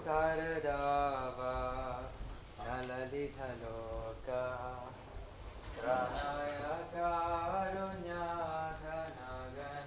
Saradava Nalalithaloka Pranaya Karunya Dhanaganatma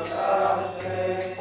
Shastre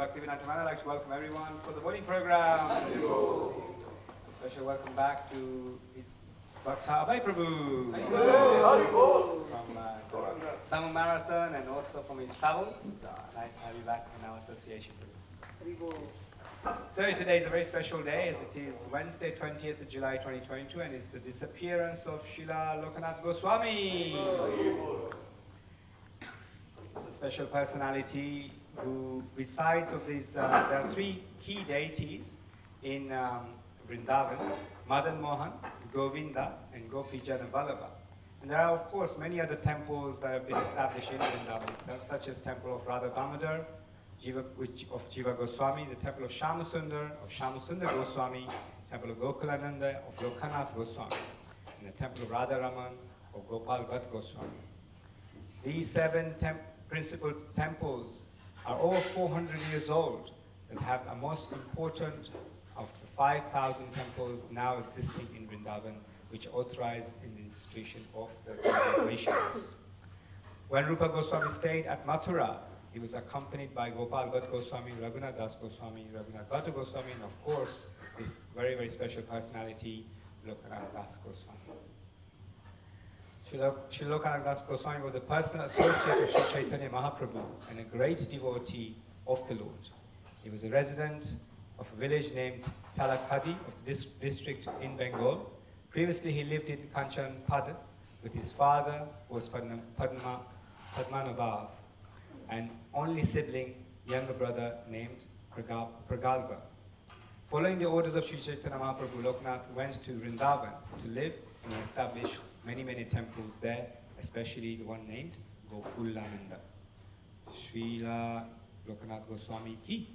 Bhaktivedanta Manor, I'd like to welcome everyone for the morning program. A special welcome back to His Bhakta Abhay Prabhu from Summer Marathon and also from his travels. Nice to have you back in our association. So today is a very special day as it is Wednesday 20th of July 2022 and it's the disappearance of Sheila Lokanath Goswami. It's a special personality who, besides of these, there are three key deities in Vrindavan: Madan Mohan, Govinda, and Gopijana Vallabha. And there are, of course, many other temples that have been established in Vrindavan itself, such as Temple of Radha Damodar, of Jiva Goswami, the Temple of Shamasundar Goswami, Temple of Gokulananda, of Lokanath Goswami, and the Temple of Radha Raman, of Gopal Bhatt Goswami. These seven principal temples are over 400 years old and have a most important of the 5,000 temples now existing in Vrindavan, which are authorized in the institution of the Vaishnavas. When Rupa Goswami stayed at Mathura, he was accompanied by Gopal Bhatt Goswami, Raghunath Das Goswami, Raghunath Bhatt Goswami, and of course, this very, very special personality, Lokanath Das Goswami. Sri Lokanath Das Goswami was a personal associate of Sri Chaitanya Mahaprabhu and a great devotee of the Lord. He was a resident of a village named Talakhadi of the district in Bengal. Previously, he lived in Kanchanpad with his father, who was Padmanabhav, and only sibling, younger brother named Pragalbha. Following the orders of Sri Chaitanya Mahaprabhu, Lokanath went to Vrindavan to live and establish many, many temples there, especially the one named Gokulananda. Srila Lokanath Goswami ki.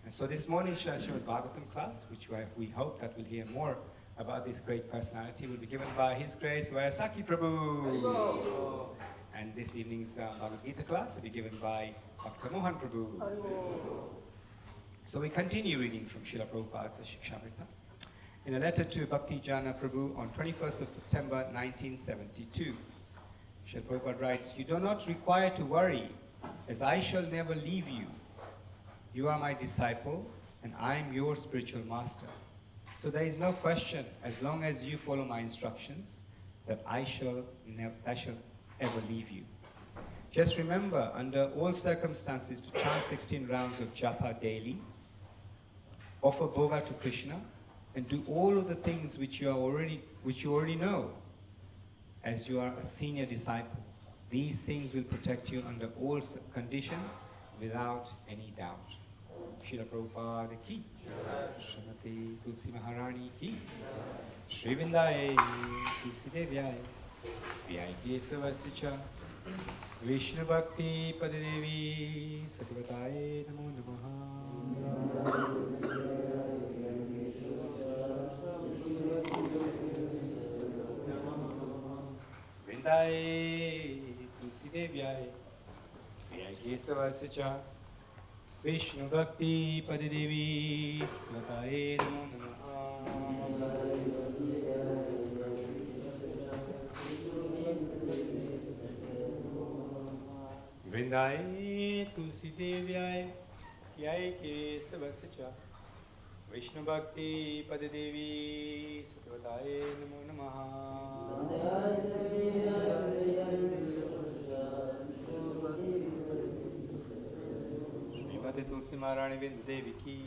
And so this morning, Srimad-Bhagavatam class, which we hope that we'll hear more about this great personality, will be given by His Grace Vayasaki Prabhu. And this evening's Bhagavad Gita class will be given by Bhakta Mohan Prabhu. So we continue reading from Srila Prabhupada's Shikshamrita. In a letter to Bhakti Jana Prabhu on 21st of September 1972, Srila Prabhupada writes, "You do not require to worry, as I shall never leave you. You are my disciple, and I am your spiritual master. So there is no question, as long as you follow my instructions, that I shall ever leave you. Just remember, under all circumstances, to chant 16 rounds of japa daily, offer bhoga to Krishna, and do all of the things which you already know, as you are a senior disciple. These things will protect you under all conditions, without any doubt." Srila Prabhupada ki, Srimati Tulsi Maharani ki, Shri Vindaye Tulsi Devyaya, Vyayaki Savasya, Vishnu Bhakti Padadevi Satyavataye Namo Namaha. Vindaye Tulsi Devyaya, Vyayaki Savasya, Vishnu Bhakti Padadevi Satyavataye Namo Namaha. Vrindaye Tulsi Devyaya, Vyayaki Savasya, Vishnu Bhakti Padadevi Satyavataye Namo Namaha. Srimati Tulsi Maharani Devi ki.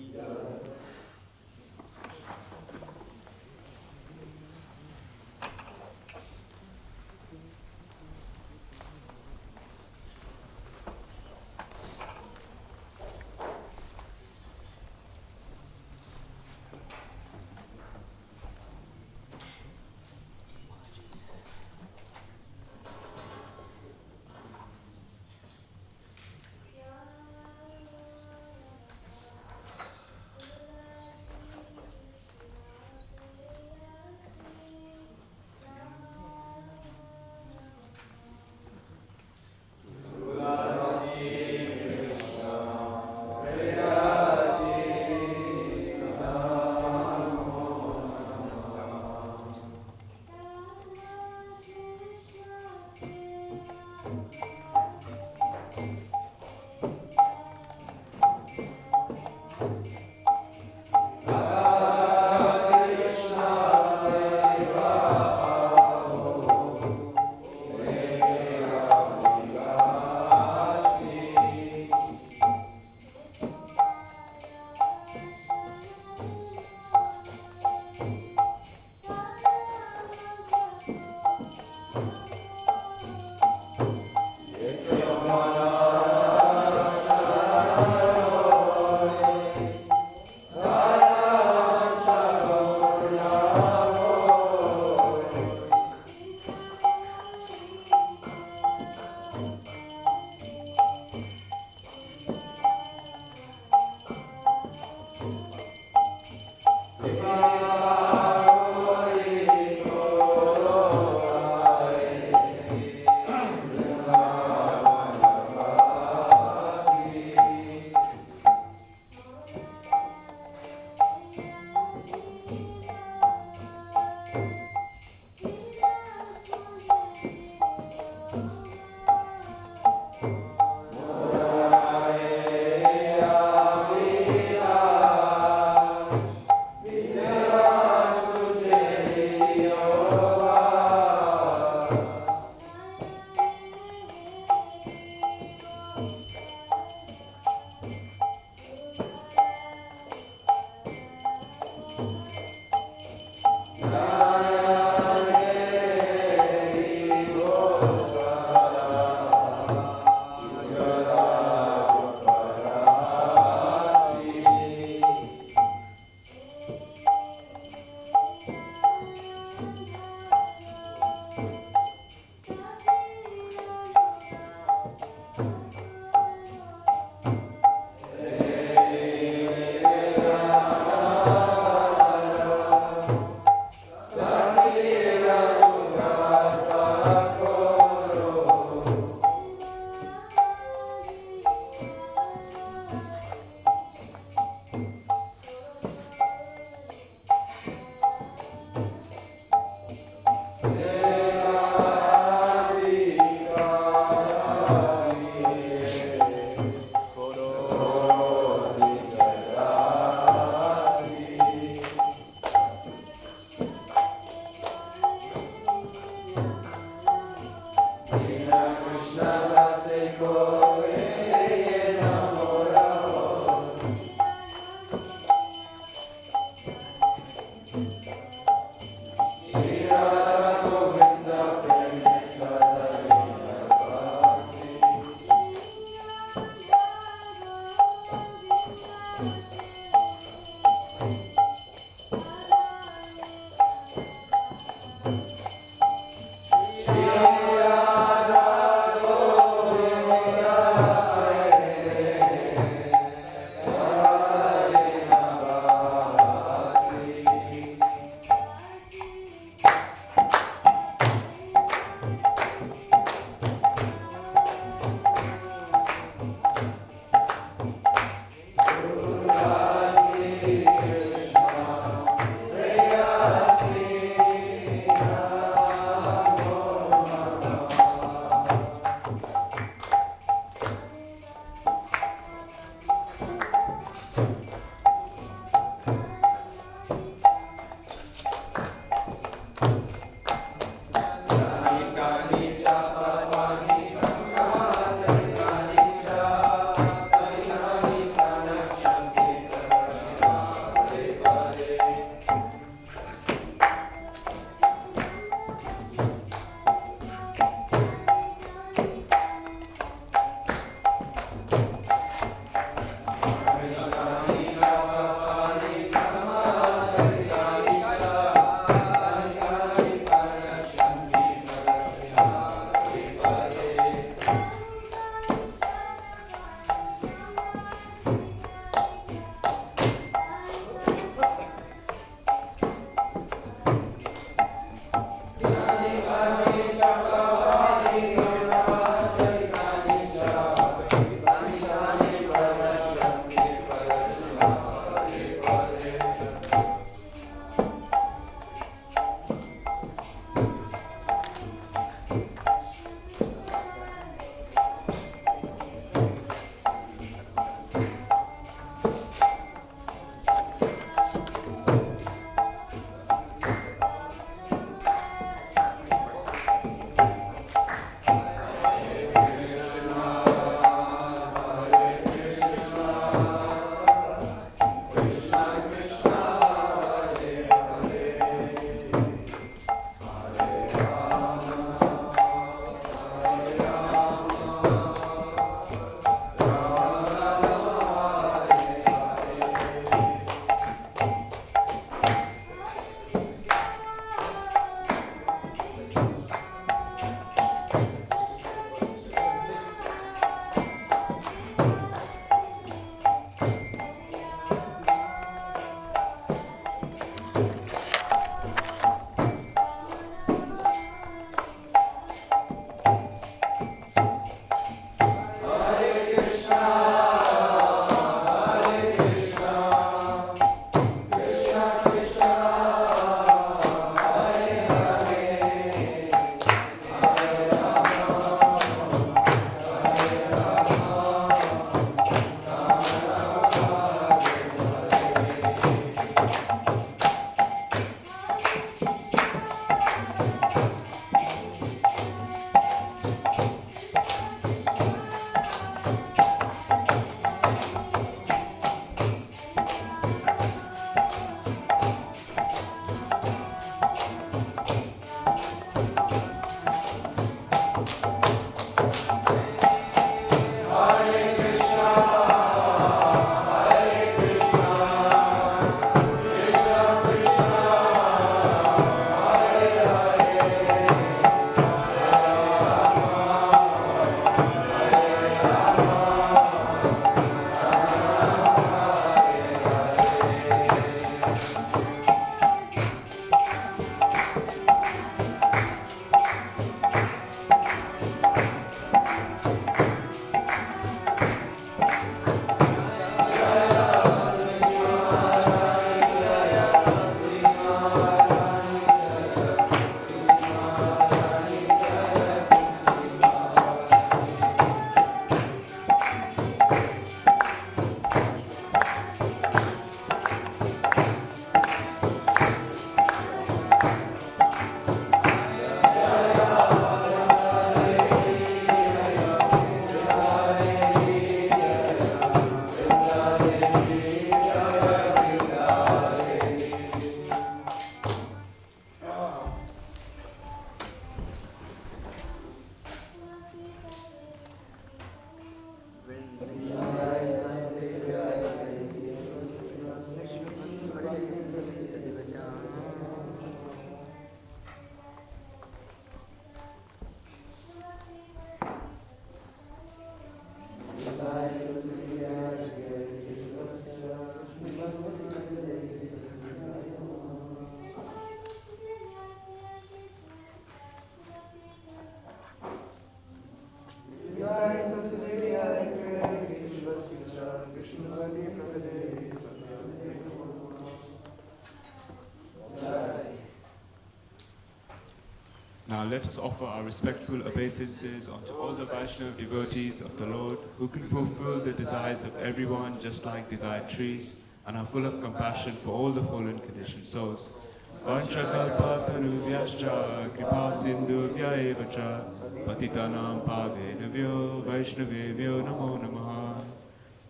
Now let us offer our respectful obeisances unto all the Vaishnava devotees of the Lord, who can fulfill the desires of everyone just like desired trees, and are full of compassion for all the fallen conditioned souls. Vanchakalpatarubhyascha kripa sindhubhya eva cha patitanam pavenabhyo vaishnavebhyo namo namaha.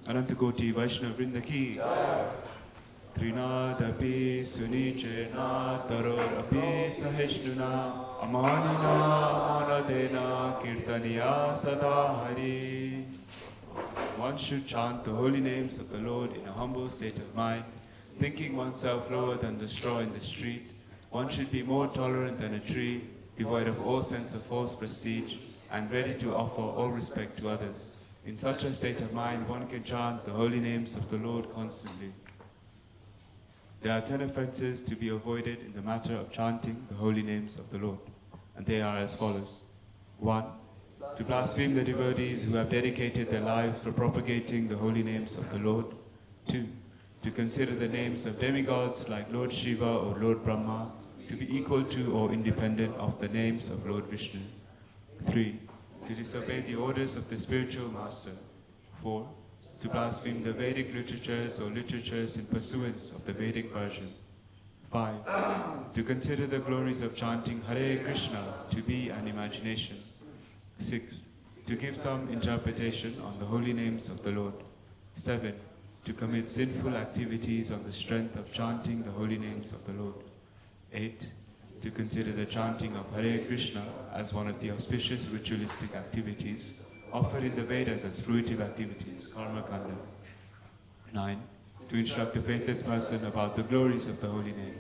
Anantagoti Vaishnava Vrinda ki Trinadapi Sunichena Tarorapi Sahishnuna Amanina Manadena Kirtaniya Sadahari. One should chant the holy names of the Lord in a humble state of mind, thinking oneself lower than the straw in the street. One should be more tolerant than a tree, devoid of all sense of false prestige, and ready to offer all respect to others. In such a state of mind, one can chant the holy names of the Lord constantly. There are 10 offenses to be avoided in the matter of chanting the holy names of the Lord, and they are as follows. 1. To blaspheme the devotees who have dedicated their lives for propagating the holy names of the Lord. 2. To consider the names of demigods like Lord Shiva or Lord Brahma to be equal to or independent of the names of Lord Vishnu. 3. To disobey the orders of the spiritual master. 4. To blaspheme the Vedic literatures or literatures in pursuance of the Vedic version. 5. To consider the glories of chanting Hare Krishna to be an imagination. 6. To give some interpretation on the holy names of the Lord. 7. To commit sinful activities on the strength of chanting the holy names of the Lord. 8. To consider the chanting of Hare Krishna as one of the auspicious ritualistic activities offered in the Vedas as fruitive activities, karma kanda. 9. To instruct a faithless person about the glories of the holy name.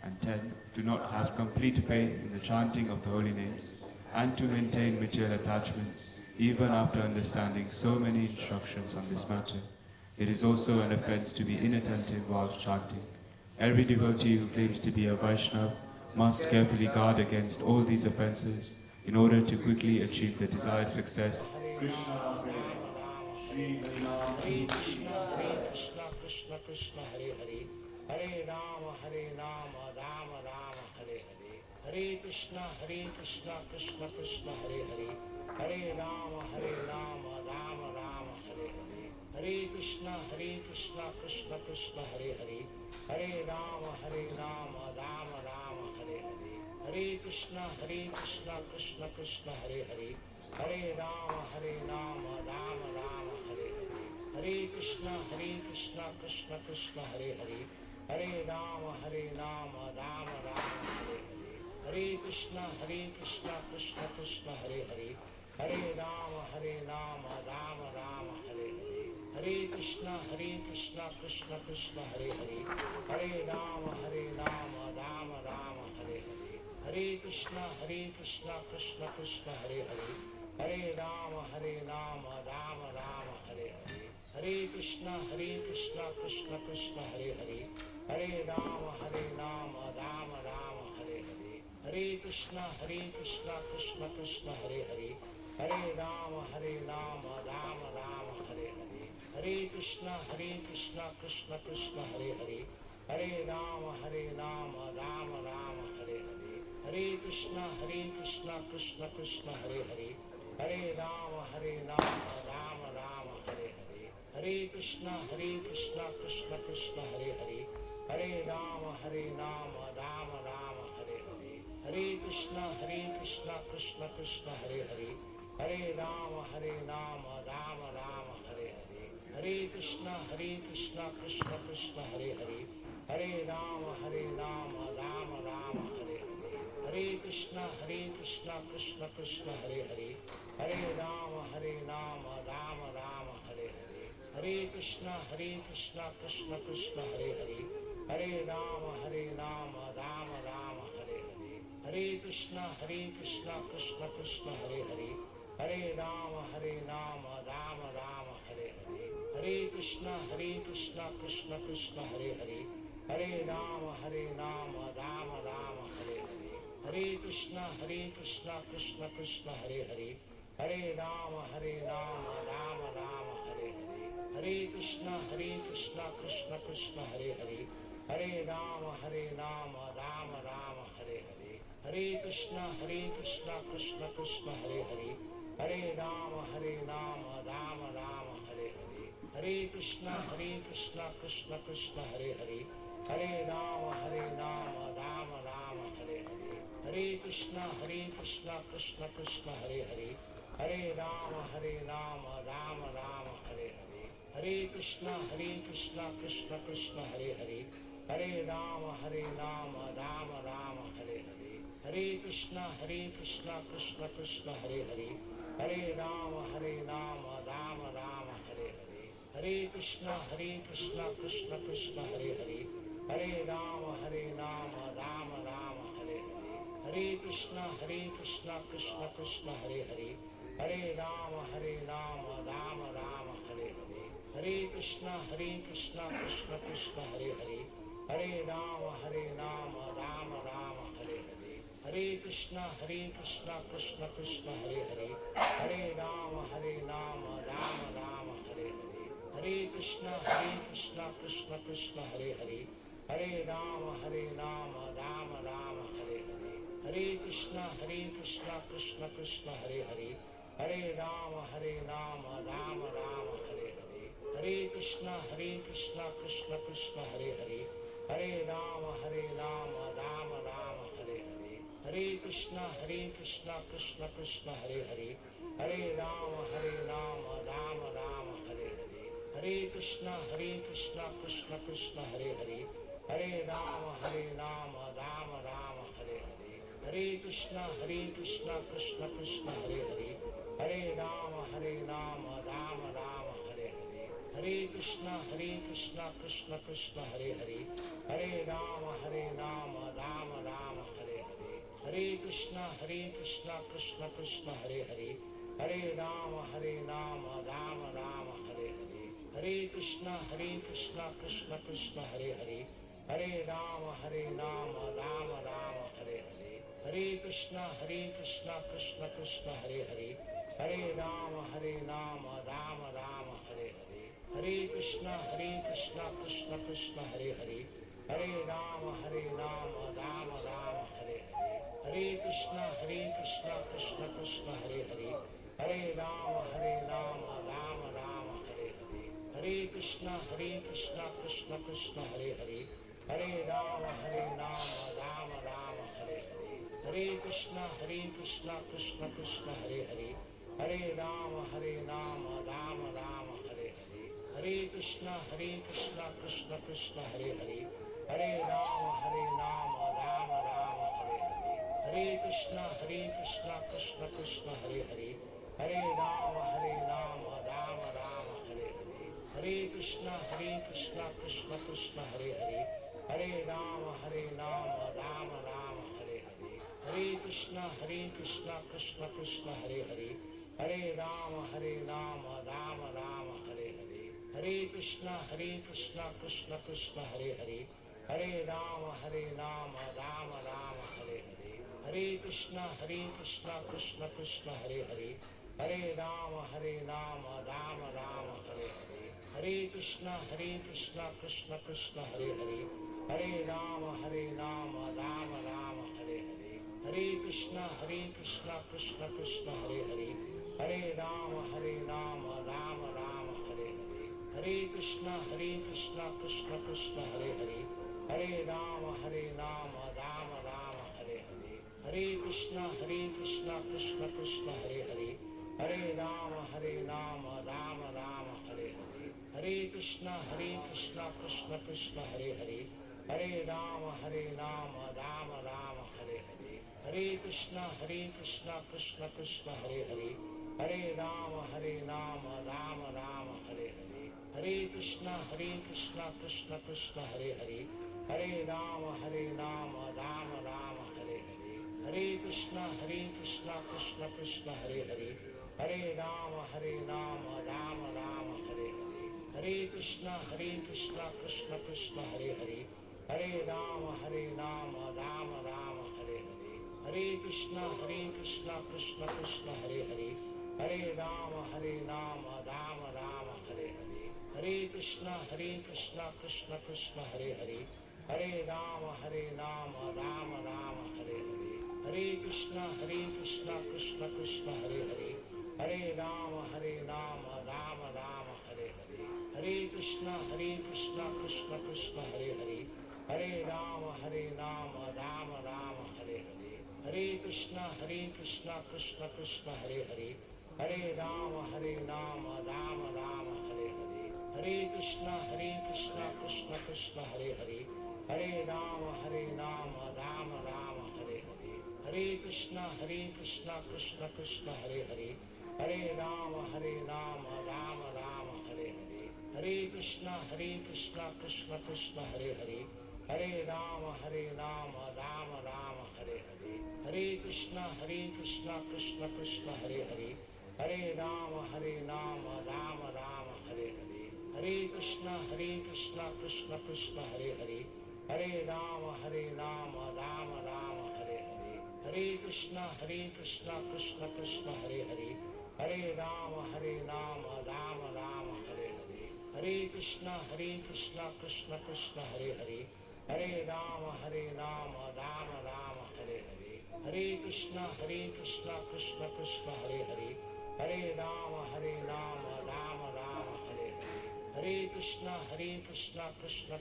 And 10. To not have complete faith in the chanting of the holy names, and to maintain material attachments, even after understanding so many instructions on this matter. It is also an offense to be inattentive whilst chanting. Every devotee who claims to be a Vaishnava must carefully guard against all these offenses in order to quickly achieve the desired success. Krishna, Shri Hare Krishna, Krishna Krishna, Hare Hare, Hare Rama, Rama Rama, Hare Hare, Hare Krishna, Krishna Krishna, Hare Hare, Hare Rama, Rama Rama, Hare Hare, Hare Krishna, Krishna Krishna, Hare Hare, Hare Rama, Rama Rama, Hare Hare, Hare Krishna, Krishna Krishna, Hare Hare, Hare Rama, Rama Rama, Hare Hare, Hare Krishna, Krishna Krishna, Hare Hare, Hare Rama, Rama Rama, Hare Hare, Hare Krishna, Krishna Krishna, Hare Hare, Hare Rama, Rama Rama, Hare Hare, Hare Krishna, Krishna Krishna, Hare Hare, Hare Rama, Rama Rama, Hare Hare, Hare Krishna, Krishna Krishna, Hare Hare, Hare Rama, Rama Rama, Hare Hare, Hare Krishna, Krishna Krishna, Hare Hare, Hare Rama, Rama Rama, Hare Hare, Hare Krishna, Krishna Krishna, Hare Hare, Hare Rama, Rama Rama, Hare Hare, Hare Krishna, Krishna Krishna, Hare Hare, Hare Rama, Rama Rama, Hare Hare, Hare Krishna, Krishna Krishna, Hare Hare, Hare Rama, Rama Rama, Hare Hare, Hare Krishna, Krishna Krishna, Hare Hare, Hare Rama, Rama Rama, Hare Hare, Hare Krishna, Krishna Krishna, Hare Hare, Hare Rama, Rama Rama, Hare Hare, Hare Krishna, Krishna Krishna, Hare Hare, Hare Rama, Rama Rama, Hare Hare, Hare Krishna, Krishna Krishna, Hare Hare, Hare Rama, Rama Rama, Hare Hare, Hare Krishna, Krishna Krishna, Hare Hare, Hare Rama, Rama Rama, Hare Hare, Hare Krishna, Krishna Krishna, Hare Hare, Hare Rama, Rama Rama, Hare Hare, Hare Krishna, Krishna Krishna, Hare Hare, Hare Rama, Rama Rama, Hare Hare, Hare Krishna, Krishna Krishna, Hare Hare, Hare Rama, Rama Rama, Hare Hare, Hare Krishna, Krishna Krishna, Hare Hare, Hare Rama, Rama Rama, Hare Hare, Hare Krishna Krishna Krishna Hare Hare, Hare Rama Rama Rama Hare Hare, Hare Krishna Krishna Krishna Hare Hare, Hare Rama Rama Rama Hare Hare, Hare Krishna Krishna Krishna Hare Hare, Hare Rama Rama Rama Hare Hare, Hare Krishna Krishna Krishna Hare Hare, Hare Rama Rama Rama Hare Hare, Hare Krishna Krishna Krishna Hare Hare, Hare Rama Rama Rama Hare Hare, Hare Krishna Krishna Krishna Hare Hare, Hare Rama Rama Rama Hare Hare, Hare Krishna Krishna Krishna Hare Hare, Hare Rama Rama Rama Hare Hare, Hare Krishna Krishna Krishna Hare Hare, Hare Rama Rama Rama Hare Hare, Hare Krishna Krishna Krishna Hare Hare, Hare Rama Rama Rama Hare Hare, Hare Krishna Krishna Krishna Hare Hare, Hare Rama Rama Rama Hare Hare, Hare Krishna Krishna Krishna Hare Hare, Hare Rama Rama Rama Hare Hare, Hare Krishna Krishna Krishna Hare Hare, Hare Rama Rama Rama Hare Hare, Hare Krishna Krishna Krishna Hare Hare, Hare Rama Rama Rama Hare Hare, Hare Krishna Krishna Krishna Hare Hare, Hare Rama Rama Rama Hare Hare, Hare Krishna Krishna Krishna Hare Hare, Hare Rama Rama Rama Hare Hare, Hare Krishna Krishna Krishna Hare Hare, Hare Rama Rama Rama Hare Hare, Hare Krishna Krishna Krishna Hare Hare, Hare Rama Rama Rama Hare Hare, Hare Krishna Krishna Krishna Hare Hare, Hare Rama Rama Rama Hare Hare, Hare Krishna Krishna Krishna Hare Hare, Hare Rama Rama Rama Hare Hare, Hare Krishna Krishna Krishna Hare Hare, Hare Rama Rama Rama Hare Hare, Hare Krishna Krishna Krishna Hare Hare, Hare Rama Rama Rama Hare Hare, Hare Krishna Krishna Krishna Hare Hare, Hare Rama Rama Rama Hare Hare, Hare Krishna Krishna Krishna Hare Hare, Hare Rama Rama Rama Hare Hare, Hare Krishna Krishna Krishna Hare Hare, Hare Rama Rama Rama Hare Hare, Hare Krishna Krishna Krishna Hare Hare, Hare Rama Rama Rama Hare Hare, Hare Krishna Krishna Krishna Hare Hare, Hare Rama Rama Rama Hare Hare, Hare Krishna Krishna Krishna Hare Hare, Hare Rama Rama Rama Hare Hare, Hare Krishna Krishna Krishna Hare Hare, Hare Rama Rama Rama Hare Hare, Hare Krishna Krishna Krishna Hare Hare, Hare Rama Rama Rama Hare Hare, Hare Krishna Krishna Krishna Hare Hare, Hare Rama Rama Rama Hare Hare, Hare Krishna Krishna Krishna Hare Hare, Hare Rama Rama Rama Hare Hare, Hare Krishna Krishna Krishna Hare Hare, Hare Rama Rama Rama Hare Hare, Hare Krishna Krishna Krishna Hare Hare, Hare Rama Rama Rama Hare Hare, Hare Krishna Krishna Krishna Hare Hare, Hare Rama Rama Rama Hare Hare, Hare Krishna Krishna Krishna Hare Hare, Hare Rama Rama Rama Hare Hare, Hare Krishna Krishna Krishna Hare Hare, Hare Rama Rama Rama Hare Hare, Hare Krishna Krishna Krishna Hare Hare, Hare Rama Rama Rama Hare Hare, Hare Krishna Krishna Krishna Hare Hare, Hare Rama Rama Rama Hare Hare, Hare Krishna Krishna Krishna Hare Hare, Hare Rama Rama Rama Hare Hare, Hare Krishna Krishna Krishna Hare Hare, Hare Rama Rama Rama Hare Hare, Hare Hare Krishna Krishna Krishna Hare Hare, Hare Rama Rama Rama Hare Hare, Hare Krishna Krishna Krishna Hare Hare, Hare Rama Rama Rama Hare Hare, Hare Krishna Krishna Krishna Hare Hare, Hare Rama Rama Rama Hare Hare, Hare Krishna Krishna Krishna Hare Hare, Hare Rama Rama Rama Hare Hare, Hare Krishna Krishna Krishna Hare Hare, Hare Rama Rama Rama Hare Hare, Hare Krishna Krishna Krishna Hare Hare, Hare Rama Rama Rama Hare Hare, Hare Krishna Krishna Krishna Hare Hare, Hare Rama Rama Rama Hare Hare, Hare Krishna Krishna Krishna Hare Hare, Hare Rama Rama Rama Hare Hare, Hare Krishna Krishna Krishna Hare Hare, Hare Rama Rama Rama Hare Hare, Hare Krishna Krishna Krishna Hare Hare, Hare Rama Rama Rama Hare Hare, Hare Krishna Krishna Krishna Hare Hare, Hare Rama Rama Rama Hare Hare, Hare Krishna Krishna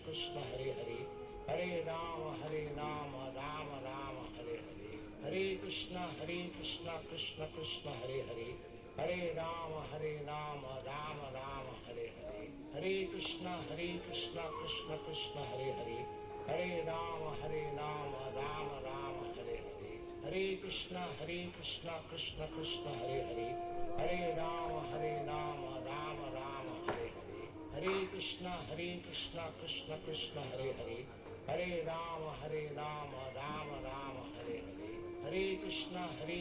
Krishna Hare Hare, Hare Rama Rama Rama Hare Hare, Hare Krishna Krishna Krishna Hare Hare, Hare Rama Rama Rama Hare Hare, Hare Krishna Krishna Krishna Hare Hare, Hare Rama Rama Rama Hare Hare, Hare Krishna Krishna Krishna Hare Hare, Hare Rama Rama Rama Hare Hare, Hare Krishna Krishna Krishna Hare Hare, Hare Rama Rama Rama Hare Hare, Hare Krishna Krishna Krishna Hare Hare, Hare Rama Rama Rama Hare Hare, Hare Krishna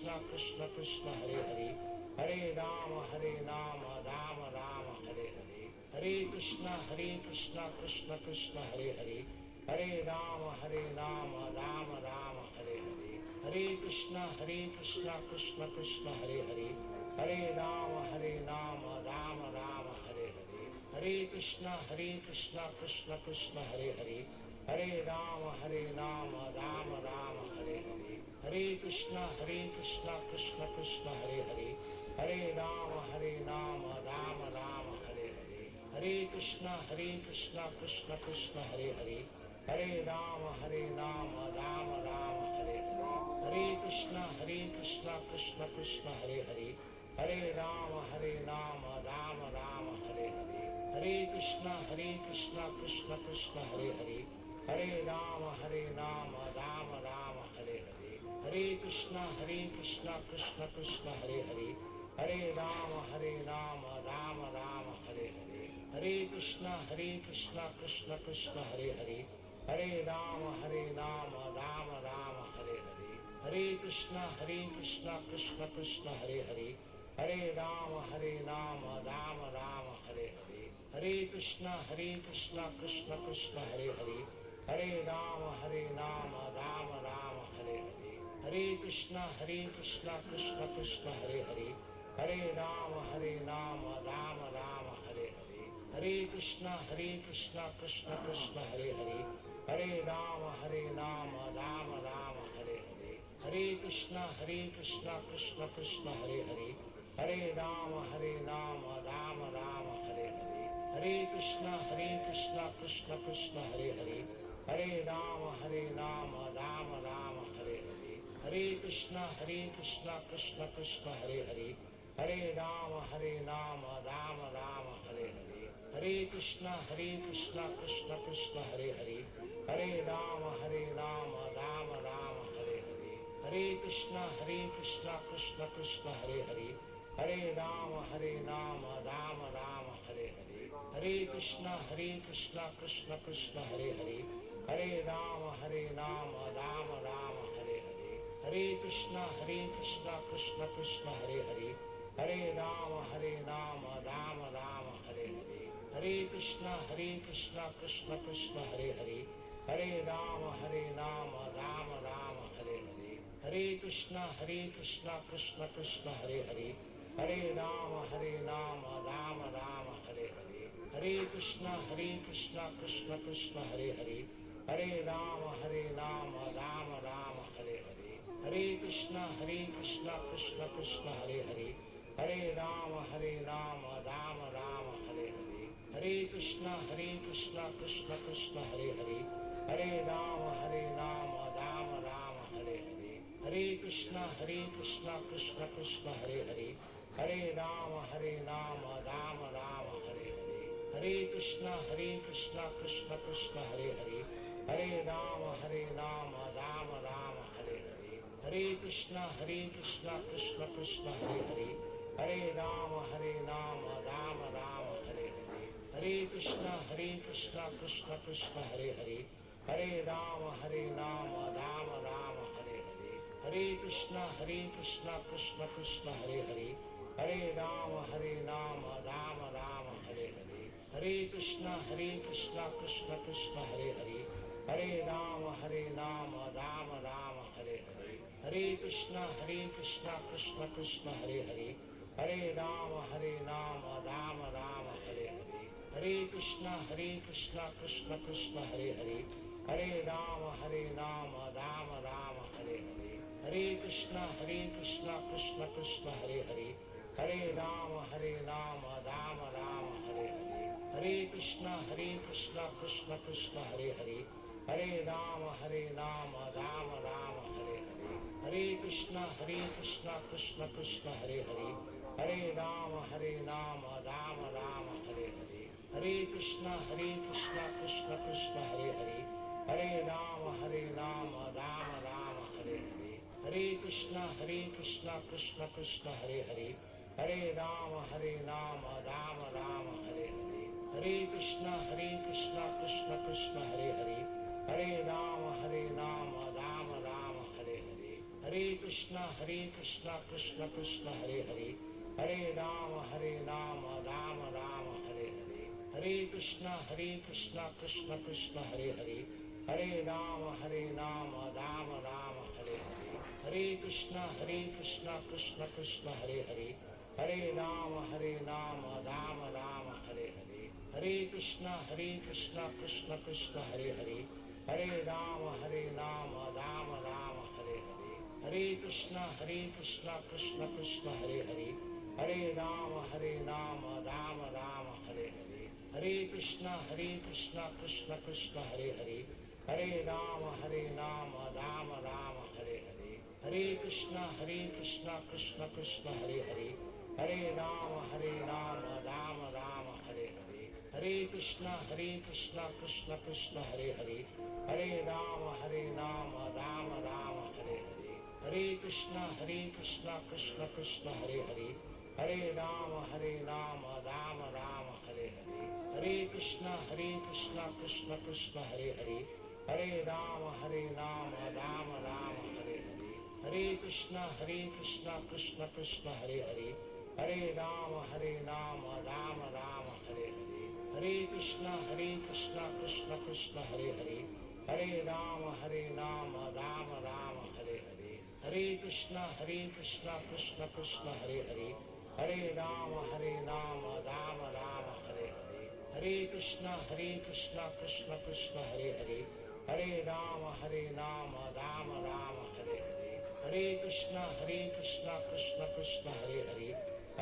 Krishna Krishna Hare Hare, Hare Rama Rama Rama Hare Hare, Hare Krishna Krishna Krishna Hare Hare, Hare Rama Rama Rama Hare Hare, Hare Krishna Krishna Krishna Hare Hare, Hare Rama Rama Rama Hare Hare, Hare Krishna Krishna Krishna Hare Hare, Hare Rama Rama Rama Hare Hare, Hare Krishna Krishna Krishna Hare Hare, Hare Rama Rama Rama Hare Hare, Hare Krishna Krishna Krishna Hare Hare, Hare Rama Rama Rama Hare Hare, Hare Krishna Krishna Krishna Hare Hare, Hare Rama Rama Rama Hare Hare, Hare Krishna Krishna Krishna Hare Hare, Hare Rama Rama Rama Hare Hare, Hare Krishna Krishna Krishna Hare Hare, Hare Rama Rama Rama Hare Hare, Hare Krishna Krishna Krishna Hare Hare, Hare Rama Rama Rama Hare Hare, Hare Krishna Krishna Krishna Hare Hare, Hare Rama Rama Rama Hare Hare, Hare Krishna Krishna Krishna Hare Hare, Hare Rama Rama Rama Hare Hare, Hare Krishna Krishna Krishna Hare Hare, Hare Rama Rama Rama Hare Hare, Hare Krishna Krishna Krishna Hare Hare, Hare Rama Rama Rama Hare Hare, Hare Krishna Krishna Krishna Hare Hare, Hare Rama Rama Rama Hare Hare, Hare Krishna Krishna Krishna Hare Hare, Hare Rama Rama Rama Hare Hare, Hare Krishna Krishna Krishna Hare Hare, Hare Rama Rama Rama Hare Hare, Hare Krishna Krishna Krishna Hare Hare, Hare Rama Rama Rama Hare Hare, Hare Krishna Krishna Krishna Hare Hare, Hare Rama Rama Rama Hare Hare, Hare Krishna Krishna Krishna Hare Hare, Hare Rama Rama Rama Hare Hare, Hare Krishna Krishna Krishna Hare Hare, Hare Rama Rama Rama Hare Hare, Hare Krishna Krishna Krishna Hare Hare, Hare Rama Rama Rama Hare Hare, Hare Krishna Krishna Krishna Hare Hare, Hare Rama Rama Rama Hare Hare, Hare Krishna Krishna Krishna Hare Hare Hare Rama Rama Rama Hare Hare Hare Krishna Krishna Krishna Hare Hare Hare Rama Rama Rama Hare Hare Hare Krishna Krishna Krishna Hare Hare Hare Rama Rama Rama Hare Hare Hare Krishna Krishna Krishna Hare Hare Hare Rama Rama Rama Hare Hare Hare Krishna Krishna Krishna Hare Hare Hare Rama Rama Rama Hare Hare Hare Krishna Krishna Krishna Hare Hare Hare Rama Rama Rama Hare Hare Hare Krishna Krishna Krishna Hare Hare Hare Rama Rama Rama Hare Hare Hare Krishna Krishna Krishna Hare Hare Hare Rama Rama Rama Hare Hare Hare Krishna Krishna Krishna Hare Hare Hare Rama Rama Rama Hare Hare Hare Krishna Krishna Krishna Hare Hare Hare Rama Rama Rama Hare Hare Hare Krishna Krishna Krishna Hare Hare Hare Rama Rama Rama Hare Hare Hare Krishna Krishna Krishna Hare Hare Hare Rama Rama Rama Hare Hare Hare Krishna Krishna Krishna Hare Hare Hare Rama Rama Rama Hare Hare Hare Krishna Krishna Krishna Hare Hare Hare Rama Rama Rama Hare Hare Hare Krishna Krishna Krishna Hare Hare Hare Rama Rama Rama Hare Hare Hare Krishna Krishna Krishna Hare Hare Hare Rama Rama Rama Hare Hare Hare Krishna Krishna Krishna Hare Hare Hare Rama Rama Rama Hare Hare Hare Krishna Krishna Krishna Hare Hare Hare Rama Rama Rama Hare Hare Hare Krishna Krishna Krishna Hare Hare Hare Rama Rama Rama Hare Hare Hare Krishna Krishna Krishna Hare Hare Hare Rama Rama Rama Hare Hare Hare Krishna Krishna Krishna Hare Hare Hare Rama Rama Rama Hare Hare Hare Krishna Krishna Krishna Hare Hare Hare Rama Rama Rama Hare Hare Hare Krishna Krishna Krishna Hare Hare Hare Rama Rama Rama Hare Hare Hare Krishna Krishna Krishna Hare Hare Hare Rama Rama Rama Hare Hare Hare Krishna Krishna Krishna Hare Hare Hare Rama Rama Rama Hare Hare Hare Krishna Krishna Krishna Hare Hare Hare Rama Rama Rama Hare Hare Hare Krishna Krishna Krishna Hare Hare Hare Rama Rama Rama Hare Hare Hare Krishna Krishna Krishna Hare Hare Hare Rama Rama Rama Hare Hare Hare Krishna Krishna Krishna Hare Hare Hare Rama Rama Rama Hare Hare Hare Krishna Krishna Krishna Hare Hare Hare Rama Rama Rama Hare Hare Hare Krishna Krishna Krishna Hare Hare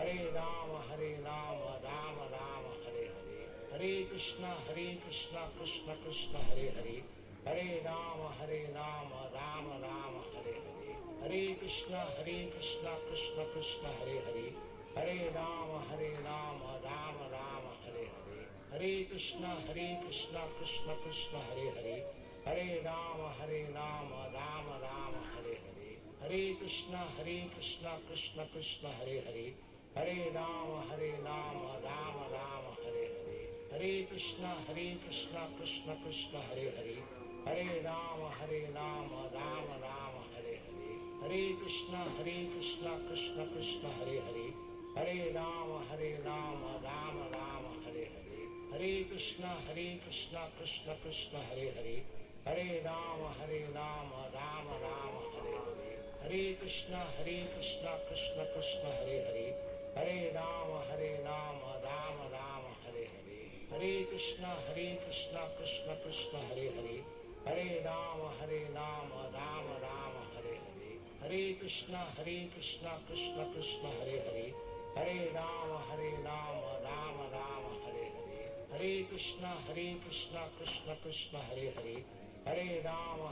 Hare Rama Rama Rama Hare Hare Hare Krishna Krishna Krishna Hare Hare Hare Rama Rama Rama Hare Hare Hare Krishna Krishna Krishna Hare Hare Hare Rama Rama Rama Hare Hare Hare Krishna Krishna Krishna Hare Hare Hare Rama Rama Rama Hare Hare Hare Krishna Krishna Krishna Hare Hare Hare Rama Rama Rama Hare Hare Hare Krishna Krishna Krishna Hare Hare Hare Rama Rama Rama Hare Hare Hare Krishna Krishna Krishna Hare Hare Hare Rama Rama Rama Hare Hare Hare Krishna Krishna Krishna Hare Hare Hare Rama Rama Rama Hare Hare Hare Krishna Krishna Krishna Hare Hare Hare Rama Rama Rama Hare Hare Hare Krishna Krishna Krishna Hare Hare Hare Rama Rama Rama Hare Hare Hare Hare Krishna Krishna Krishna Hare Hare, Hare Rama Rama Rama Hare Hare, Hare Krishna Krishna Krishna Hare Hare, Hare Rama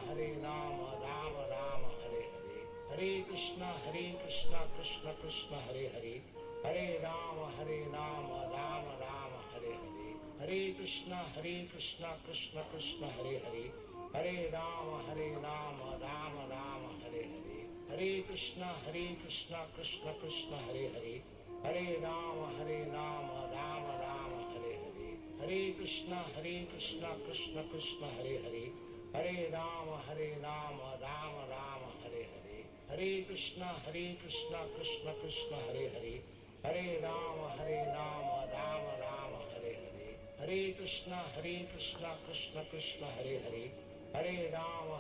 Rama Rama Hare Hare, Hare Krishna Krishna Krishna Hare Hare, Hare Rama Rama Rama Hare Hare, Hare Krishna Krishna Krishna Hare Hare, Hare Rama Rama Rama Hare Hare, Hare Krishna Krishna Krishna Hare Hare, Hare Rama Rama Rama Hare Hare, Hare Krishna Krishna Krishna Hare Hare, Hare Rama Rama Rama Hare Hare, Hare Krishna Krishna Krishna Hare Hare, Hare Rama Rama Rama Hare Hare, Hare Krishna Krishna Krishna Hare Hare, Hare Rama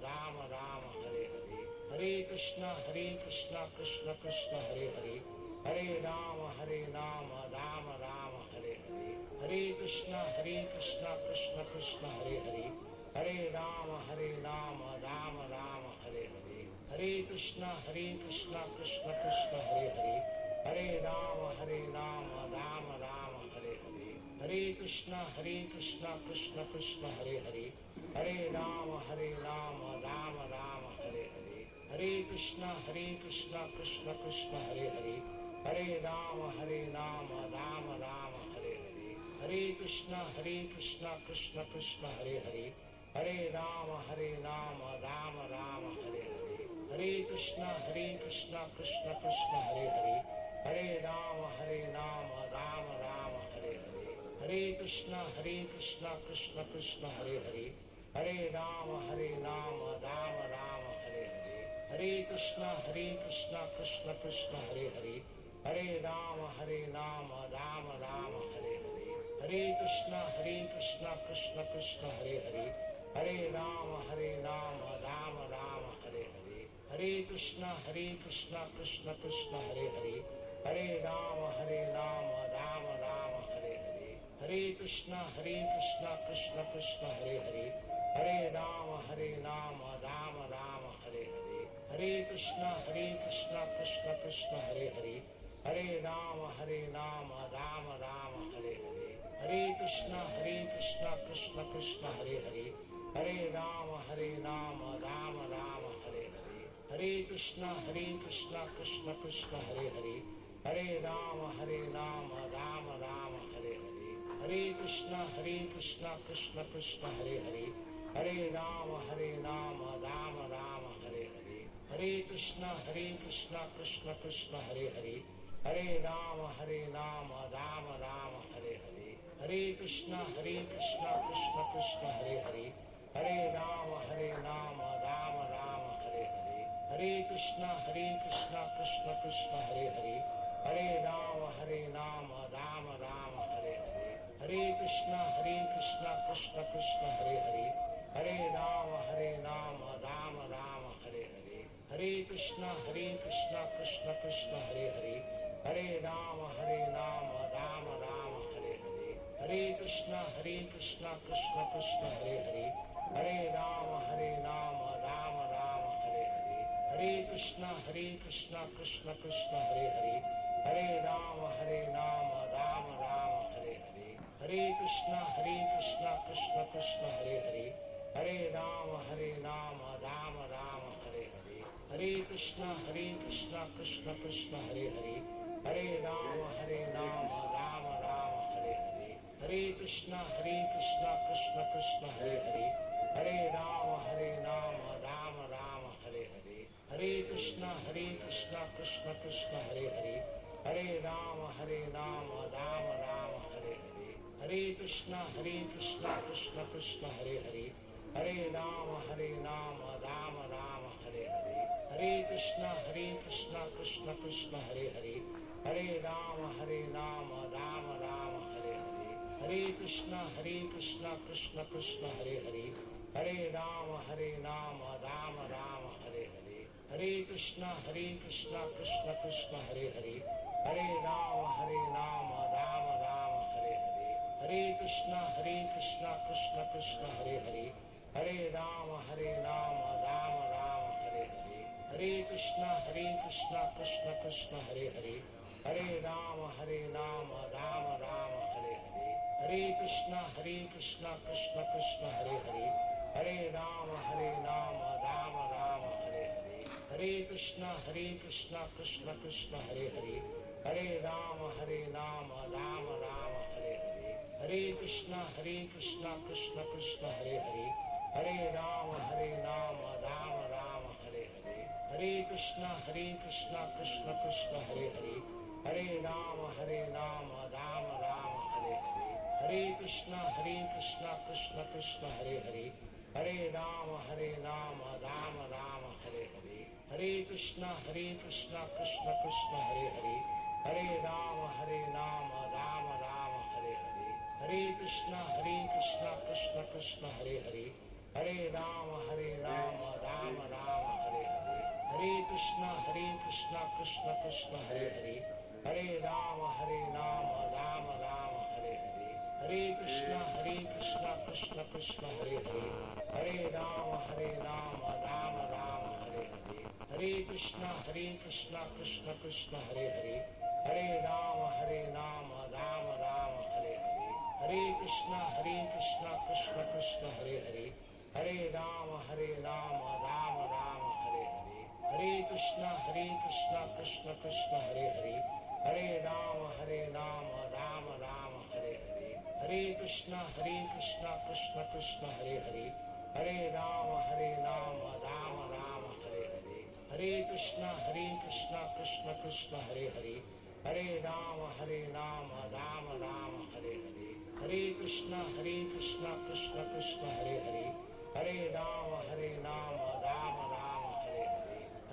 Rama Rama Hare Hare, Hare Krishna Krishna Krishna Hare Hare, Hare Rama Rama Rama Hare Hare, Hare Krishna Krishna Krishna Hare Hare, Hare Rama Rama Rama Hare Hare, Hare Krishna Krishna Krishna Hare Hare, Hare Rama Rama Rama Hare Hare, Hare Krishna Krishna Krishna Hare Hare, Hare Rama Rama Rama Hare Hare, Hare Krishna Krishna Krishna Hare Hare, Hare Rama Rama Rama Hare Hare, Hare Krishna Krishna Krishna Hare Hare, Hare Rama Rama Rama Hare Hare, Hare Krishna Krishna Krishna Hare Hare, Hare Rama Rama Rama Hare Hare, Hare Krishna Krishna Krishna Hare Hare, Hare Rama Rama Rama Hare Hare, Hare Krishna Krishna Krishna Hare Hare, Hare Rama Rama Rama Hare Hare, Hare Krishna Krishna Krishna Hare Hare, Hare Rama Rama Rama Hare Hare, Hare Krishna Krishna Krishna Hare Hare, Hare Rama Rama Rama Hare Hare, Hare Krishna Krishna Krishna Hare Hare, Hare Rama Rama Rama Hare Hare, Hare Krishna Krishna Krishna Hare Hare, Hare Rama Rama Rama Hare Hare, Hare Krishna Krishna Krishna Hare Hare, Hare Rama Rama Rama Hare Hare, Hare Krishna Krishna Krishna Hare Hare, Hare Rama Rama Rama Hare Hare, Hare Krishna Krishna Krishna Hare Hare, Hare Rama Rama Rama Hare Hare, Hare Krishna Krishna Krishna Hare Hare, Hare Rama Rama Rama Hare Hare, Hare Krishna Krishna Krishna Hare Hare, Hare Rama Rama Rama Hare Hare, Hare Krishna Krishna Krishna Hare Hare, Hare Rama Rama Rama Hare Hare, Hare Krishna Krishna Krishna Hare Hare, Hare Rama Rama Rama Hare Hare, Hare Krishna Krishna Krishna Hare Hare, Hare Rama Rama Rama Hare Hare, Hare Krishna Krishna Krishna Hare Hare, Hare Rama Rama Rama Hare Hare, Hare Krishna Krishna Krishna Hare Hare, Hare Rama Rama Rama Hare Hare, Hare Krishna Krishna Krishna Hare Hare, Hare Rama Rama Rama Hare Hare, Hare Krishna Krishna Krishna Hare Hare, Hare Rama Rama Rama Hare Hare, Hare Krishna Krishna Krishna Hare Hare, Hare Rama Rama Rama Hare Hare, Hare Krishna Krishna Krishna Hare Hare, Hare Rama Rama Rama Hare Hare, Hare Krishna Krishna Krishna Hare Hare, Hare Rama Rama Rama Hare Hare, Hare Krishna Krishna Krishna Hare Hare, Hare Rama Rama Rama Hare Hare, Hare Krishna Krishna Krishna Hare Hare, Hare Rama Rama Rama Hare Hare, Hare Krishna Krishna Krishna Hare Hare, Hare Rama Rama Rama Hare Hare, Hare Krishna Krishna Hare Hare, Hare Rama Rama Rama Hare Hare, Hare Krishna Krishna Krishna Hare Hare Hare Rama Rama Rama Hare Hare Hare Krishna Krishna Krishna Hare Hare Hare Rama Rama Rama Hare Hare Hare Krishna Krishna Krishna Hare Hare Hare Rama Rama Rama Hare Hare Hare Krishna Krishna Krishna Hare Hare Hare Rama Rama Rama Hare Hare Hare Krishna Krishna Krishna Hare Hare Hare Rama Rama Rama Hare Hare Hare Krishna Krishna Krishna Hare Hare Hare Rama Rama Rama Hare Hare Hare Krishna Krishna Krishna Hare Hare Hare Rama Rama Hare Hare Hare Krishna Krishna Hare Hare Hare Rama Rama Hare Hare Hare Krishna Krishna Hare Hare Hare Rama Rama Hare Hare Hare Krishna Krishna Hare Hare Hare Rama Rama Hare Hare Hare Krishna Krishna Hare Hare Hare Rama Rama Hare Hare Hare Krishna Krishna Hare Hare Hare Rama Rama Hare Hare Hare Krishna Krishna Hare Hare Hare Rama Rama Hare Hare Hare Krishna Krishna Hare Hare Hare Rama Rama Hare Hare Hare Krishna Krishna Hare Hare Hare Rama Rama Hare Hare Hare Krishna Krishna Hare Hare Hare Rama Rama Hare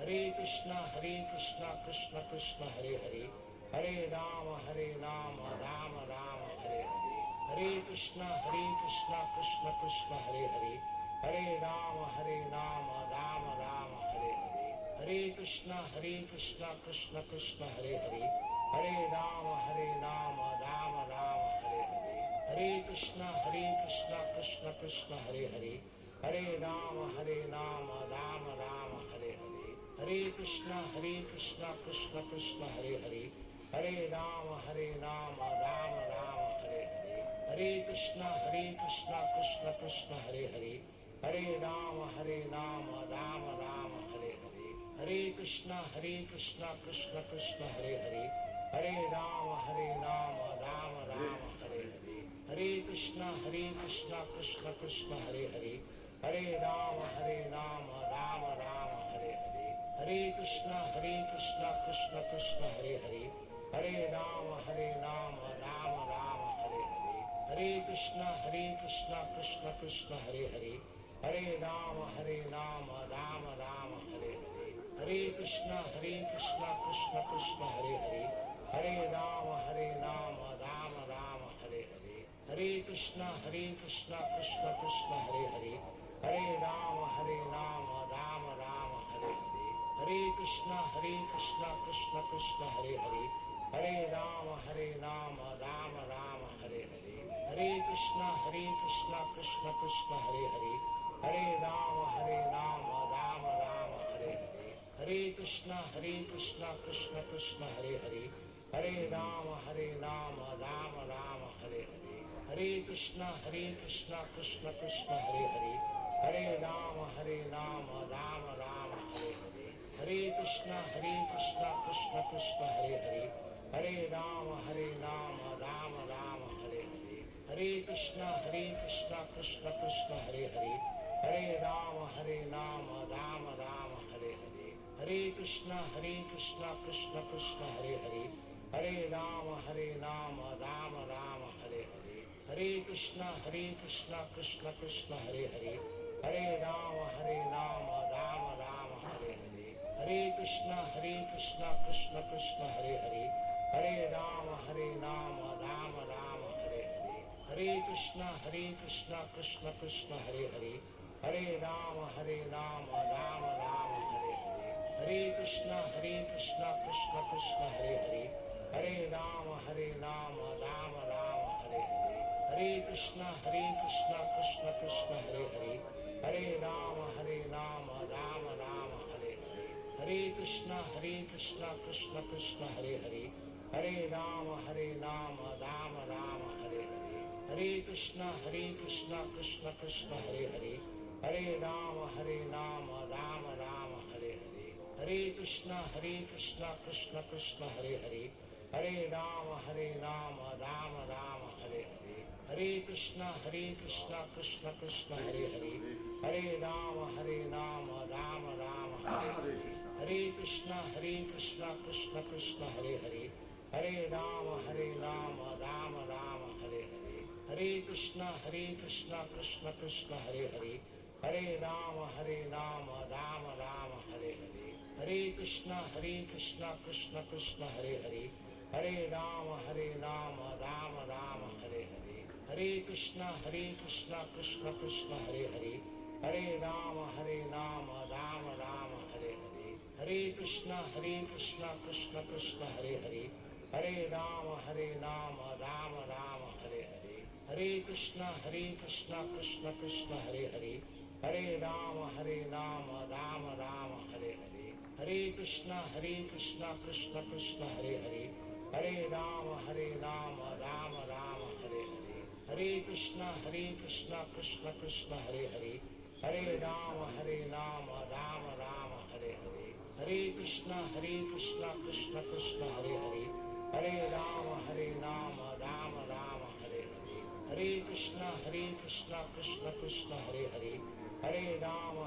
Hare Hare Krishna Krishna Hare Hare Hare Rama Rama Hare Hare Hare Krishna Krishna Hare Hare Hare Rama Rama Hare Hare Hare Krishna Krishna Hare Hare Hare Rama Rama Hare Hare Hare Krishna Krishna Hare Hare Hare Rama Rama Hare Hare Hare Krishna Krishna Hare Hare Hare Rama Rama Hare Hare Hare Krishna Krishna Hare Hare Hare Rama Rama Hare Hare Hare Krishna Krishna Hare Hare Hare Rama Rama Hare Hare Hare Krishna Krishna Hare Hare Hare Rama Rama Hare Hare Hare Krishna Krishna Hare Hare Hare Rama Rama Hare Hare Hare Krishna Krishna Hare Hare Hare Rama Rama Hare Hare Hare Krishna Krishna Hare Hare Hare Rama Rama Hare Hare Hare Krishna Krishna Hare Hare Hare Rama Rama Hare Hare Hare Krishna Krishna Hare Hare Hare Rama Rama Hare Hare Hare Krishna Krishna Hare Hare Hare Rama Rama Hare Hare Hare Krishna Krishna Hare Hare Hare Rama Rama Hare Hare Hare Krishna Krishna Hare Hare Hare Rama Rama Hare Hare Hare Krishna Krishna Hare Hare Hare Rama Rama Hare Hare Hare Krishna Krishna Hare Hare Hare Rama Rama Hare Hare Hare Krishna Krishna Hare Hare Hare Rama Rama Hare Hare Hare Krishna Krishna Hare Hare Hare Rama Rama Hare Hare Hare Krishna Krishna Hare Hare Hare Rama Rama Hare Hare Hare Krishna Krishna Hare Hare Hare Rama Rama Hare Hare Hare Krishna Krishna Hare Hare Hare Rama Rama Hare Hare Hare Krishna Krishna Hare Hare Hare Rama Rama Hare Hare Hare Krishna Krishna Krishna Hare Hare, Hare Rama Rama Rama Hare Hare, Hare Krishna Krishna Krishna Hare Hare, Hare Rama Rama Rama Hare Hare, Hare Krishna Krishna Krishna Hare Hare, Hare Rama Rama Rama Hare Hare, Hare Krishna Krishna Krishna Hare Hare, Hare Rama Rama Rama Hare Hare, Hare Krishna Krishna Krishna Hare Hare, Hare Rama Rama Rama Hare Hare, Hare Krishna Krishna Krishna Hare Hare, Hare Rama Rama Rama Hare Hare, Hare Krishna Krishna Krishna Hare Hare, Hare Rama Rama Rama Hare Hare, Hare Krishna Krishna Krishna Hare Hare, Hare Rama Rama Rama Hare Hare, Hare Krishna Krishna Krishna Hare Hare, Hare Rama Rama Rama Hare Hare, Hare Krishna Krishna Krishna Hare Hare, Hare Rama Rama Rama Hare Hare, Hare Krishna Krishna Krishna Hare Hare, Hare Rama Rama Rama Hare Hare, Hare Krishna Krishna Krishna Hare Hare, Hare Rama Rama Rama Hare Hare, Hare Krishna Krishna Krishna Hare Hare, Hare Rama Rama Rama Hare Hare, Hare Krishna Krishna Krishna Hare Hare, Hare Rama Rama Rama Hare Hare, Hare Krishna Krishna Krishna Hare Hare, Hare Rama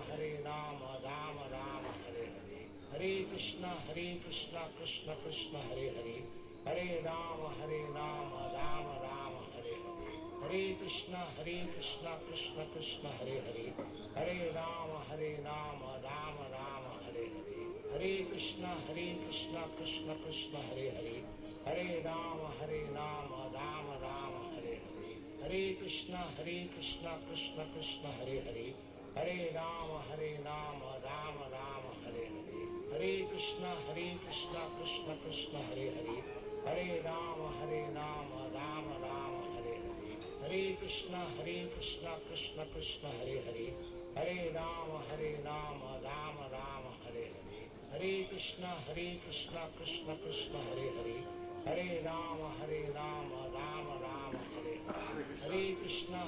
Rama Rama Hare Hare, Hare Krishna Krishna Krishna Hare Hare, Hare Rama Rama Rama Hare Hare, Hare Krishna Krishna Krishna Hare Hare, Hare Rama Rama Rama Hare Hare, Hare Krishna Krishna Krishna Hare Hare, Hare Rama Rama Rama Hare Hare, Hare Krishna Krishna Krishna Hare Hare, Hare Rama Rama Rama Hare Hare, Hare Krishna Krishna Krishna Hare Hare, Hare Rama Rama Rama Hare Hare, Hare Krishna Krishna Krishna Hare Hare, Hare Rama Rama Rama Hare Hare, Hare Krishna Krishna Krishna Hare Hare, Hare Rama Rama Rama Hare Hare, Hare Krishna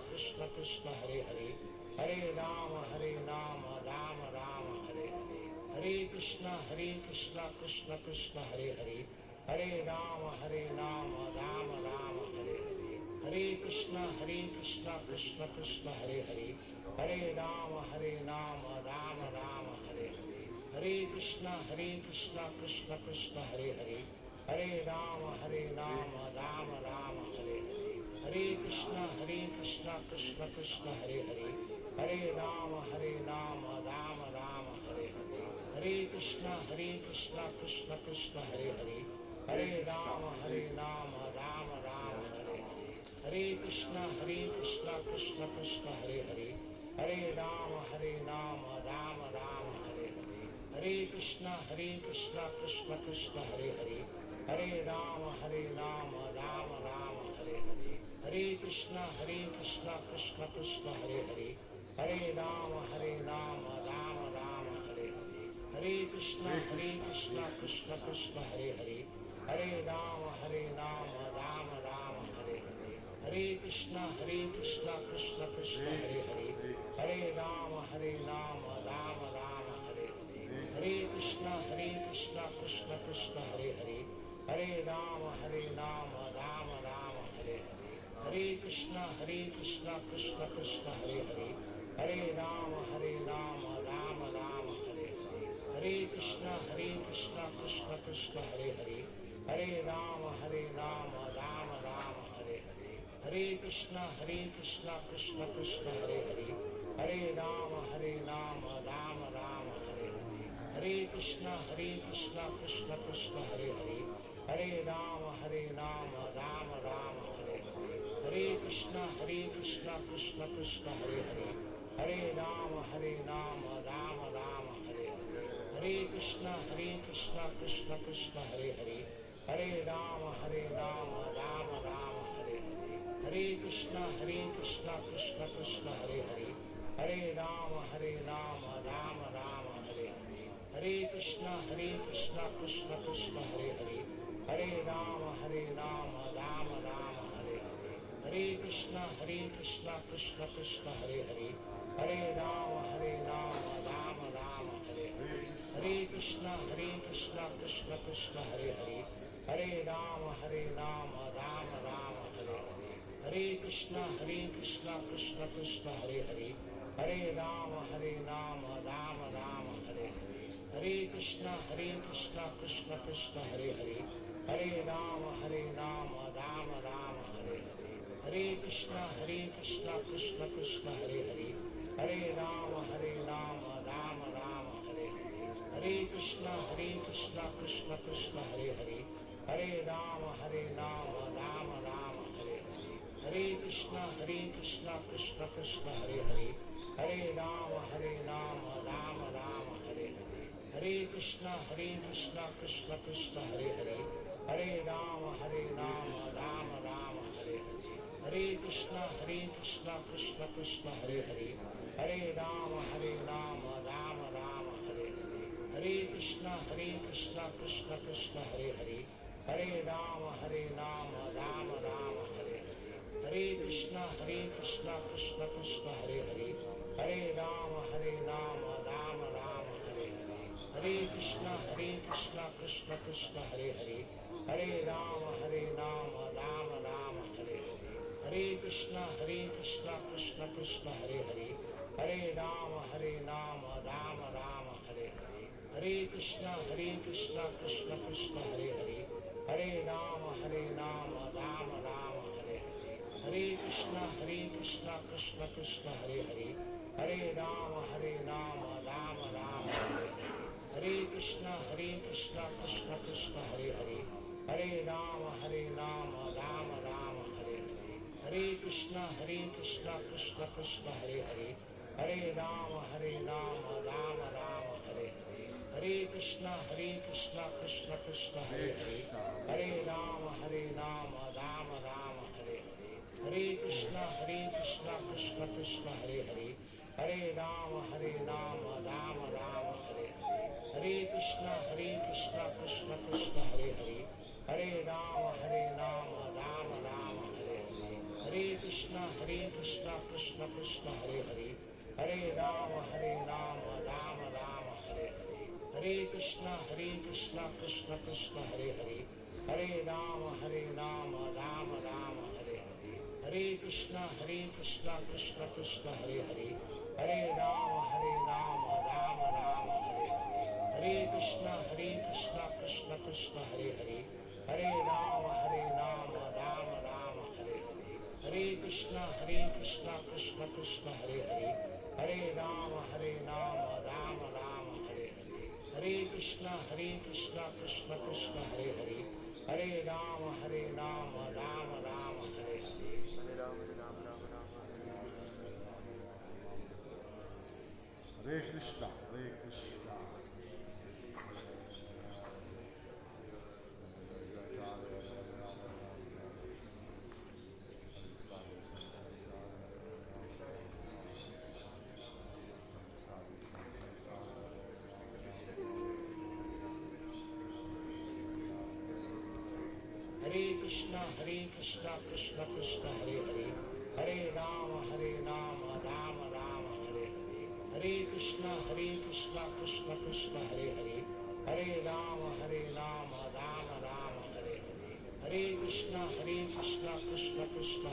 Krishna Krishna Hare Hare, Hare Rama Rama Rama Hare Hare, Hare Krishna Krishna Krishna Hare Hare, Hare Rama Rama Rama Hare Hare, Hare Krishna Krishna Krishna Hare Hare, Hare Rama Rama Rama Hare Hare, Hare Krishna Krishna Krishna Hare Hare, Hare Rama Rama Rama Hare Hare, Hare Krishna Krishna Krishna Hare Hare, Hare Rama Rama Rama Hare Hare, Hare Krishna Krishna Krishna Hare Hare, Hare Rama Rama Rama Hare Hare, Hare Krishna Krishna Krishna Hare Hare, Hare Rama Rama Rama Hare Hare, Hare Krishna Krishna Krishna Hare Hare, Hare Rama Rama Rama Hare Hare, Hare Krishna Krishna Krishna Hare Hare, Hare Rama Rama Rama Hare Hare, Hare Krishna Krishna Krishna Hare Hare, Hare Rama Rama Rama Hare Hare, Hare Krishna Krishna Krishna Hare Hare, Hare Rama Rama Rama Hare Hare, Hare Krishna Krishna Krishna Hare Hare, Hare Rama Rama Rama Hare Hare, Hare Krishna Krishna Krishna Hare Hare, Hare Rama Rama Rama Hare Hare, Hare Krishna Krishna Krishna Hare Hare, Hare Rama Rama Rama Hare Hare, Hare Krishna Krishna Krishna Hare Hare, Hare Rama Rama Rama Hare Hare, Hare Krishna Krishna Krishna Hare Hare, Hare Rama Rama Rama Hare Hare, Hare Krishna Krishna Krishna Hare Hare, Hare Rama Rama Rama Hare Hare, Hare Krishna Krishna Krishna Hare Hare, Hare Rama Rama Rama Hare Hare, Krishna Krishna Krishna Hare Hare, Hare Rama Rama Rama Hare Hare, Hare Krishna Krishna Krishna Hare Hare, Hare Rama Rama Rama Hare Hare, Hare Krishna Krishna Krishna Hare Hare, Hare Rama Rama Rama Hare Hare, Hare Krishna Krishna Krishna Hare Hare, Hare Rama Rama Rama Hare Hare, Hare Krishna Krishna Krishna Hare Hare, Hare Rama Rama Rama Hare Hare, Hare Krishna Krishna Krishna Hare Hare, Hare Rama Rama Rama Hare Hare, Hare Krishna Krishna Krishna Hare Hare, Hare Rama Rama Rama Hare Hare, Hare Krishna Krishna Krishna Hare Hare, Hare Rama Rama Rama Hare Hare, Hare Krishna Krishna Krishna Hare Hare, Hare Rama Rama Rama Hare Hare, Hare Krishna Krishna Krishna Hare Hare, Hare Rama Rama Rama Hare Hare, Hare Krishna Krishna Krishna Hare Hare, Hare Rama Rama Rama Hare Hare, Hare Krishna Krishna Krishna Hare Hare, Hare Rama Rama Rama Hare Hare, Hare Krishna Krishna Krishna Hare Hare, Hare Rama Rama Rama Hare Hare, Hare Krishna Krishna Krishna Hare Hare, Hare Rama Rama Rama Hare Hare, Hare Krishna Krishna Krishna Hare Hare, Hare Rama Rama Rama Hare Hare, Hare Krishna Krishna Krishna Hare Hare, Hare Rama Rama Rama Hare Hare, Hare Krishna Krishna Krishna Hare Hare, Hare Rama Rama Rama Hare Hare, Hare Krishna Krishna Krishna Hare Hare, Hare Rama Rama Rama Hare Hare, Hare Krishna Krishna Krishna Hare Hare, Hare Rama Rama Rama Hare Hare, Hare Krishna Krishna Krishna Hare Hare, Hare Rama Rama Rama Hare Hare, Hare Krishna Krishna Krishna Hare Hare, Hare Rama Rama Rama Hare Hare, Hare Krishna Krishna Krishna Hare Hare, Hare Rama Rama Rama Hare Hare, Hare Krishna Krishna Krishna Hare Hare, Hare Rama Rama Rama Hare Hare, Hare Krishna Krishna Krishna Hare Hare, Hare Rama Rama Rama Hare Hare, Hare Krishna Krishna Krishna Hare Hare, Hare Rama Rama Rama Hare Hare, Hare Krishna Krishna Krishna Hare Hare, Hare Rama Rama Rama Hare Hare, Hare Krishna Krishna Krishna Hare Hare, Hare Rama Rama Rama Hare Hare. Hare Krishna, Hare Krishna. Hare Krishna Krishna Krishna Hare Hare, Hare Rama Rama Rama Hare Hare, Hare Krishna Krishna Krishna Hare Hare, Hare Rama Rama Rama Hare Hare, Hare Krishna Krishna Krishna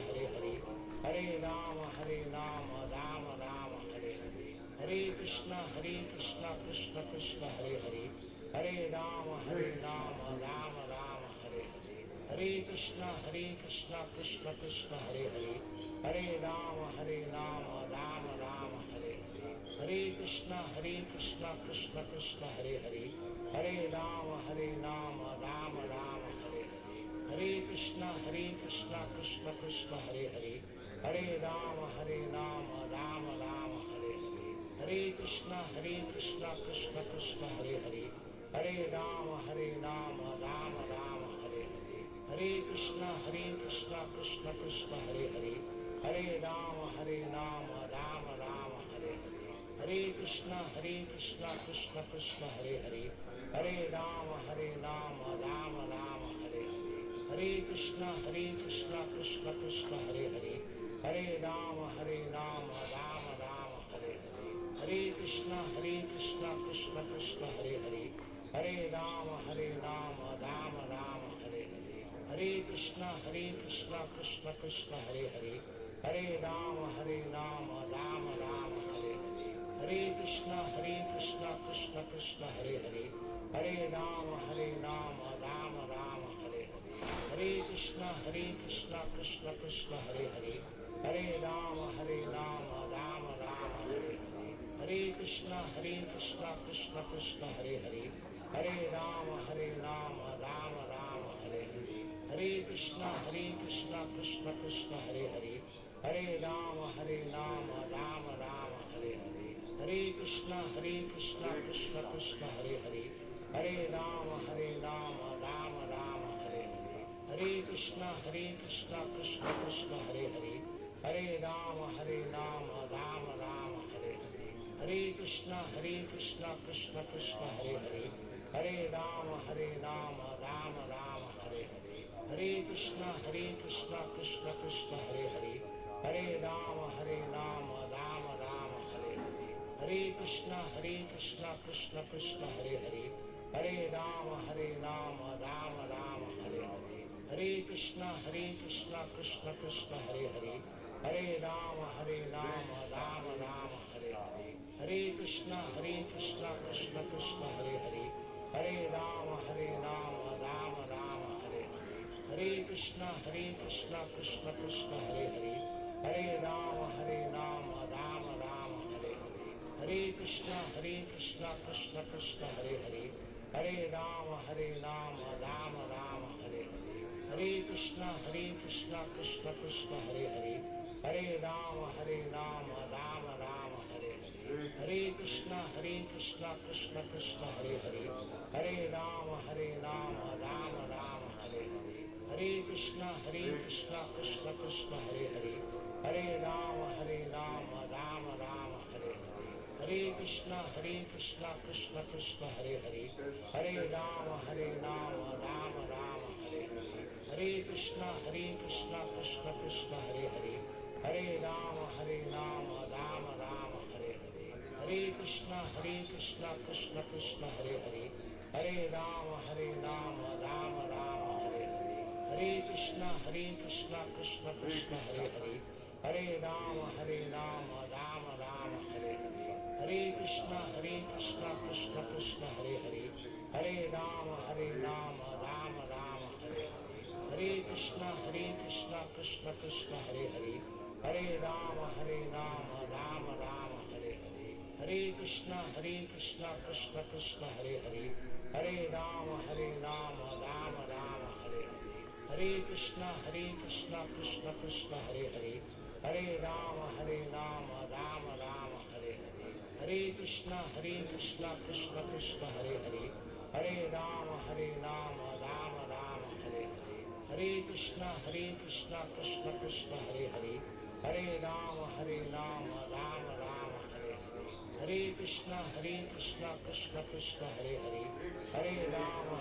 Hare Hare, Hare Rama Rama Rama Hare Hare, Hare Krishna Krishna Krishna Hare Hare, Hare Rama Rama Rama Hare Hare, Hare Krishna Krishna Krishna Hare Hare, Hare Rama Rama Rama Hare Hare, Hare Krishna Krishna Krishna Hare Hare, Hare Rama Rama Rama Hare Hare, Hare Krishna Krishna Krishna Hare Hare, Hare Rama Rama Rama Hare Hare, Hare Krishna Krishna Krishna Hare Hare, Hare Rama Rama Rama Hare Hare, Hare Krishna Krishna Krishna Hare Hare, Hare Rama Rama Rama Hare Hare, Hare Krishna Krishna Krishna Hare Hare, Hare Rama Rama Rama Hare Hare, Hare Krishna Krishna Krishna Hare Hare, Hare Rama Rama Rama Hare Hare, Hare Krishna Krishna Krishna Hare Hare, Hare Rama Rama Rama Hare Hare, Hare Krishna Krishna Krishna Hare Hare, Hare Rama Rama Rama Hare Hare, Hare Krishna Krishna Krishna Hare Hare, Hare Rama Rama Rama Hare Hare, Hare Krishna Krishna Krishna Hare Hare, Hare Rama Rama Rama Hare Hare, Hare Krishna Krishna Krishna Hare Hare, Hare Rama Rama Rama Hare Hare, Hare Krishna Krishna Krishna Hare Hare, Hare Rama Rama Rama Hare Hare, Hare Krishna Krishna Krishna Hare Hare, Hare Rama Rama Rama Hare Hare, Hare Krishna Krishna Krishna Hare Hare, Hare Rama Rama Rama Hare Hare, Hare Krishna Krishna Krishna Hare Hare, Hare Rama Rama Rama Hare Hare, Hare Krishna Krishna Krishna Hare Hare, Hare Rama Rama Rama Hare Hare, Hare Krishna Krishna Krishna Hare Hare, Hare Rama Rama Rama Hare Hare, Hare Krishna Krishna Krishna Hare Hare, Hare Rama Rama Rama Hare Hare, Hare Krishna Krishna Krishna Hare Hare, Hare Rama Rama Rama Hare Hare, Hare Krishna Krishna Krishna Hare Hare, Hare Rama Rama Rama Hare Hare, Hare Krishna Krishna Krishna Hare Hare, Hare Rama Rama Rama Hare Hare, Hare Krishna Krishna Krishna Hare Hare, Hare Rama Rama Rama Hare Hare, Hare Krishna Krishna Krishna Hare Hare, Hare Rama Rama Rama Hare Hare, Hare Krishna Krishna Krishna Hare Hare, Hare Rama Rama Rama Hare Hare, Hare Krishna Krishna Krishna Hare Hare, Hare Rama Rama Rama Hare Hare, Hare Krishna Krishna Krishna Hare Hare, Hare Rama Rama Rama Hare Hare, Hare Krishna Krishna Krishna Hare Hare, Hare Rama Rama Rama Hare Hare, Hare Krishna Krishna Krishna Hare Hare, Hare Rama Rama Rama Hare Hare, Hare Krishna Krishna Krishna Hare Hare, Hare Rama Rama Rama Hare Hare, Hare Krishna Krishna Krishna Hare Hare, Hare Rama Rama Rama Hare Hare, Hare Krishna Krishna Krishna Hare Hare, Hare Rama Rama Rama Hare Hare, Hare Krishna Krishna Krishna Hare Hare, Hare Rama Rama Rama Hare Hare, Hare Krishna Krishna Krishna Hare Hare, Hare Rama Rama Rama Hare Hare, Hare Krishna Krishna Krishna Hare Hare, Hare Rama Rama Rama Hare Hare, Hare Krishna Krishna Krishna Hare Hare, Hare Rama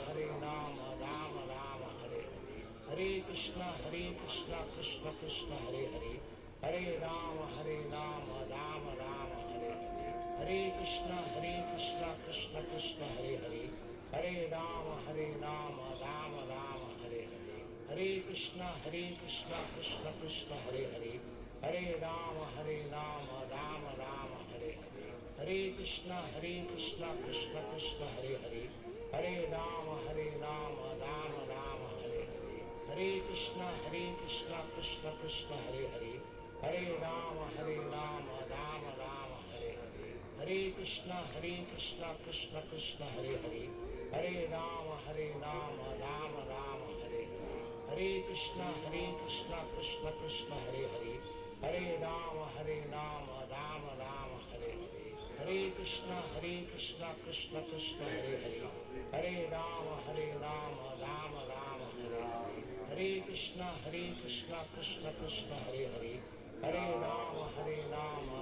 Rama Rama Hare Hare, Hare Krishna Krishna Krishna Hare Hare, Hare Rama Rama Rama Hare Hare, Hare Krishna Krishna Krishna Hare Hare, Hare Rama Rama Rama Hare Hare, Hare Krishna Krishna Krishna Hare Hare, Hare Rama Rama Rama Hare Hare, Hare Krishna Krishna Krishna Hare Hare, Hare Rama Rama Rama Hare Hare, Hare Krishna Krishna Krishna Hare Hare, Hare Rama Rama Rama Hare Hare, Hare Krishna Krishna Krishna Hare Hare, Hare Rama Rama Rama Hare Hare, Hare Krishna Krishna Krishna Hare Hare, Hare Rama Rama Rama Hare Hare, Hare Krishna Krishna Krishna Hare Hare, Hare Rama Rama Rama Hare Hare, Hare Krishna Krishna Krishna Hare Hare, Hare Rama Rama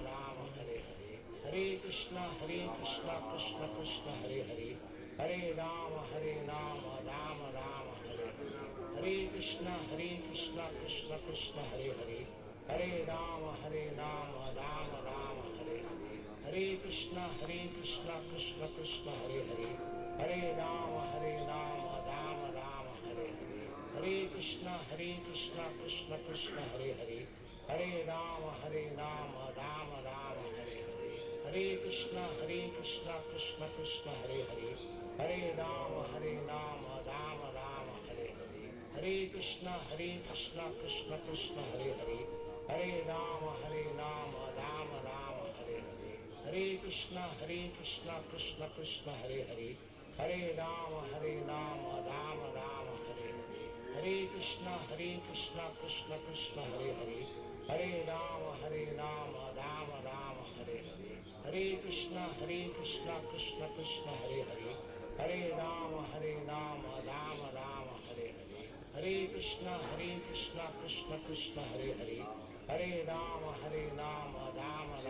Rama Hare Hare, Hare Krishna Krishna Krishna Hare Hare, Hare Rama Rama Rama Hare Hare, Hare Krishna Krishna Krishna Hare Hare, Hare Rama Rama Rama Hare Hare, Hare Krishna Krishna Krishna Hare Hare, Hare Rama Rama Rama Hare Hare, Hare Krishna Krishna Krishna Hare Hare, Hare Rama Rama Rama Hare Hare, Hare Krishna Krishna Krishna Hare Hare, Hare Rama Rama Rama Hare Hare, Hare Krishna Krishna Krishna Hare Hare, Hare Rama Rama Rama Hare Hare, Hare Krishna Krishna Krishna Hare Hare, Hare Rama Rama Rama Hare Hare, Hare Krishna Krishna Krishna Hare Hare, Hare Rama Rama Rama Hare Hare, Hare Krishna Krishna Krishna Hare Hare, Hare Rama Rama Rama Hare Hare, Hare Krishna Krishna Krishna Hare Hare, Hare Rama Rama Rama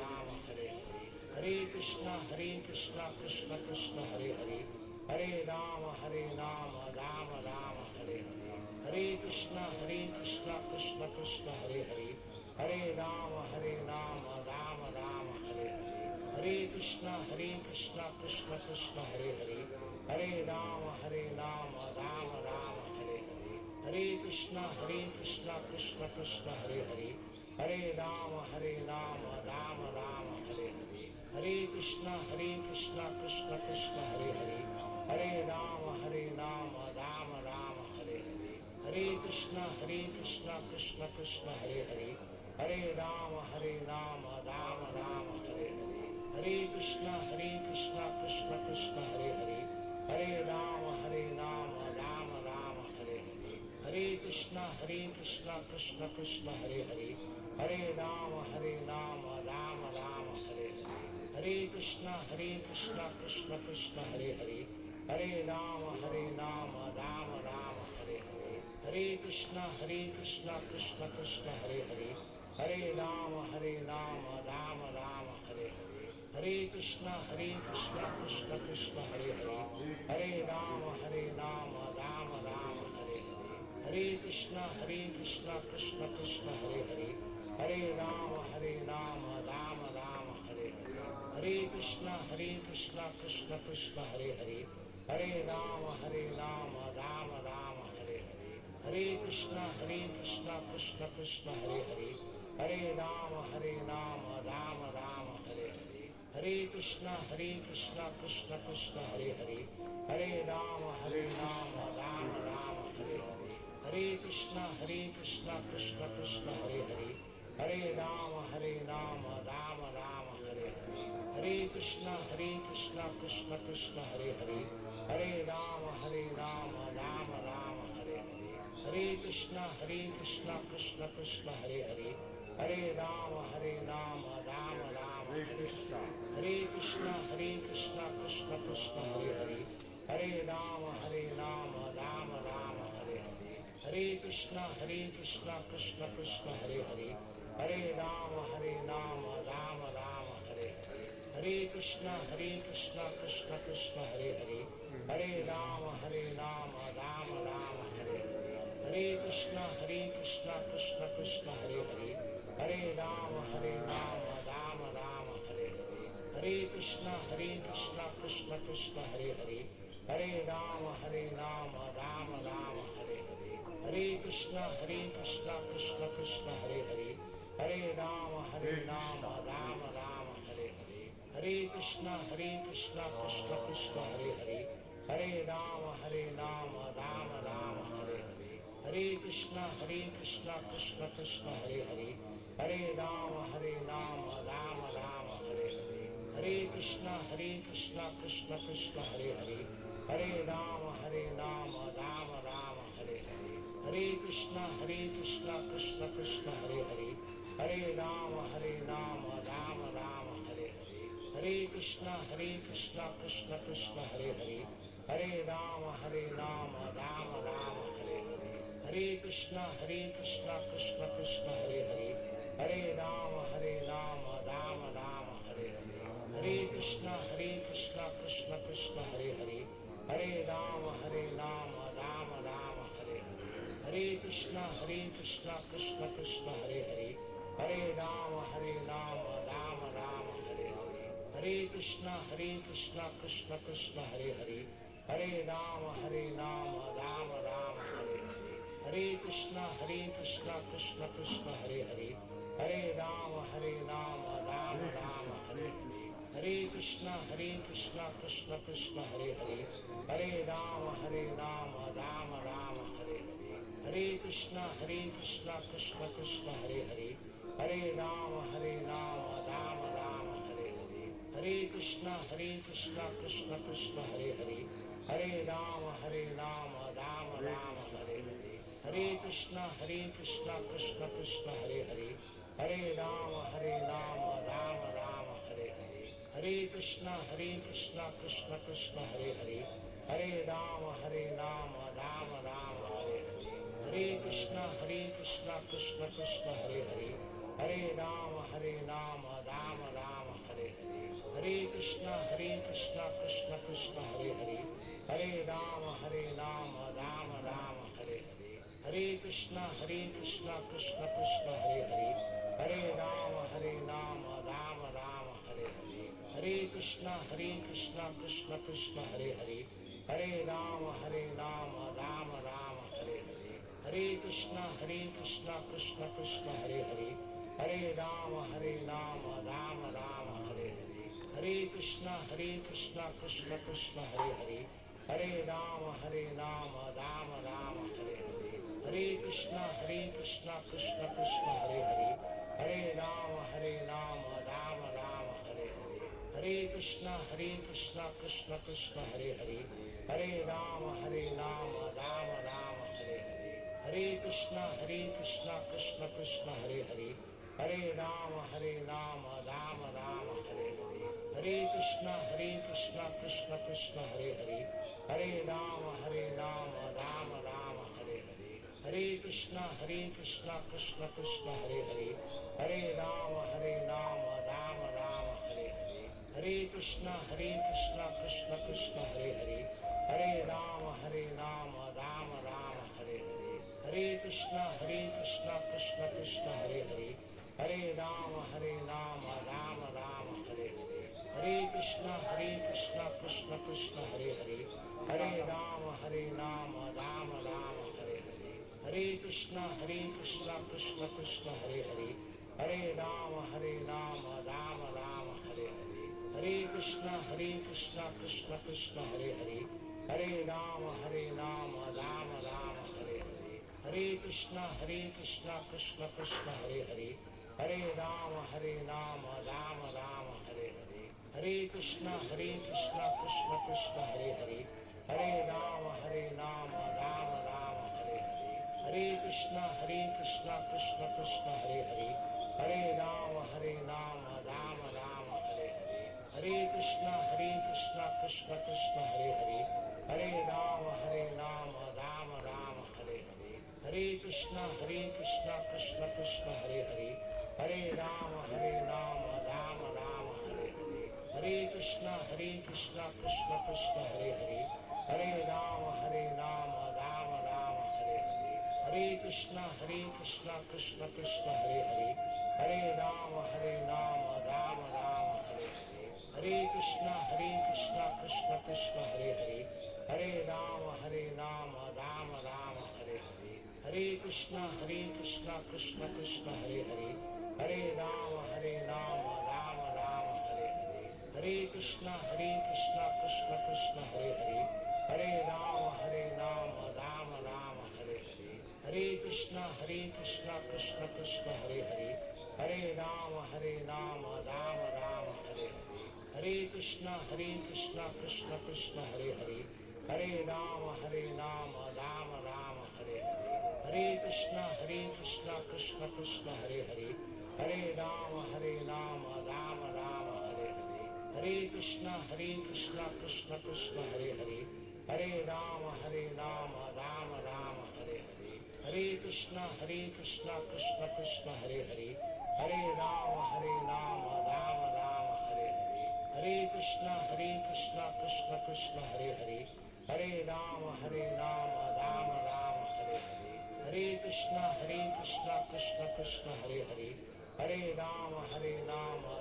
Hare Hare, Hare Krishna Krishna Krishna Hare Hare, Hare Rama Rama Rama Hare Hare, Hare Krishna Krishna Krishna Hare Hare, Hare Rama Rama Rama Hare Hare, Hare Krishna Krishna Krishna Hare Hare, Hare Rama Rama Rama Hare Hare, Hare Krishna Krishna Krishna Hare Hare, Hare Rama Rama Rama Hare Hare, Hare Krishna Krishna Krishna Hare Hare, Hare Rama Rama Rama Hare Hare, Hare Krishna Krishna Krishna Hare Hare, Hare Rama Rama Rama Hare Hare, Hare Krishna Krishna Krishna Hare Hare, Hare Rama Rama Rama Hare Hare, Hare Krishna Krishna Krishna Hare Hare, Hare Rama Rama Rama Hare Hare, Hare Krishna Krishna Krishna Hare Hare, Hare Rama Rama Rama Hare Hare, Hare Krishna Krishna Krishna Hare Hare, Hare Rama Rama Rama Hare Hare, Hare Krishna Krishna Krishna Hare Hare, Hare Rama Rama Rama Hare Hare, Hare Krishna Krishna Krishna Hare Hare, Hare Rama Rama Rama Hare Hare, Hare Krishna Krishna Krishna Hare Hare, Hare Rama Rama Rama Hare Hare, Hare Krishna Krishna Krishna Hare Hare, Hare Rama Rama Rama Hare Hare, Hare Krishna Krishna Krishna Hare Hare, Hare Rama Rama Rama Hare Hare, Hare Krishna Krishna Krishna Hare Hare, Hare Rama Rama Rama Hare Hare, Hare Krishna Krishna Krishna Hare Hare, Hare Rama Rama Rama Hare Hare, Hare Krishna Krishna Krishna Hare Hare, Hare Rama Rama Rama Hare Hare, Hare Krishna Krishna Krishna Hare Hare, Hare Rama Rama Rama Hare Hare, Hare Krishna Krishna Krishna Hare Hare, Hare Rama Rama Rama Hare Hare, Hare Krishna Krishna Krishna Hare Hare, Hare Rama Rama Rama Hare Hare, Hare Krishna Krishna Krishna Hare Hare, Hare Rama Rama Rama Hare Hare, Hare Krishna Krishna Krishna Hare Hare, Hare Rama Rama Rama Hare Hare, Hare Krishna Krishna Krishna Hare Hare, Hare Rama Rama Rama Hare Hare, Hare Krishna Krishna Krishna Hare Hare, Hare Rama Rama Rama Hare Hare, Hare Krishna Krishna Krishna Hare Hare, Hare Rama Rama Rama Hare Hare, Hare Krishna Krishna Krishna Hare Hare, Hare Rama Rama Rama Hare Hare, Hare Krishna Krishna Krishna Hare Hare, Hare Rama Rama Rama Hare Hare, Hare Krishna Krishna Krishna Hare Hare, Hare Rama Rama Rama Hare Hare, Hare Krishna Krishna Krishna Hare Hare, Hare Rama Rama Rama Hare Hare, Hare Krishna Krishna Krishna Hare Hare, Hare Rama Rama Rama Hare Hare. Hare Krishna Krishna Krishna Hare Hare, Hare Rama Rama Rama Hare Hare. Hare Krishna Krishna Krishna Hare Hare, Hare Rama Rama Rama Hare Hare. Hare Krishna Krishna Krishna Hare Hare, Hare Rama Rama Rama Hare Hare. Hare Krishna Krishna Krishna Hare Hare, Hare Rama Rama Rama Hare Hare. Hare Krishna Krishna Krishna Hare Hare, Hare Rama Rama Rama Hare Hare. Hare Krishna Krishna Krishna Hare Hare, Hare Rama Rama Rama Hare Hare. Hare Krishna Krishna Krishna Hare Hare, Hare Rama Rama Rama Hare Hare. Hare Krishna Krishna Krishna Hare Hare, Hare Rama Rama Rama Hare Hare. Hare Krishna Krishna Krishna Hare Hare, Hare Rama Rama Rama Hare Hare. Hare Krishna Krishna Krishna Hare Hare, Hare Rama Rama Rama Hare Hare. Hare Krishna Krishna Krishna Hare Hare, Hare Rama Rama Rama Hare Hare. Hare Krishna Krishna Krishna Hare Hare, Hare Rama Rama Rama Hare Hare. Hare Krishna Krishna Krishna Hare Hare, Hare Rama Rama Rama Hare Hare. Hare Krishna Krishna Krishna Hare Hare, Hare Rama Rama Rama Hare Hare. Hare Krishna Krishna Krishna Hare Hare, Hare Rama Rama Rama Hare Hare. Hare Krishna Krishna Krishna Hare Hare, Hare Rama Rama Rama Hare Hare. Hare Krishna Krishna Krishna Hare Hare, Hare Rama Rama Rama Hare Hare. Hare Krishna Krishna Krishna Hare Hare, Hare Rama Rama Rama Hare Hare. Hare Krishna Krishna Krishna Hare Hare, Hare Rama Rama Rama Hare Hare. Hare Krishna Krishna Krishna Hare Hare, Hare Rama Rama Rama Hare Hare. Hare Krishna Krishna Krishna Hare Hare, Hare Rama Rama Rama Hare Hare. Hare Krishna Krishna Krishna Hare Hare, Hare Rama Rama Rama Hare Hare. Hare Krishna Krishna Krishna Hare Hare, Hare Rama Rama Rama Hare Hare. Hare Krishna Krishna Krishna Hare Hare, Hare Rama Rama Rama Hare Hare. Hare Krishna Krishna Krishna Hare Hare, Hare Rama Rama Rama Hare Hare. Hare Krishna Krishna Krishna Hare Hare, Hare Rama Rama Rama Hare Hare. Hare Krishna Krishna Krishna Hare Hare, Hare Rama Rama Rama Hare Hare. Hare Krishna Krishna Krishna Hare Hare, Hare Rama Rama Rama Hare Hare. Hare Krishna Krishna Krishna Hare Hare, Hare Rama Rama Rama Hare Hare. Hare Krishna Krishna Krishna Hare Hare, Hare Rama Rama Rama Hare Hare. Hare Krishna Krishna Krishna Hare Hare, Hare Rama Rama Rama Hare Hare. Hare Krishna Krishna Hare Hare, Hare Rama Rama Rama Hare Hare. Hare Krishna Krishna Hare Hare, Hare Rama Rama Rama Hare Hare. Hare Krishna Krishna Hare Hare, Hare Rama Rama Rama Hare Hare. Hare Krishna Krishna Hare Hare, Hare Rama Rama Rama Hare Hare. Hare Krishna Krishna Hare Hare, Hare Rama Rama Rama Hare Hare. Hare Krishna Krishna Hare Hare, Hare Rama Rama Rama Hare Hare. Hare Krishna Krishna Hare Hare, Hare Rama Rama Rama Hare Hare. Hare Krishna Krishna Hare Hare, Hare Rama Rama Rama Hare Hare. Hare Krishna Krishna Krishna Hare Hare, Hare Rama Rama Rama Hare Hare, Hare Krishna Krishna Krishna Hare Hare, Hare Rama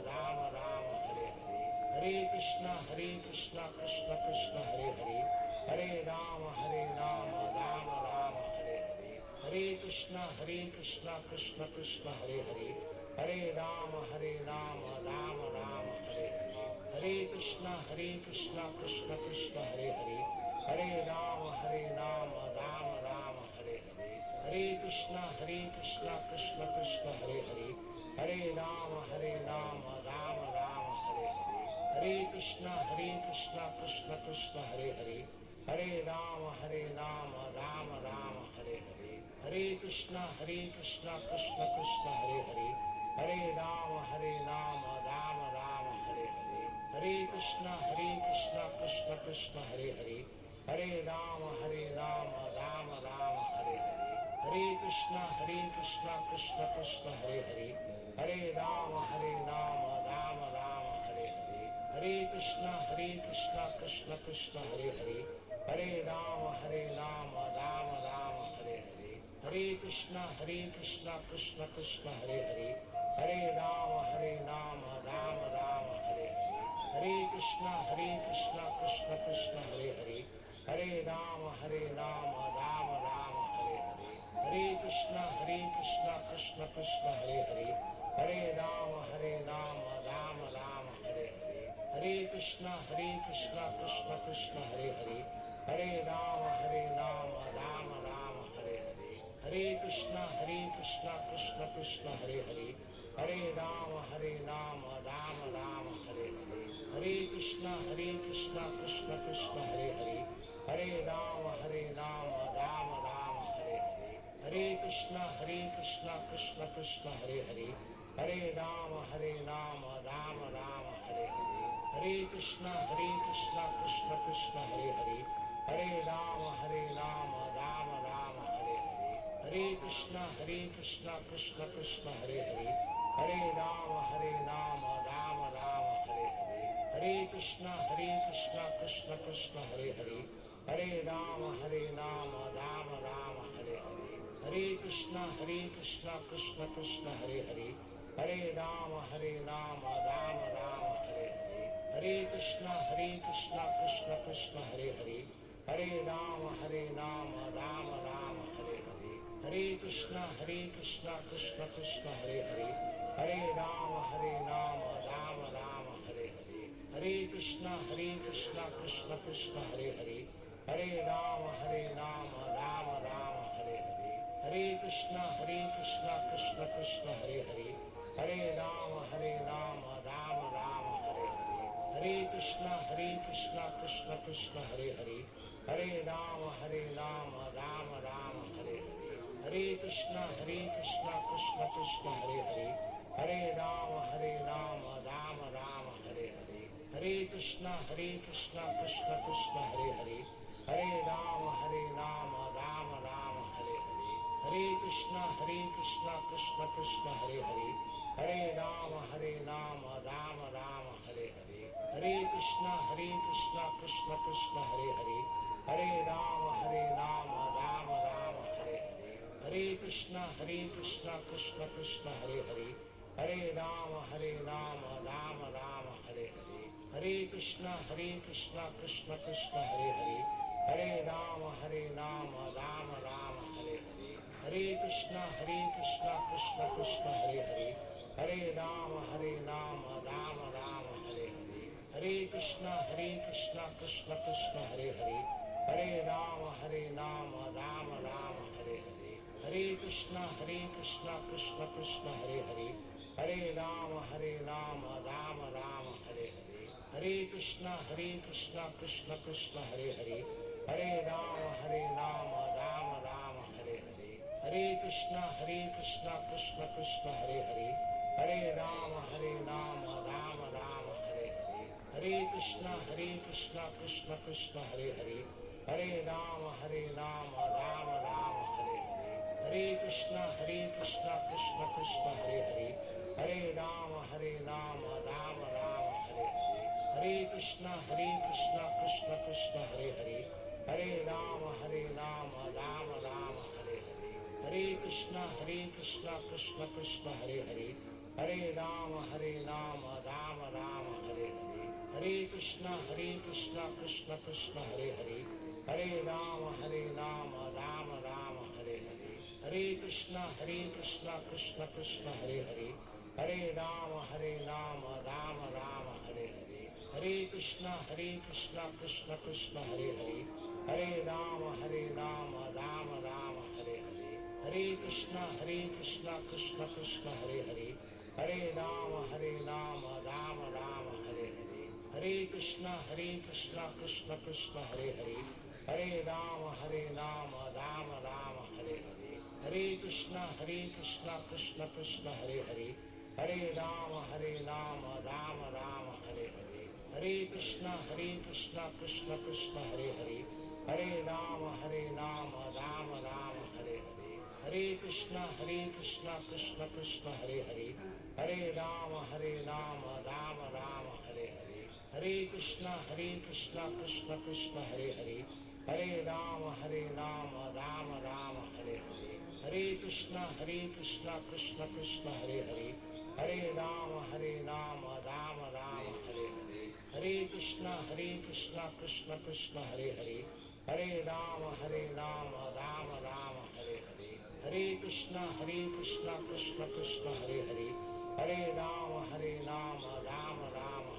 Rama Rama Hare Hare, Hare Krishna Krishna Krishna Hare Hare, Hare Rama Rama Rama Hare Hare, Hare Krishna Krishna Krishna Hare Hare, Hare Rama Rama Rama Hare Hare, Hare Krishna Krishna Krishna Hare Hare, Hare Rama Rama Rama Hare Hare, Hare Krishna Krishna Krishna Hare Hare, Hare Rama Rama Rama Hare Hare, Hare Krishna Krishna Krishna Hare Hare, Hare Rama Rama Rama Hare Hare, Hare Krishna Krishna Krishna Hare Hare, Hare Rama Rama Rama Hare Hare, Hare Krishna Krishna Hare Hare, Hare Rama Rama Rama Hare Hare, Hare Krishna Krishna Hare Hare, Hare Rama Rama Rama Hare Hare, Hare Krishna Krishna Hare Hare, Hare Rama Rama Rama Hare Hare, Hare Krishna Krishna Hare Hare, Hare Rama Rama Rama Hare Hare, Hare Krishna Krishna Hare Hare, Hare Rama Rama Rama Hare Hare, Hare Krishna Krishna Hare Hare, Hare Rama Rama Rama Hare Hare, Hare Krishna Krishna Hare Hare, Hare Rama Rama Rama Hare Hare, Hare Krishna Krishna Hare Hare, Hare Rama Rama Rama Hare Hare, Hare Krishna Krishna Hare Hare, Hare Rama Rama Rama Hare Hare, Hare Krishna Krishna Hare Hare, Hare Rama Rama Rama Hare Hare, Hare Krishna Krishna Hare Hare, Hare Rama Rama Rama Hare Hare, Hare Krishna Krishna Hare Hare, Hare Rama Rama Rama Hare Hare, Hare Krishna Krishna Hare Hare, Hare Rama Rama Rama Hare Hare, Hare Krishna Krishna Hare Hare, Hare Rama Rama Rama Hare Hare, Hare Krishna Krishna Hare Hare, Hare Rama Rama Rama Hare Hare, Hare Krishna Krishna Hare Hare, Hare Rama Rama Rama Hare Hare, Hare Krishna Krishna Hare Hare, Hare Rama Rama Rama Hare Hare, Hare Krishna Krishna Hare Hare, Hare Rama Rama Rama Hare Hare, Hare Krishna Krishna Hare Hare, Hare Rama Rama Rama Hare Hare, Hare Krishna Krishna Hare Hare, Hare Rama Rama Rama Hare Hare, Hare Krishna Krishna Hare Hare, Hare Rama Rama Rama Hare Hare, Hare Krishna Krishna Hare Hare, Hare Rama Rama Rama Hare Hare, Hare Krishna Krishna Hare Hare, Hare Rama Rama Rama Hare Hare, Hare Krishna Krishna Hare Hare, Hare Rama Rama Rama Hare Hare, Hare Krishna Krishna Hare Hare, Hare Rama Rama Rama Hare Hare, Hare Krishna Krishna Hare Hare, Hare Rama Rama Rama Hare Hare, Hare Krishna Krishna Hare Hare, Hare Rama Rama Rama Hare Hare, Hare Krishna Krishna Hare Hare, Hare Rama Rama Rama Hare Hare, Hare Krishna Krishna Hare Hare, Hare Rama Rama Rama Hare Hare, Hare Krishna Krishna Hare Hare, Hare Rama Rama Rama Hare Hare, Hare Krishna Krishna Hare Hare, Hare Rama Rama Rama Hare Hare, Hare Krishna Krishna Hare Hare, Hare Rama Rama Rama Hare Hare, Hare Krishna Krishna Krishna Hare Hare, Hare Rama Rama Rama Hare Hare, Hare Krishna Krishna Krishna Hare Hare, Hare Rama Rama Rama Hare Hare, Hare Krishna Krishna Krishna Hare Hare, Hare Rama Rama Rama Hare Hare, Hare Krishna Krishna Krishna Hare Hare, Hare Rama Rama Rama Hare Hare, Hare Krishna Krishna Krishna Hare Hare, Hare Rama Rama Rama Hare Hare, Hare Krishna Krishna Krishna Hare Hare, Hare Rama Rama Rama Hare Hare, Hare Krishna Krishna Krishna Hare Hare, Hare Rama Rama Rama Hare Hare, Hare Krishna Krishna Krishna Hare Hare, Hare Rama Rama Rama Hare Hare, Hare Krishna Krishna Krishna Hare Hare, Hare Rama Rama Rama Hare Hare, Hare Krishna Krishna Krishna Hare Hare, Hare Rama Rama Rama Hare Hare, Hare Krishna Krishna Krishna Hare Hare, Hare Rama Rama Rama Hare Hare, Hare Krishna Krishna Krishna Hare Hare, Hare Rama Rama Rama Hare Hare, Hare Krishna Krishna Krishna Hare Hare, Hare Rama Rama Rama Hare Hare, Hare Krishna Krishna Krishna Hare Hare, Hare Rama Rama Rama Hare Hare, Hare Krishna Krishna Krishna Hare Hare, Hare Rama Rama Rama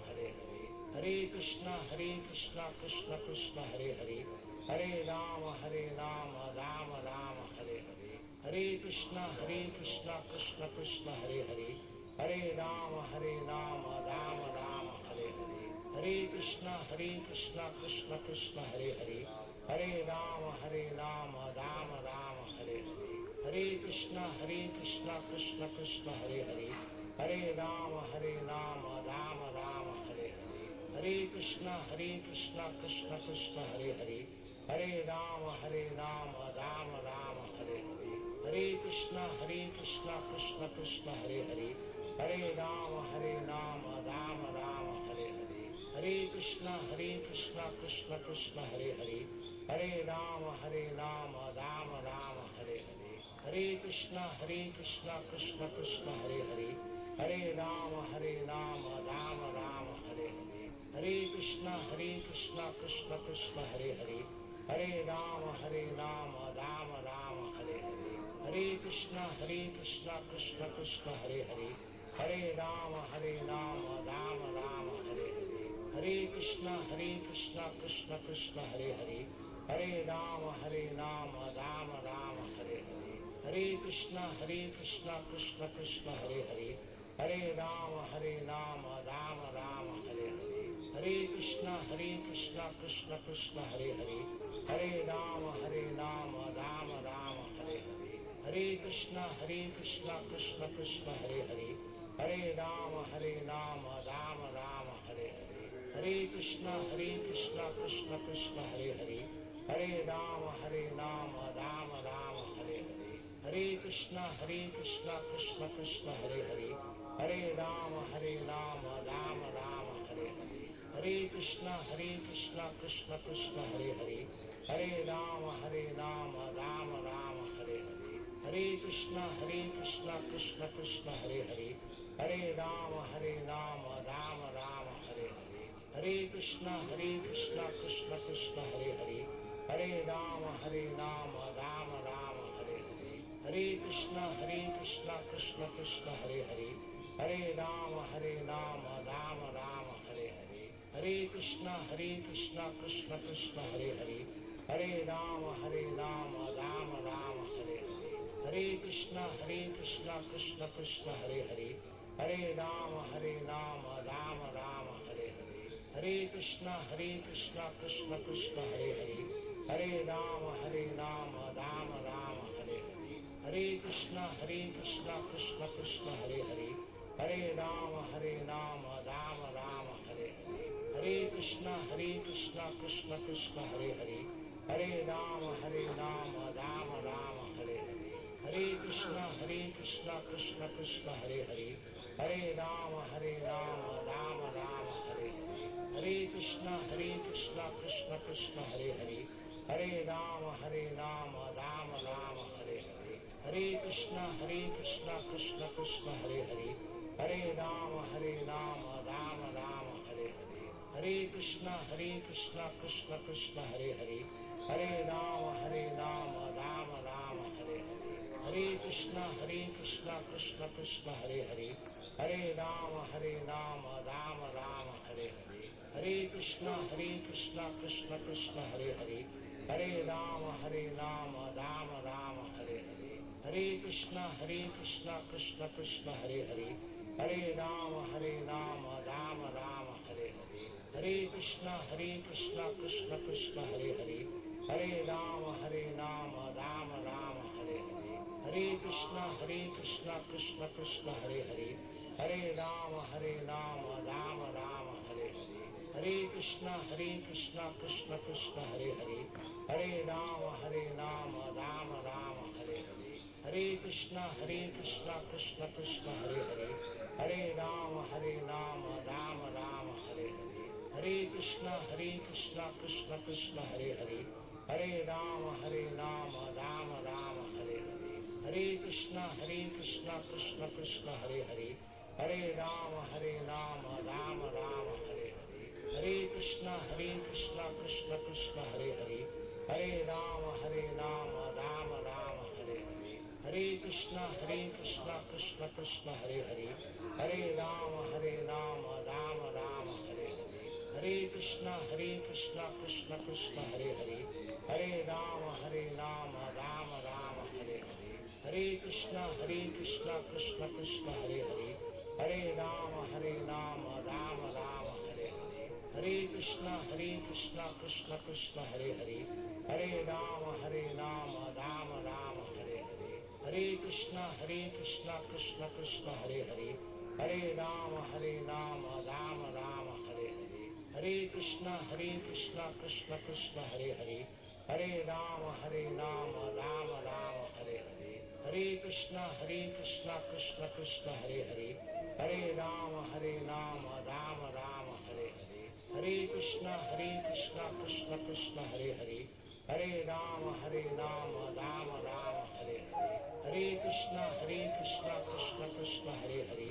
Hare Hare, Hare Krishna Krishna Krishna Hare Hare, Hare Rama Rama Rama Hare Hare, Hare Krishna Krishna Krishna Hare Hare, Hare Rama Rama Rama Hare Hare, Hare Krishna Krishna Krishna Hare Hare, Hare Rama Rama Rama Hare Hare, Hare Krishna Krishna Krishna Hare Hare, Hare Rama Rama Rama Hare Hare, Hare Krishna Krishna Krishna Hare Hare, Hare Rama Rama Rama Hare Hare, Hare Krishna Krishna Krishna Hare Hare, Hare Rama Rama Rama Hare Hare, Hare Krishna Krishna Krishna Hare Hare, Hare Rama Rama Rama Hare Hare, Hare Krishna Krishna Krishna Hare Hare, Hare Rama Rama Rama Hare Hare, Hare Krishna Krishna Krishna Hare Hare, Hare Rama Rama Rama Hare Hare, Hare Krishna Krishna Krishna Hare Hare, Hare Rama Rama Rama Hare Hare, Hare Krishna Krishna Krishna Hare Hare, Hare Rama Rama Rama Hare Hare, Hare Krishna Krishna Krishna Hare Hare, Hare Rama Rama Rama Hare Hare, Hare Krishna Krishna Krishna Hare Hare, Hare Rama Rama Rama Hare Hare, Hare Krishna Krishna Krishna Hare Hare, Hare Rama Rama Rama Hare Hare, Hare Krishna Krishna Krishna Hare Hare, Hare Rama Rama Rama Hare Hare, Hare Krishna Krishna Krishna Hare Hare, Hare Rama Rama Rama Hare Hare, Hare Krishna Krishna Krishna Hare Hare, Hare Rama Rama Rama Hare Hare, Hare Krishna Krishna Krishna Hare Hare, Hare Rama Rama Rama Hare Hare, Hare Krishna Krishna Krishna Hare Hare, Hare Rama Rama Rama Hare Hare, Hare Krishna Krishna Krishna Hare Hare, Hare Rama Rama Rama Hare Hare, Hare Krishna Krishna Krishna Hare Hare, Hare Rama Rama Rama Hare Hare, Hare Krishna Krishna Krishna Hare Hare, Hare Rama Rama Rama Hare Hare, Hare Krishna Krishna Krishna Hare Hare, Hare Rama Rama Rama Hare Hare, Hare Krishna Krishna Krishna Hare Hare, Hare Rama Rama Rama Hare Hare, Hare Krishna Krishna Krishna Hare Hare, Hare Rama Rama Rama Hare Hare, Hare Krishna Krishna Krishna Hare Hare, Hare Rama Rama Rama Hare Hare, Hare Krishna Krishna Krishna Hare Hare, Hare Rama Rama Rama Hare Hare, Hare Krishna Krishna Krishna Hare Hare, Hare Rama Rama Rama Hare Hare, Hare Krishna Krishna Krishna Hare Hare, Hare Rama Rama Rama Hare Hare, Hare Krishna Krishna Krishna Hare Hare, Hare Rama Rama Rama Hare Hare, Hare Krishna Krishna Krishna Hare Hare, Hare Rama Rama Rama Hare Hare, Hare Krishna Krishna Krishna Hare Hare, Hare Rama Rama Rama Hare Hare, Hare Krishna Krishna Krishna Hare Hare, Hare Rama Rama Rama Hare Hare, Hare Krishna Krishna Krishna Hare Hare, Hare Rama Rama Rama Hare Hare, Hare Krishna Krishna Krishna Hare Hare, Hare Rama Rama Rama Hare Hare, Hare Krishna Krishna Krishna Hare Hare, Hare Rama Rama Rama Hare Hare, Hare Krishna Krishna Krishna Hare Hare, Hare Rama Rama Rama Hare Hare, Hare Krishna Krishna Krishna Hare Hare, Hare Rama Rama Rama Hare Hare, Hare Krishna Krishna Krishna Hare Hare, Hare Rama Rama Rama Hare Hare, Hare Krishna Krishna Krishna Hare Hare, Hare Rama Rama Rama Hare Hare, Hare Krishna Krishna Krishna Hare Hare, Hare Rama Rama Rama Hare Hare, Hare Krishna Krishna Krishna Hare Hare, Hare Rama Rama Rama Hare Hare, Hare Krishna Krishna Krishna Hare Hare, Hare Rama Rama Rama Hare Hare, Hare Krishna Krishna Krishna Hare Hare, Hare Rama Rama Rama Hare Hare, Hare Krishna Krishna Krishna Hare Hare, Hare Rama Rama Rama Hare Hare, Hare Krishna Krishna Krishna Hare Hare, Hare Rama Rama Rama Hare Hare, Hare Krishna Krishna Krishna Hare Hare,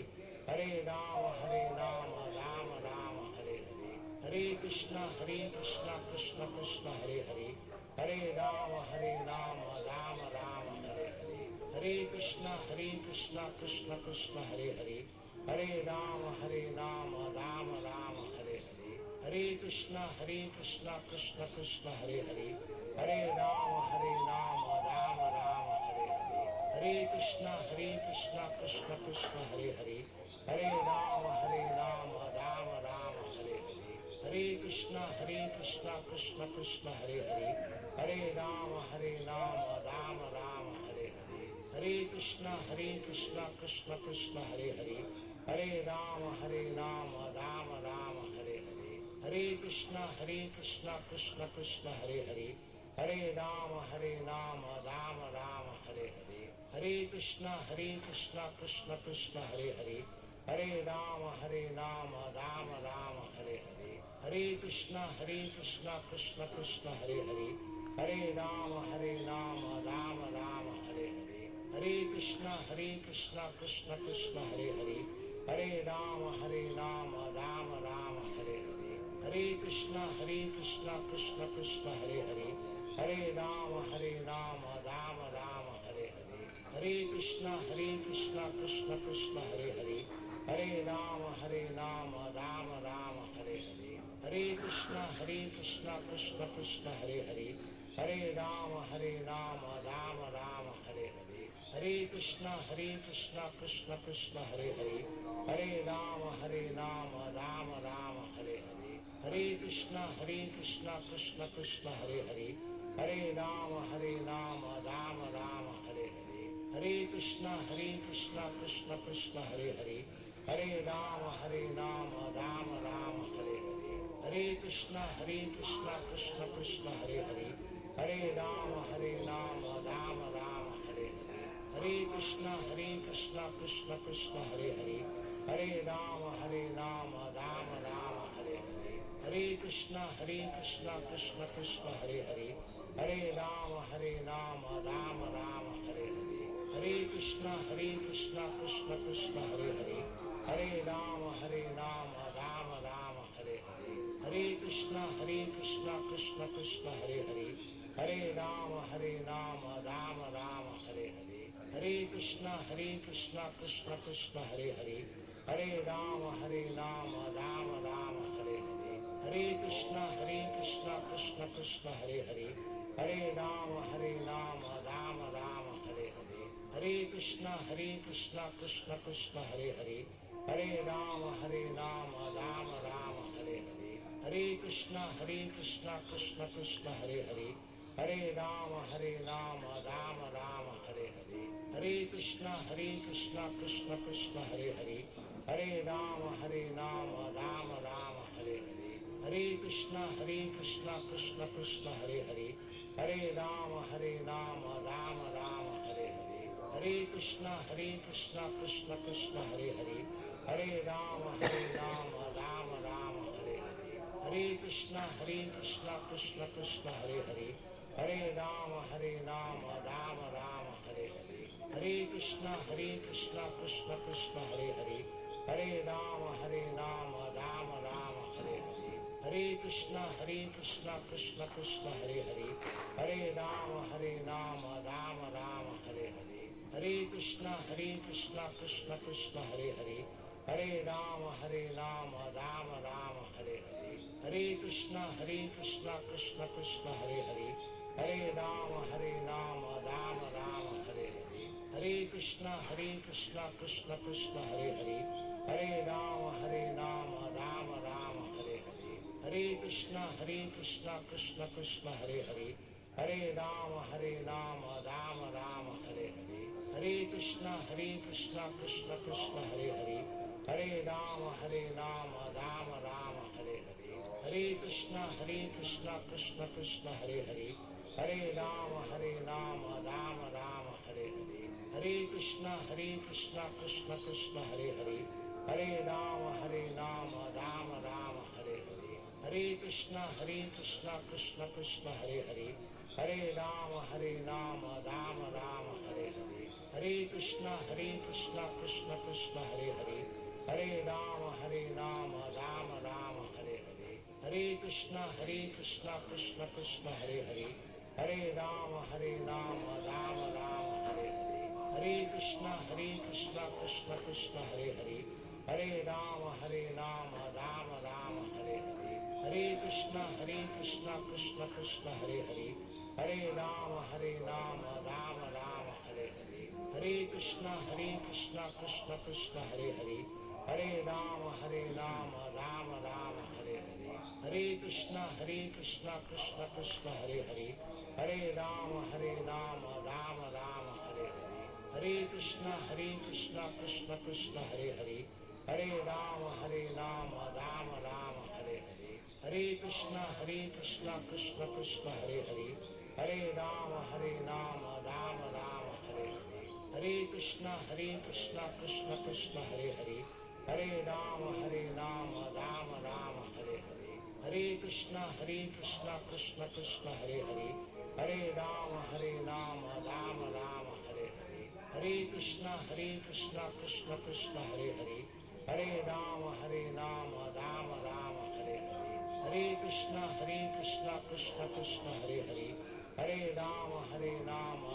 Hare Rama Rama Rama Hare Hare, Hare Krishna Krishna Krishna Hare Hare, Hare Rama Rama Rama Hare Hare, Hare Krishna Krishna Krishna Hare Hare, Hare Rama Rama Rama Hare Hare, Hare Krishna Krishna Krishna Hare Hare, Hare Rama Rama Rama Hare Hare, Hare Krishna Krishna Krishna Hare Hare, Hare Rama Rama Rama Hare Hare, Hare Krishna Krishna Krishna Hare Hare, Hare Rama Rama Rama Hare Hare, Hare Krishna Krishna Krishna Hare Hare, Hare Rama Rama Rama Hare Hare, Hare Krishna Krishna Krishna Hare Hare, Hare Rama Rama Rama Hare Hare, Hare Krishna Krishna Krishna Hare Hare, Hare Rama Rama Rama Hare Hare, Hare Krishna Krishna Krishna Hare Hare, Hare Rama Rama Rama Hare Hare, Hare Krishna Krishna Krishna Hare Hare, Hare Rama Rama Rama Hare Hare, Hare Krishna Krishna Krishna Hare Hare, Hare Rama Rama Rama Hare Hare, Hare Krishna Krishna Krishna Hare Hare, Hare Rama Rama Rama Hare Hare, Hare Krishna Krishna Krishna Hare Hare, Hare Rama Rama Rama Hare Hare, Hare Krishna Krishna Krishna Hare Hare, Hare Rama Rama Rama Hare Hare, Hare Krishna Krishna Krishna Hare Hare, Hare Rama Rama Rama Hare Hare, Hare Krishna Krishna Krishna Hare Hare, Hare Rama Rama Rama Hare Hare, Hare Krishna Krishna Krishna Hare Hare, Hare Rama Rama Rama Hare Hare, Hare Krishna Krishna Krishna Hare Hare, Hare Rama Rama Rama Hare Hare, Hare Krishna Krishna Krishna Hare Hare, Hare Rama Rama Rama Hare Hare, Hare Krishna Krishna Krishna Hare Hare, Hare Rama Rama Rama Hare Hare, Hare Krishna Krishna Krishna Hare Hare, Hare Rama Rama Rama Hare Hare, Hare Krishna Krishna Krishna Hare Hare, Hare Rama Rama Rama Hare Hare, Hare Krishna Krishna Krishna Hare Hare, Hare Rama Rama Rama Hare Hare, Hare Krishna Krishna Krishna Hare Hare, Hare Rama Rama Rama Hare Hare, Hare Krishna Krishna Krishna Hare Hare, Hare Rama Rama Rama Hare Hare, Hare Krishna Krishna Krishna Hare Hare, Hare Rama Rama Rama Hare Hare, Hare Krishna Krishna Krishna Hare Hare, Hare Rama Rama Rama Hare Hare, Hare Krishna Krishna Krishna Hare Hare, Hare Rama Rama Rama Hare Hare, Hare Krishna Krishna Krishna Hare Hare, Hare Rama Rama Rama Hare Hare, Hare Krishna Krishna Krishna Hare Hare, Hare Rama Rama Rama Hare Hare, Hare Krishna Krishna Krishna Hare Hare, Hare Rama Rama Rama Hare Hare, Hare Krishna Krishna Krishna Hare Hare, Hare Rama Rama Rama Hare Hare, Hare Krishna Krishna Krishna Hare Hare, Hare Rama Rama Rama Hare Hare, Hare Krishna Krishna Krishna Hare Hare, Hare Rama Rama Rama Hare Hare, Hare Krishna Krishna Krishna Hare Hare, Hare Rama Rama Rama Hare Hare, Hare Krishna Krishna Krishna Hare Hare, Hare Rama Rama Rama Hare Hare, Hare Krishna Krishna Krishna Hare Hare, Hare Rama Rama Rama Hare Hare, Hare Krishna Krishna Krishna Hare Hare, Hare Rama Rama Rama Hare Hare, Hare Krishna Krishna Krishna Hare Hare, Hare Rama Rama Rama Hare Hare, Hare Krishna Krishna Krishna Hare Hare, Hare Rama Rama Rama Hare Hare, Hare Krishna Krishna Krishna Hare Hare, Hare Rama Rama Rama Hare Hare, Hare Krishna Krishna Krishna Hare Hare, Hare Rama Rama Rama Hare Hare, Hare Krishna Krishna Krishna Hare Hare, Hare Rama Rama Rama Hare Hare, Hare Krishna Krishna Krishna Hare Hare, Hare Rama Rama Rama Hare Hare, Hare Krishna Krishna Krishna Hare Hare, Hare Rama Rama Rama Hare Hare, Hare Krishna Krishna Krishna Hare Hare, Hare Rama Rama Rama Hare Hare, Hare Krishna Krishna Krishna Hare Hare, Hare Rama Rama Rama Hare Hare, Hare Krishna Krishna Krishna Hare Hare, Hare Rama Rama Rama Hare Hare, Hare Krishna Krishna Krishna Hare Hare, Hare Rama Rama Rama Hare Hare, Hare Krishna Krishna Krishna Hare Hare, Hare Rama Rama Rama Hare Hare, Hare Krishna Krishna Krishna Hare Hare, Hare Rama Rama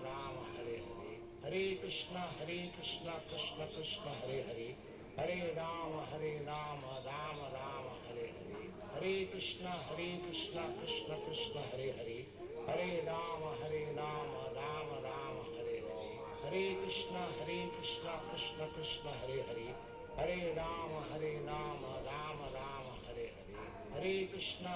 Rama Hare Hare, Hare Krishna Krishna Krishna Hare Hare, Hare Rama Rama Rama Hare Hare, Hare Krishna Krishna Krishna Hare Hare, Hare Rama Rama Rama Hare Hare, Hare Krishna Krishna Krishna Hare Hare, Hare Rama Rama Rama Hare Hare, Hare Krishna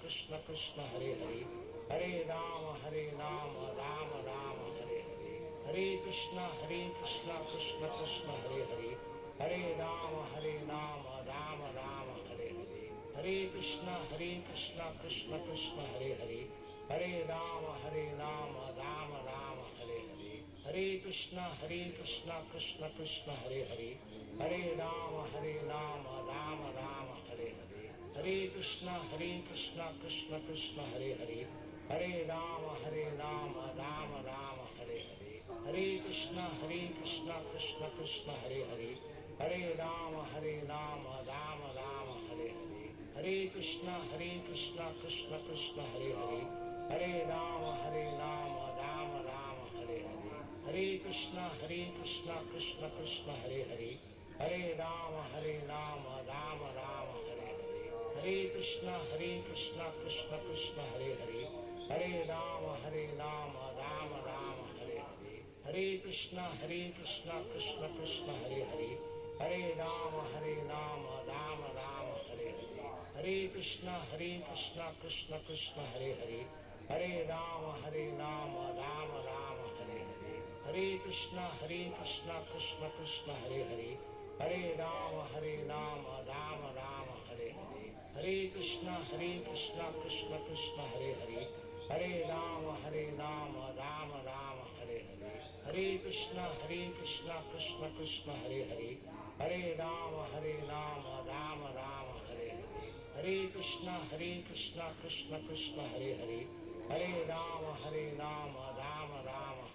Krishna Krishna Hare Hare, Hare Rama Rama Rama Hare Hare, Hare Krishna Krishna Krishna Hare Hare, Hare Rama Rama Rama Hare Hare, Hare Krishna Krishna Krishna Hare Hare, Hare Rama, Rama Rama, Hare Hare. Hare Krishna, Krishna Krishna, Hare Hare. Hare Rama, Rama Rama, Hare Hare. Hare Krishna, Krishna Krishna, Hare Hare. Hare Rama, Rama Rama, Hare Hare. Hare Krishna, Krishna Krishna, Hare Hare. Hare Rama, Rama Rama, Hare Hare. Hare Krishna, Krishna Krishna, Hare Hare. Hare Rama, Rama Rama, Hare Hare. Hare Krishna, Krishna Krishna, Hare Hare. Hare Rama, Rama Rama, Hare Hare. Hare Krishna, Krishna Krishna, Hare Hare. Hare Rama, Rama Rama, Hare Hare. Hare Krishna, Krishna Krishna, Hare Hare. Hare Rama, Rama Rama, Hare Hare. Hare Krishna, Krishna Krishna, Hare Hare. Hare Rama, Rama Rama, Hare Hare. Hare Krishna, Krishna Krishna, Hare Hare. Hare Rama, Rama Rama, Hare Hare. Hare Krishna, Krishna Krishna, Hare Hare. Hare Rama, Rama Rama, Hare Hare. Hare Krishna, Krishna Krishna, Hare Hare. Hare Rama, Rama Rama, Hare Hare. Hare Krishna, Krishna Krishna, Hare Hare. Hare Rama, Rama Rama, Hare Hare. Hare Krishna, Krishna Krishna, Hare Hare. Hare Rama, Rama Rama,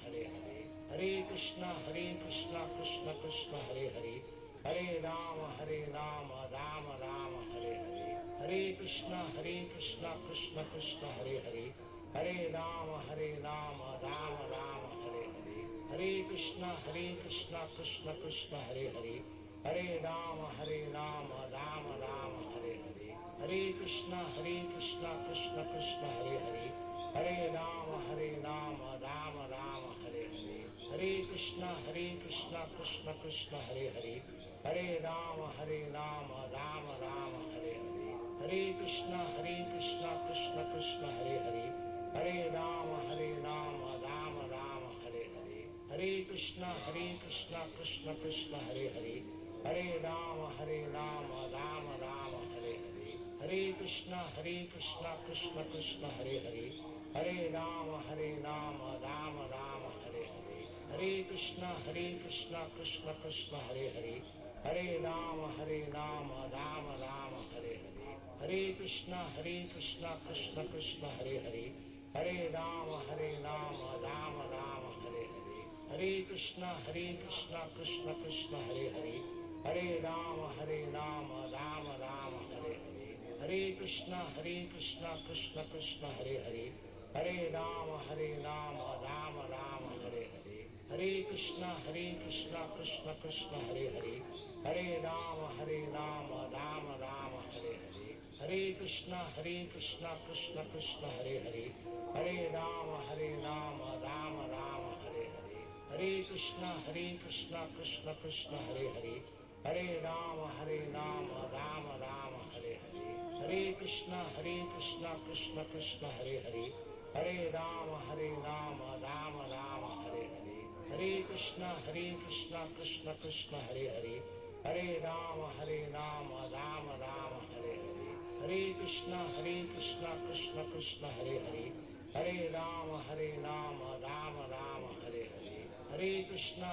Hare Hare. Hare Krishna, Krishna Krishna, Hare Hare. Hare Rama, Rama Rama, Hare Hare. Hare Krishna, Krishna Krishna, Hare Hare. Hare Rama, Rama Rama, Hare Hare. Hare Krishna, Krishna Krishna, Hare Hare. Hare Rama, Rama Rama, Hare Hare. Hare Krishna, Krishna Krishna, Hare Hare. Hare Rama, Rama Rama, Hare Hare. Hare Krishna, Krishna Krishna, Hare Hare. Hare Rama, Rama Rama, Hare Hare. Hare Krishna, Krishna Krishna, Hare Hare. Hare Rama, Rama Rama, Hare Hare. Hare Krishna, Krishna Krishna, Hare Hare. Hare Rama, Rama Rama, Hare Hare. Hare Krishna, Krishna Krishna, Hare Hare. Hare Rama, Rama Rama, Hare Hare. Hare Krishna, Krishna Krishna, Hare Hare. Hare Rama, Rama Rama, Hare Hare. Hare Krishna, Krishna Krishna, Hare Hare. Hare Rama, Rama Rama, Hare Hare. Hare Krishna, Krishna Krishna, Hare Hare. Hare Rama, Rama Rama, Hare Hare. Hare Krishna, Krishna Krishna, Hare Hare. Hare Rama, Rama Rama, Hare Hare. Hare Krishna, Krishna Krishna, Hare Hare. Hare Rama, Rama Rama, Hare Hare. Hare Krishna, Krishna Krishna, Hare Hare. Hare Rama, Rama Rama, Hare Hare. Hare Krishna, Krishna Krishna, Hare Hare. Hare Rama, Rama Rama, Hare Hare. Hare Krishna, Krishna Krishna, Hare Hare. Hare Rama, Rama Rama, Hare Hare. Hare Krishna, Krishna Krishna, Hare Hare. Hare Rama, Rama Rama, Hare Hare. Hare Krishna,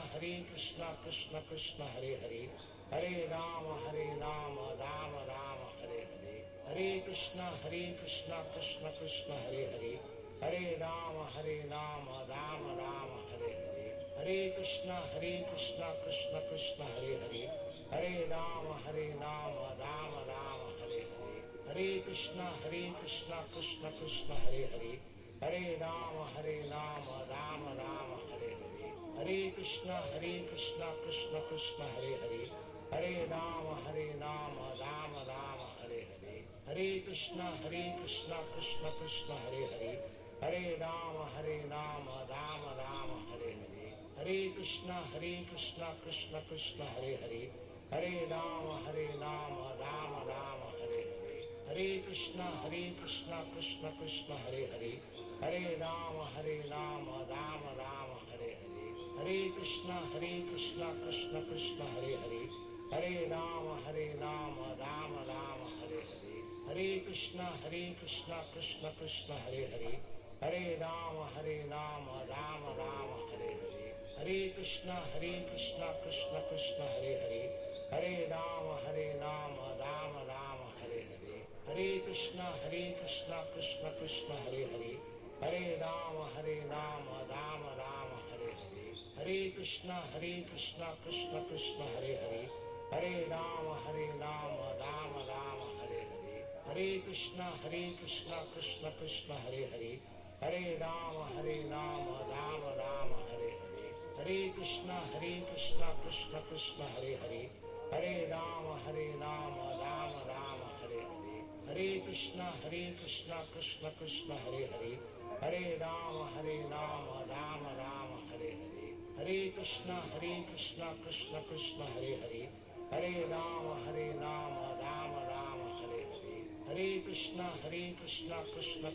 Krishna Krishna, Hare Hare. Hare Rama, Rama Rama, Hare Hare. Hare Krishna, Krishna Krishna, Hare Hare. Hare Rama, Rama Rama, Hare Hare. Hare Krishna, Krishna Krishna, Hare Hare. Hare Rama, Rama Rama, Hare Hare. Hare Krishna, Krishna Krishna, Hare Hare. Hare Rama, Rama Rama, Hare Hare. Hare Krishna, Krishna Krishna, Hare Hare. Hare Rama, Rama Rama, Hare Hare. Hare Krishna, Krishna Krishna, Hare Hare. Hare Rama, Rama Rama, Hare Hare. Hare Krishna, Krishna Krishna, Hare Hare. Hare Rama, Rama Rama, Hare Hare. Hare Krishna, Krishna Krishna, Hare Hare. Hare Rama, Rama Rama, Hare Hare. Hare Krishna, Krishna Krishna, Hare Hare. Hare Rama, Rama Rama, Hare Hare. Hare Krishna, Krishna Krishna, Hare Hare. Hare Rama, Rama Rama, Hare Hare. Hare Krishna, Krishna Krishna, Hare Hare. Hare Rama, Rama Rama, Hare Hare. Hare Krishna, Krishna Krishna, Hare Hare. Hare Rama, Rama Rama, Hare Hare. Hare Krishna, Krishna Krishna, Hare Hare. Hare Rama, Rama Rama, Hare Hare. Hare Krishna, Krishna Krishna, Hare Hare. Hare Rama, Rama Rama, Hare Hare. Hare Krishna, Krishna Krishna, Hare Hare. Hare Rama, Rama Rama, Hare Hare. Hare Krishna, Krishna Krishna, Hare Hare. Hare Rama, Rama Rama, Hare Hare. Hare Krishna, Krishna Krishna, Hare Hare. Hare Rama, Rama Rama, Hare Hare. Hare Krishna, Krishna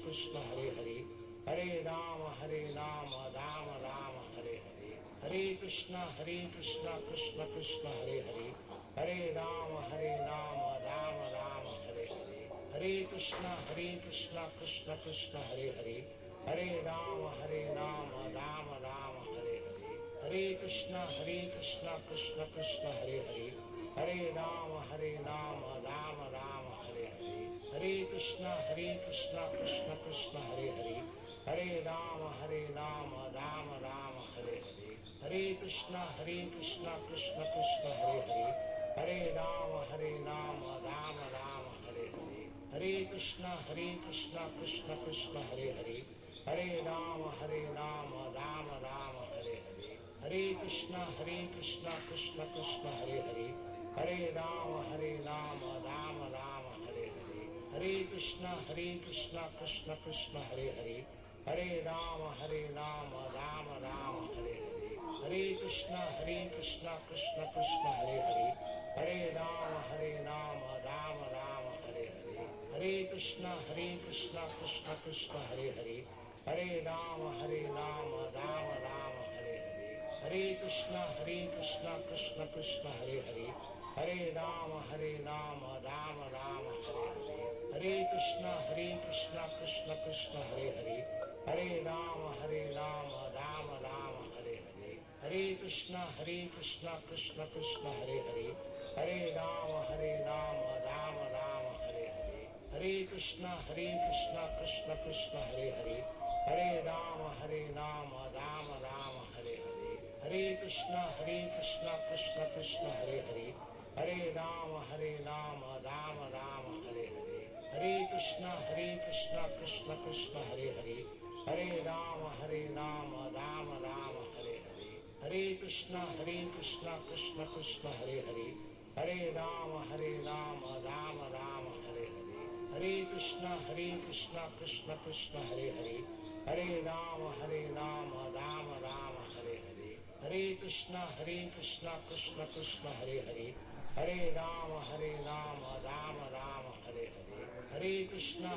Krishna, Hare Hare. Hare Rama, Rama Rama, Hare Hare. Hare Krishna, Krishna Krishna, Hare Hare. Hare Rama, Rama Rama, Hare Hare. Hare Krishna, Krishna Krishna, Hare Hare. Hare Rama, Rama Rama, Hare Hare. Hare Krishna, Krishna Krishna, Hare Hare. Hare Rama, Rama Rama, Hare Hare. Hare Krishna, Krishna Krishna, Hare Hare. Hare Rama, Rama Rama, Hare Hare. Hare Krishna, Krishna Krishna, Hare Hare. Hare Rama, Rama Rama, Hare Hare. Hare Krishna, Krishna Krishna, Hare Hare. Hare Rama, Rama Rama, Hare Hare. Hare Krishna, Krishna Krishna, Hare Hare. Hare Rama, Rama Rama, Hare Hare. Hare Krishna, Krishna Krishna, Hare Hare. Hare Rama, Rama Rama, Hare Hare. Hare Krishna, Krishna Krishna, Hare Hare. Hare Rama, Rama Rama, Hare Hare. Hare Krishna, Krishna Krishna, Hare Hare. Hare Rama, Rama Rama, Hare Hare. Hare Krishna, Krishna Krishna, Hare Hare. Hare Rama, Rama Rama, Hare Hare. Hare Krishna, Krishna Krishna, Hare Hare. Hare Rama, Rama Rama, Hare Hare. Hare Krishna, Krishna Krishna, Hare Hare. Hare Rama, Rama Rama, Hare Hare. Hare Krishna, Krishna Krishna, Hare Hare. Hare Rama, Rama Rama, Hare Hare. Hare Krishna, Krishna Krishna, Hare Hare. Hare Rama, Rama Rama, Hare Hare. Hare Krishna, Krishna Krishna, Hare Hare. Hare Rama, Rama Rama, Hare Hare. Hare Krishna, Krishna Krishna, Hare Hare. Hare Rama, Rama Rama, Hare Hare. Hare Krishna, Krishna Krishna, Hare Hare. Hare Rama, Rama Rama, Hare Hare. Hare Krishna, Krishna Krishna, Hare Hare. Hare Rama, Rama Rama, Hare Hare. Hare Krishna,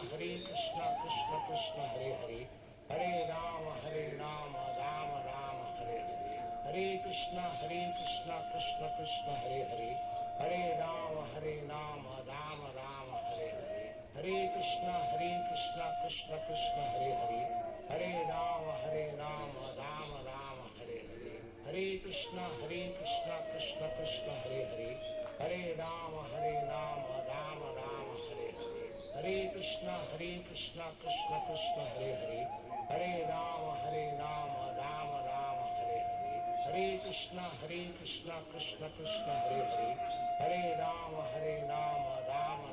Krishna Krishna, Hare Hare. Hare Rama, Rama Rama, Hare Hare. Hare Krishna, Krishna Hare Hare. Hare Rama, Rama Rama, Hare Hare. Hare Krishna, Krishna Hare Hare. Hare Rama, Rama Rama, Hare Hare. Hare Krishna, Krishna Hare Hare. Hare Rama, Rama Rama, Hare Hare. Hare Krishna, Krishna Hare Hare. Hare Rama, Rama Rama,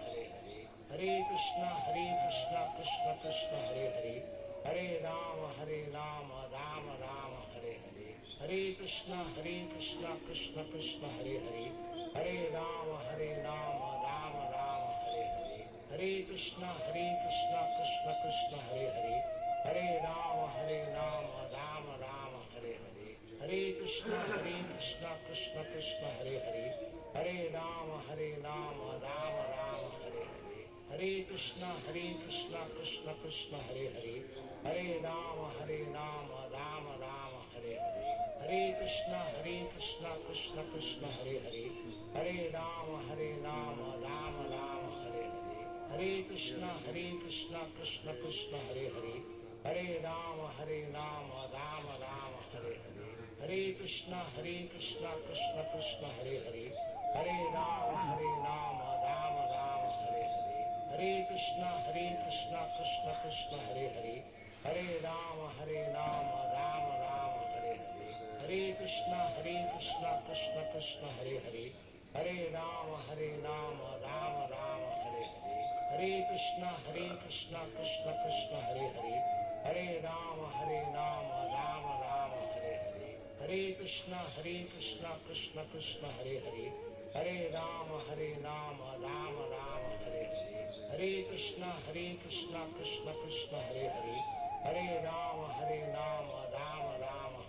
Hare Hare. Hare Krishna, Krishna Hare Hare. Hare Rama, Rama Rama, Hare Hare. Hare Krishna, Krishna Hare Hare. Hare Rama, Rama Rama, Hare Hare. Hare Krishna, Krishna Hare Hare. Hare Rama, Rama Rama, Hare Hare. Hare Krishna, Krishna Hare Hare. Hare Rama, Rama Rama, Hare Hare. Hare Krishna, Krishna Hare Hare. Hare Rama, Rama Rama, Hare Hare. Hare Krishna, Krishna Hare Hare. Hare Rama, Rama Rama, Hare Hare. Hare Krishna, Krishna Hare Hare. Hare Rama, Rama Rama, Hare Hare. Hare Krishna, Krishna Hare Hare. Hare Rama, Rama Rama, Hare Hare. Hare Krishna, Krishna Krishna, Hare Hare. Hare Rama, Rama Rama, Hare Hare. Hare Krishna, Krishna Krishna, Hare Hare. Hare Rama, Rama Rama, Hare Hare. Hare Krishna, Krishna Krishna, Hare Hare. Hare Rama, Rama Rama, Hare Hare. Hare Krishna, Krishna Krishna, Hare Hare. Hare Rama, Rama Rama, Hare Hare. Hare Krishna, Krishna Krishna, Hare Hare. Hare Rama, Rama Rama, Hare Hare. Hare Krishna, Krishna Krishna, Hare Hare. Hare Rama, Rama Rama,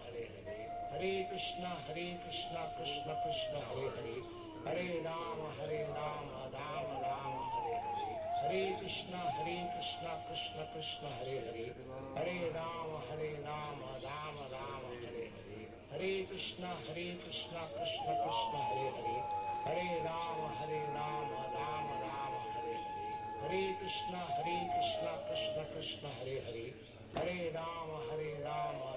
Hare Hare. Hare Krishna, Krishna Krishna, Hare Hare. Hare Rama, Rama Rama, Hare Hare. Hare Krishna, Krishna Krishna, Hare Hare. Hare Rama, Rama Rama, Hare Hare. Hare Krishna, Krishna Krishna, Hare Hare. Hare Rama, Rama Rama, Hare Hare. Hare Krishna, Krishna Hare Hare. Hare Rama, Rama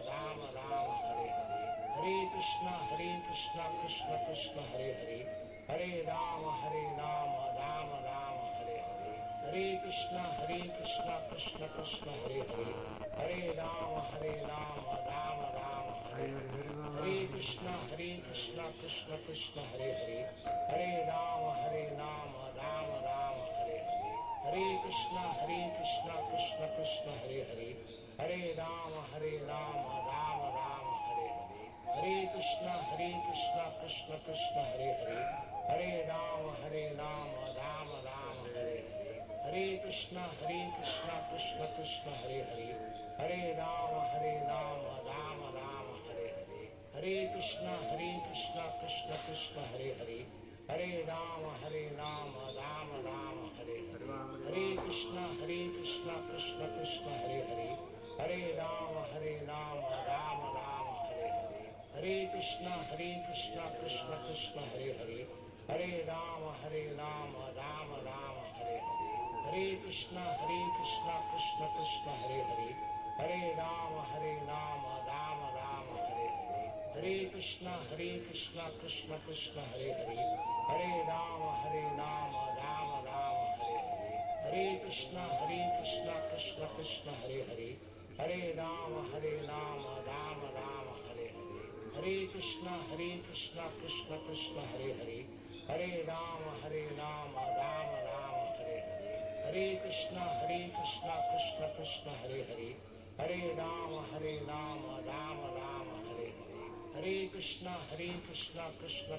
Rama, Hare Hare. Hare Krishna, Krishna Hare Hare. Hare Rama, Rama Rama, Hare Hare. Hare Krishna, Krishna Hare Hare. Hare Rama, Rama Rama, Hare Hare. Hare Krishna, Krishna Hare Hare. Hare Rama, Rama Rama, Hare Hare. Hare Krishna, Krishna Hare Hare. Hare Rama, Rama Rama, Hare Hare. Hare Krishna, Krishna Hare Hare. Hare Rama, Rama Rama, Hare Hare. Hare Krishna, Krishna Hare Hare. Hare Rama, Rama Rama, Hare Hare. Hare Krishna, Krishna Hare Hare. Hare Rama, Rama Rama, Hare Hare. Hare Krishna, Krishna Hare Hare. Hare Rama, Rama Rama, Hare Hare. Hare Krishna, Krishna Hare Hare. Hare Rama, Rama Rama, Hare Hare. Hare Krishna, Krishna Hare Hare. Hare Rama, Rama Rama, Hare Hare. Hare Krishna, Krishna Hare Hare. Hare Rama, Rama Rama, Hare Hare. Hare Krishna, Krishna Hare Hare. Hare Rama, Rama Rama, Hare Hare. Hare Krishna, Krishna Hare Hare. Hare Rama, Rama Rama, Hare Hare. Hare Krishna, Krishna Hare Hare. Hare Rama, Rama Rama, Hare Hare. Hare Krishna, Krishna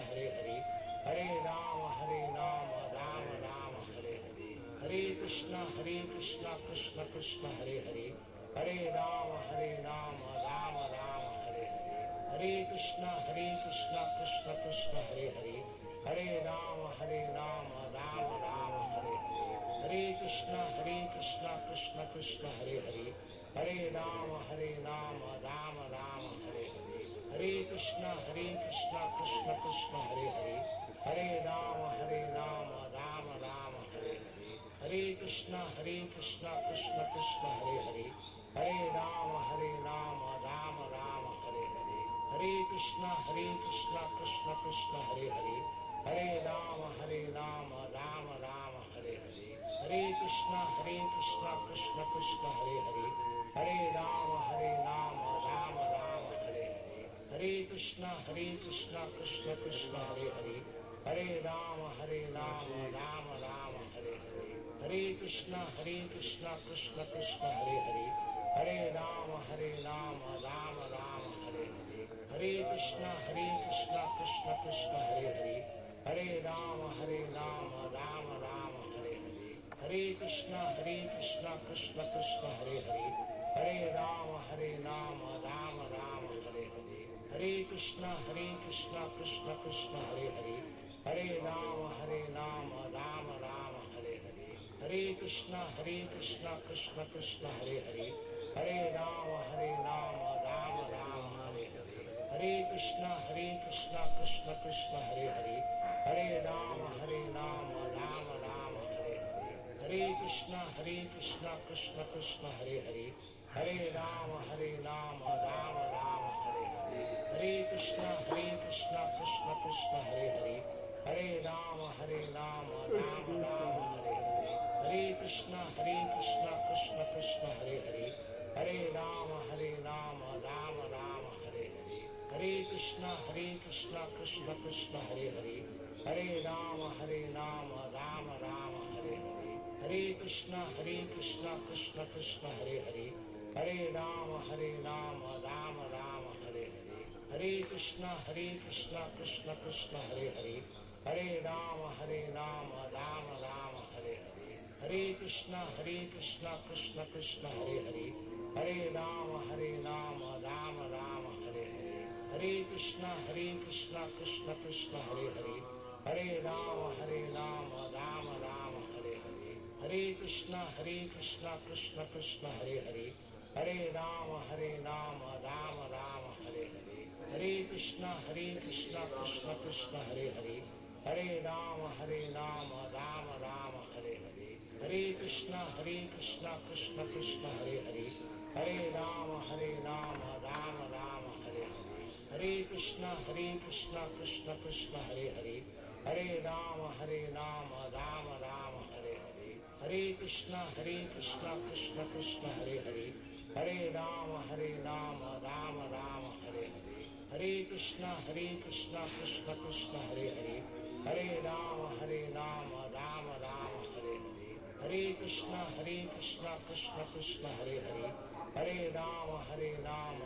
Hare Hare. Hare Rama, Rama Rama, Hare Hare. Hare Krishna, Krishna Hare Hare. Hare Rama, Rama Rama, Hare Hare. Hare Krishna, Krishna Hare Hare. Hare Rama, Rama Rama, Hare Hare. Hare Krishna, Krishna Hare Hare. Hare Rama, Rama Rama, Hare Hare. Hare Krishna, Krishna Hare Hare. Hare Rama, Rama Rama, Hare Hare. Hare Krishna, Krishna Hare Hare. Hare Rama, Rama Rama, Hare Hare. Hare Krishna, Krishna Hare Hare. Hare Rama, Rama Rama, Hare Hare. Hare Krishna, Krishna Hare Hare. Hare Rama, Rama Rama, Hare Hare. Hare Krishna, Krishna Hare Hare. Hare Rama, Rama Rama, Hare Hare. Hare Krishna, Krishna Hare Hare. Hare Rama, Rama Rama, Hare Hare. Hare Krishna, Krishna Hare Hare. Hare Rama, Rama Rama, Hare Hare. Hare Krishna, Krishna Hare Hare. Hare Rama, Rama Rama, Hare Hare. Hare Krishna, Krishna Hare Hare. Hare Rama, Rama Rama, Hare Hare. Hare Krishna, Krishna Hare Hare. Hare Rama, Rama Rama, Hare Hare. Hare Krishna, Krishna Hare Hare. Hare Rama, Rama Rama, Hare Hare. Hare Krishna Krishna Krishna Hare Hare, Hare Rama Rama Rama Hare Hare, Hare Krishna Krishna Krishna Hare Hare, Hare Rama Rama Rama Hare Hare, Hare Krishna Krishna Krishna Hare Hare, Hare Rama Rama Rama Hare Hare, Hare Krishna Krishna Krishna Hare Hare, Hare Rama Rama Rama Hare Hare, Hare Krishna Krishna Krishna Hare Hare, Hare Rama Rama Rama Hare Hare, Hare Krishna Krishna Krishna Hare Hare, Hare Rama Rama Rama Hare Hare, Hare Krishna Krishna Krishna Hare Hare, Hare Rama Rama Rama Hare Hare, Hare Krishna Krishna Krishna Hare Hare, Hare Rama Rama Rama Hare Hare, Hare Krishna Krishna Krishna Hare Hare, Hare Rama Rama Rama Hare Hare, Hare Krishna Krishna Krishna Hare Hare, Hare Rama Rama Rama Hare Hare, Hare Krishna Krishna Krishna Hare Hare, Hare Rama Rama Rama Hare Hare, Hare Krishna Krishna Krishna Hare Hare, Hare Rama Rama Rama Hare Hare, Hare Krishna Krishna Krishna Hare Hare, Hare Rama Rama Rama Hare Hare, Hare Krishna Krishna Krishna Hare Hare, Hare Rama Rama Rama Hare Hare, Hare Krishna Krishna Krishna Hare Hare, Hare Rama Rama Rama Hare Hare, Hare Krishna Krishna Krishna Hare Hare, Hare Rama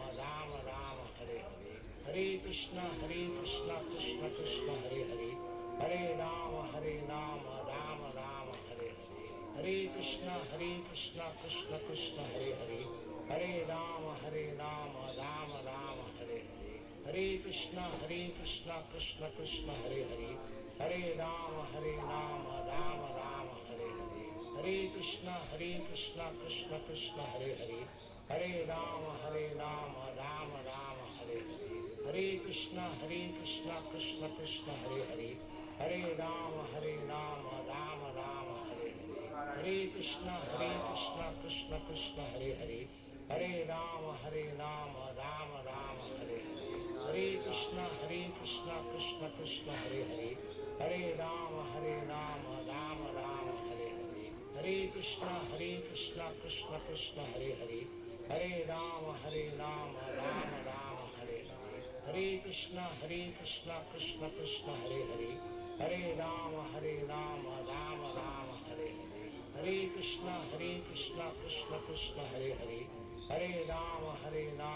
Rama Rama Hare Hare, Hare Krishna Krishna Krishna Hare Hare, Hare Rama Rama Rama Hare Hare, Hare Krishna Krishna Krishna Hare Hare, Hare Rama Rama Rama Hare Hare, Hare Krishna Krishna Krishna Hare Hare, Hare Rama Rama Rama Hare Hare, Hare Krishna Krishna Krishna Hare Hare, Hare Rama Rama Rama Hare Hare, Hare Krishna Krishna Krishna Hare Hare, Hare Rama Rama Rama Hare Hare, Hare Krishna Krishna Krishna Hare Hare, Hare Rama Rama Rama Hare Hare, Hare Krishna Krishna Krishna Hare Hare, Hare Rama Rama Rama Hare Hare, Hare Krishna Krishna Krishna Hare Hare, Hare Rama Rama Rama Hare Hare, Hare Krishna Krishna Krishna Hare Hare, Hare Rama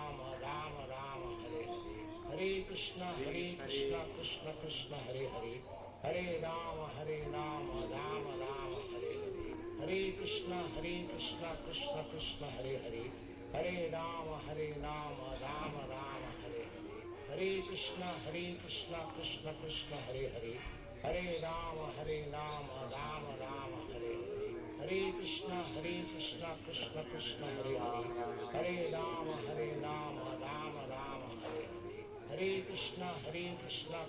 Rama Rama Hare Hare, Hare Krishna Krishna Krishna Hare Hare, Hare Rama Rama Rama Hare Hare, Hare Krishna Krishna Krishna Hare Hare, Hare Rama Rama Rama Hare Hare, Hare Krishna Krishna Krishna Hare Hare, Hare Rama Rama Rama Hare Hare, Hare Krishna Krishna Krishna Hare Hare, Hare Rama Rama Rama Hare Hare, Hare Krishna Krishna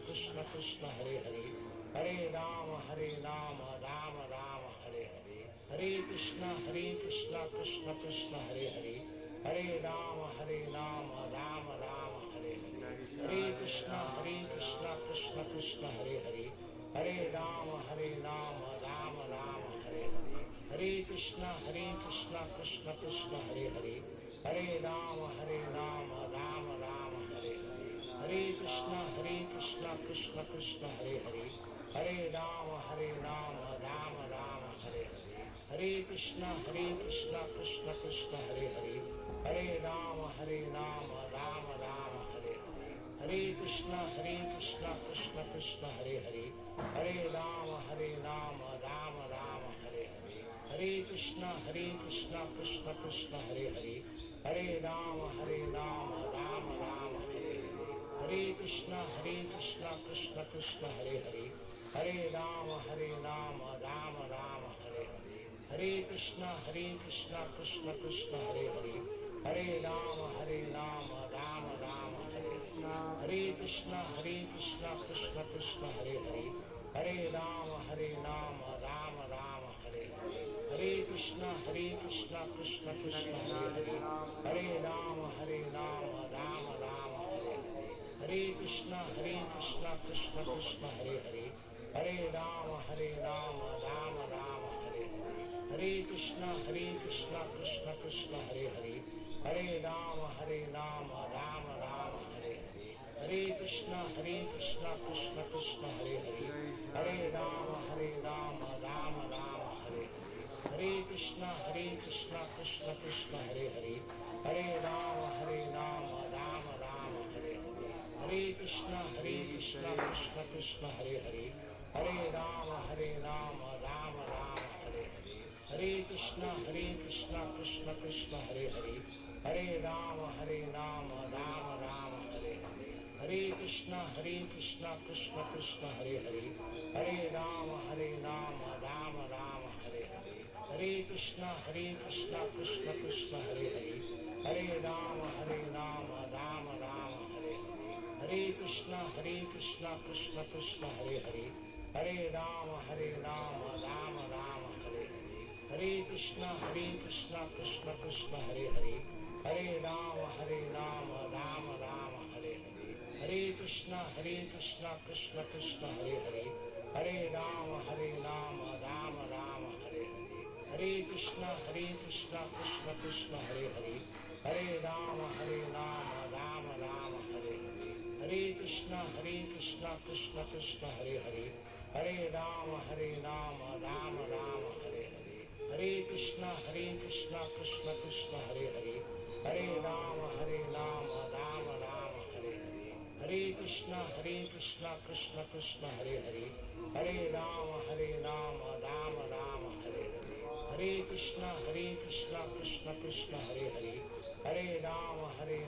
Krishna Hare Hare, Hare Rama Rama Rama Hare Hare, Hare Krishna Krishna Krishna Hare Hare, Hare Rama Rama Rama Hare Hare, Hare Krishna Krishna Krishna Hare Hare, Hare Rama Rama Rama Hare Hare, Hare Krishna Krishna Krishna Hare Hare, Hare Rama Rama Rama Hare Hare, Hare Krishna Krishna Krishna Hare Hare, Hare Rama Rama Rama Hare Hare, Hare Krishna Krishna Krishna Hare Hare, Hare Rama Rama Rama Hare Hare, Hare Krishna Krishna Krishna Hare Hare, Hare Rama Rama Rama Hare Hare, Hare Krishna Krishna Krishna Hare Hare, Hare Rama Rama Rama Hare Hare, Hare Krishna Krishna Krishna Hare Hare, Hare Rama Rama Rama Hare Hare, Hare Krishna Krishna Krishna Hare Hare, Hare Rama Rama Rama Hare Hare, Hare Krishna Krishna Krishna Hare Hare, Hare Rama Rama Rama Hare Hare, Hare Krishna Krishna Krishna Hare Hare, Hare Rama Rama Rama Hare Hare, Hare Krishna Krishna Krishna Hare Hare, Hare Rama Rama Rama Hare Hare, Hare Krishna Krishna Krishna Hare Hare, Hare Rama Rama Rama Hare Hare, Hare Krishna Krishna Krishna Hare Hare, Hare Rama Rama Rama Hare Hare, Hare Krishna Krishna Krishna Hare Hare, Hare Rama Rama Rama Hare Hare, Hare Krishna Krishna Krishna Hare Hare, Hare Rama Rama Rama Hare Hare, Hare Krishna Krishna Krishna Hare Hare, Hare Rama Rama Rama Hare Hare, Hare Krishna Krishna Krishna Hare Hare, Hare Rama Rama Rama Hare Hare, Hare Krishna Krishna Krishna Hare Hare, Hare Rama Rama Rama Hare Hare, Hare Krishna Krishna Krishna Hare Hare, Hare Rama Rama Rama Hare Hare, Hare Krishna Krishna Krishna Hare Hare, Hare Rama Rama Rama Hare Hare, Hare Krishna Krishna Krishna Hare Hare, Hare Rama Rama Rama Hare Hare, Hare Krishna Krishna Krishna Hare Hare, Hare Rama Rama Rama Hare Hare, Hare Krishna Krishna Krishna Hare Hare, Hare Rama Rama Rama Hare Hare, Hare Krishna Krishna Krishna Hare Hare, Hare Rama Rama Rama Hare Hare, Hare Krishna Krishna Krishna Hare Hare, Hare Rama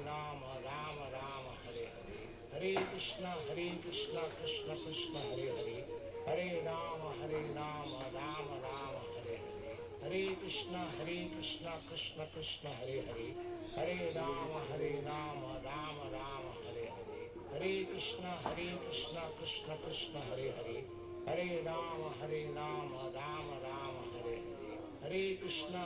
Rama Rama Hare Hare, Hare Krishna Krishna Krishna Hare Hare, Hare Rama Rama Rama Hare Hare, Hare Krishna Krishna Krishna Hare Hare, Hare Rama Rama Rama Hare Hare, Hare Krishna Krishna Krishna Hare Hare, Hare Rama Rama Rama Hare Hare, Hare Krishna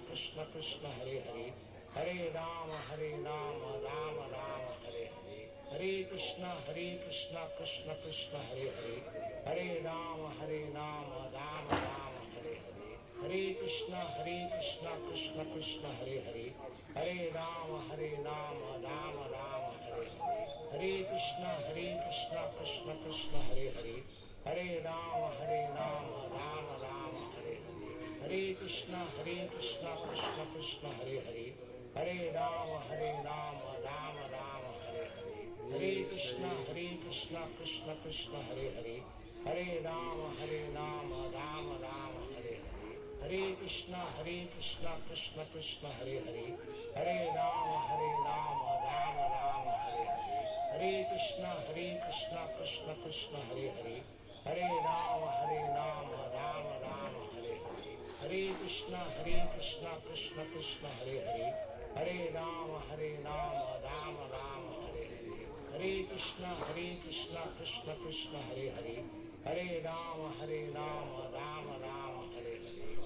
Krishna Krishna Hare Hare, Hare Rama Rama Rama Hare Hare, Hare Krishna Krishna Krishna Hare Hare, Hare Rama Rama Rama Hare Hare, Hare Krishna Krishna Krishna Hare Hare, Hare Rama Rama Rama Hare Hare, Hare Krishna Krishna Krishna Hare Hare, Hare Rama Rama Rama Hare Hare, Hare Krishna Krishna Krishna Hare Hare, Hare Rama Rama Rama Hare Hare, Hare Krishna Krishna Krishna Hare Hare, Hare Rama Rama Rama Hare Hare, Hare Krishna Krishna Krishna Hare Hare, Hare Rama Rama Rama Hare Hare, Hare Krishna Krishna Krishna Hare Hare, Hare Rama Rama Rama Hare Hare, Hare Krishna Krishna Krishna Hare Hare, Hare Rama Rama Rama Hare Hare, Hare Krishna Krishna Krishna Hare Hare, Hare Rama Rama Rama Hare Hare, Hare Krishna Krishna Krishna Hare Hare, Hare Rama Rama Rama Hare Hare.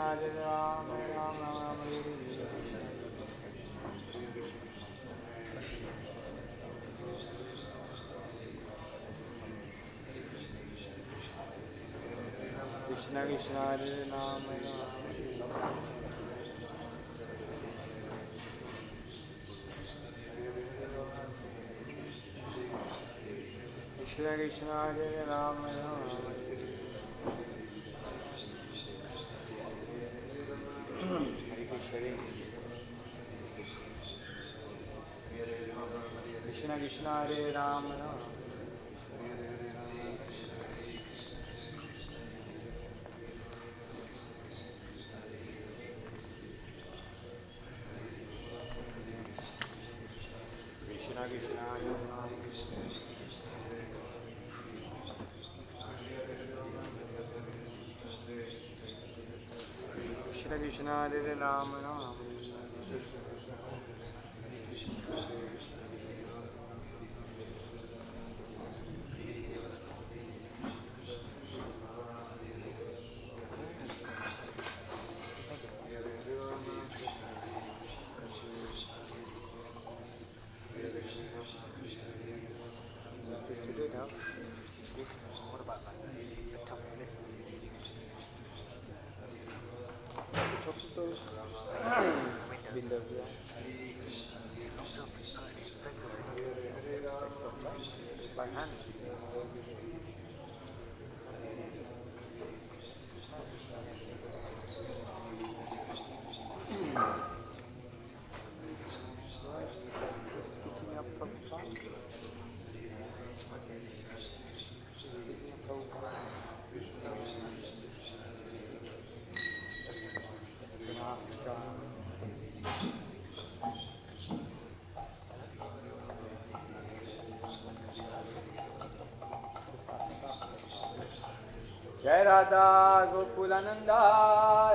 Hare Ram, Ram Ram Hare Hare. Krishna Krishna Hare Ram, Ram Ram. Krishna Krishna Hare Ram, Ram Ram. Krishna Krishna Hare Ram, Ram. Krishna Krishna Hare Ram. Krishna Krishna Hare Ram, Ram. Is this to do now? This, what about like the top of this? The top of those windows, yeah. It's locked up, it's not, it's by hand. Picking up from the top. Jai Radha Gokulananda,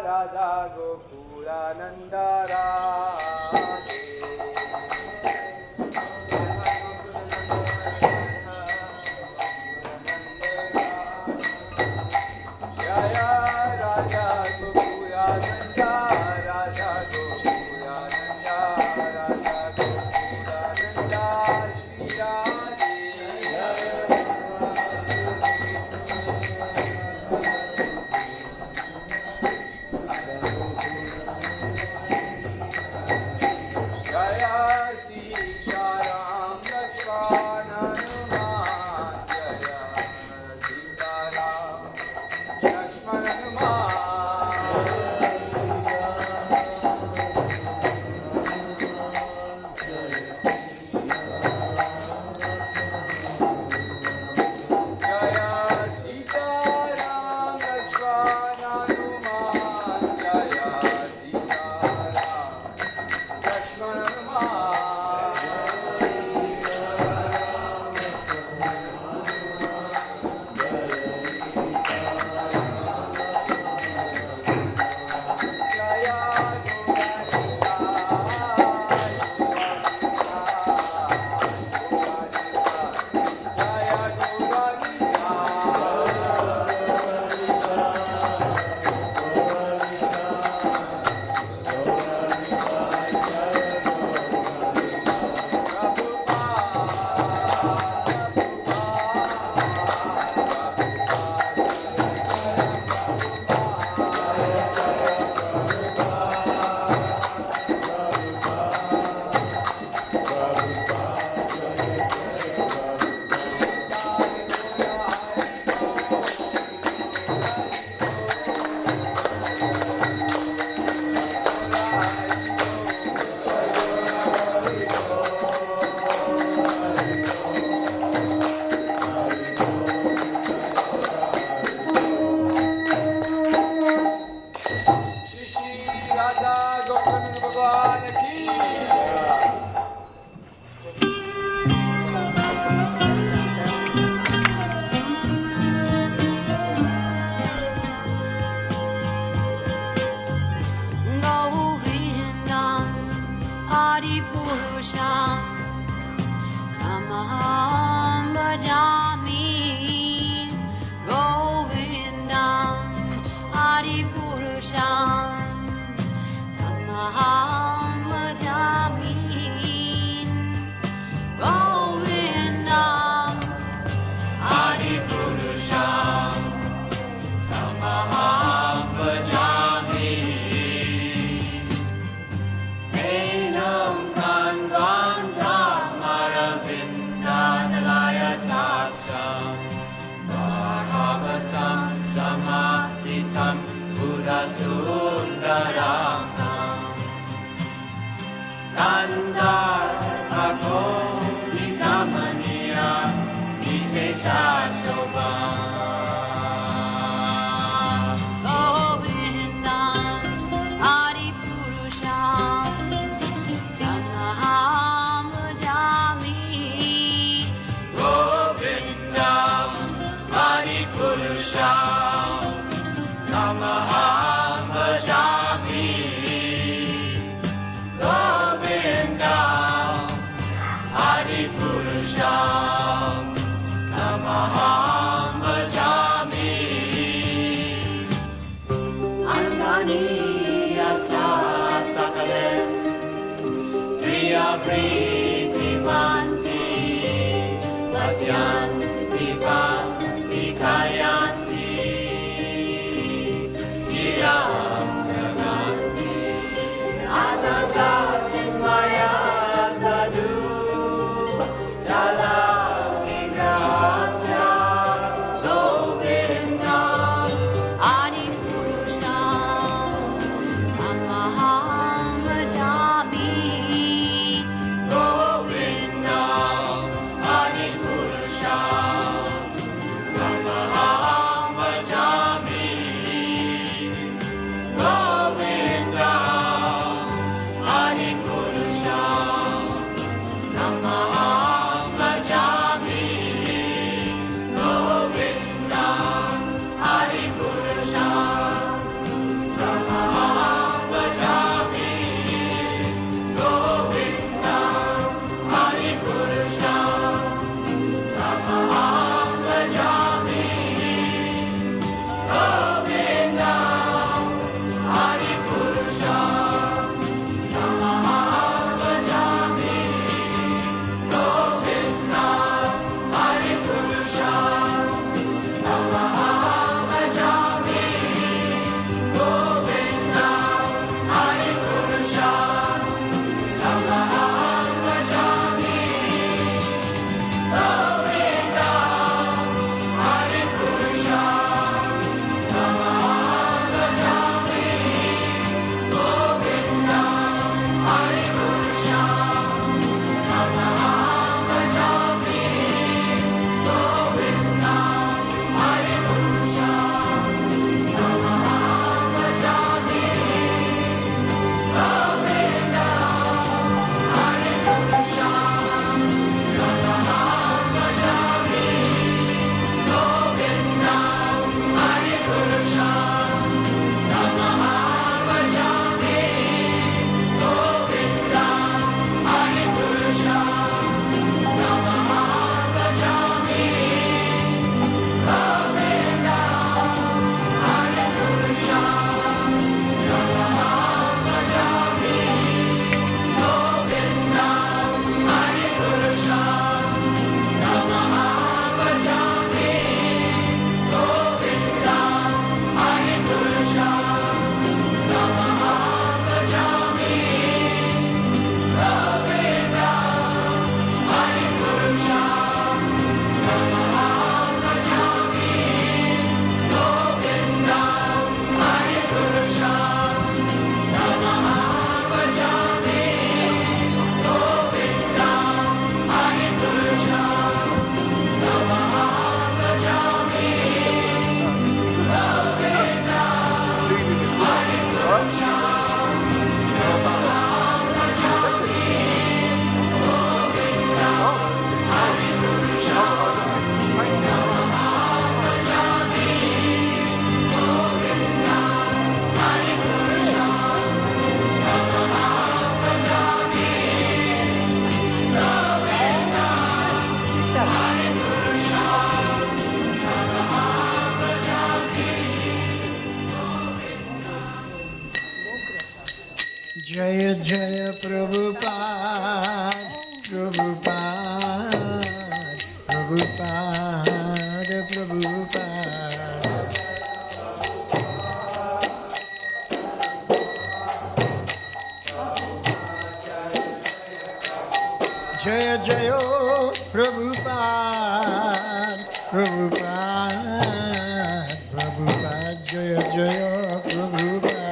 Radha Gokulananda Radhe. Jaya Radha Gokulananda, Radha Gokulananda, Radha Gokulananda Shri Radhe. Jaya Sundaram Nandar Nikamaniya Vishesha Shobha Govindam Adipurusham Tamaham Bhajami Govindam Adipurusham Tamaham Bhajami Govindam Adipurusham Tamaham Bhajami Anganiyasa Sakale Priya Priti Vanti Vasyanti Vanti Kayanti Giram Praganti Ananda Chinmaya Sadhu Jala Vigrahasya Govindam Adipurusham Tamaham Bhajami Govindam Adipurusham Tamaham Bhajami Govindam Adipurusham Tamaham Bhajami Govindam Adipurusham Tamaham Bhajami Govindam Adipurusham Tamaham Bhajami Govindam Adipurusham Tamaham Bhajami Govindam Adipurusham Tamaham Bhajami Govindam Adipurusham Tamaham Bhajami Govindam Jaya Jaya Prabhupada, Prabhupada, Prabhupada, Prabhupada. Jaya Jaya Prabhupada, Prabhupada, Prabhupada, Jaya Jaya Prabhupada.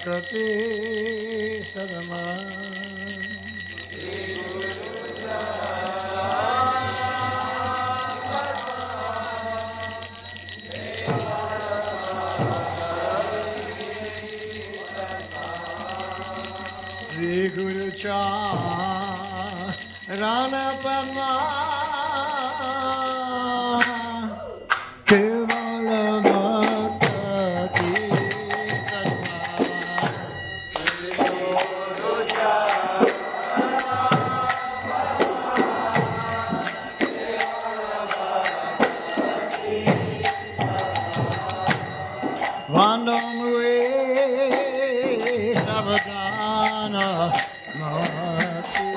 Bhakti Sadama. Sri Guru Charana Padma Kevala Bhakti Vandamwe Savadana Mati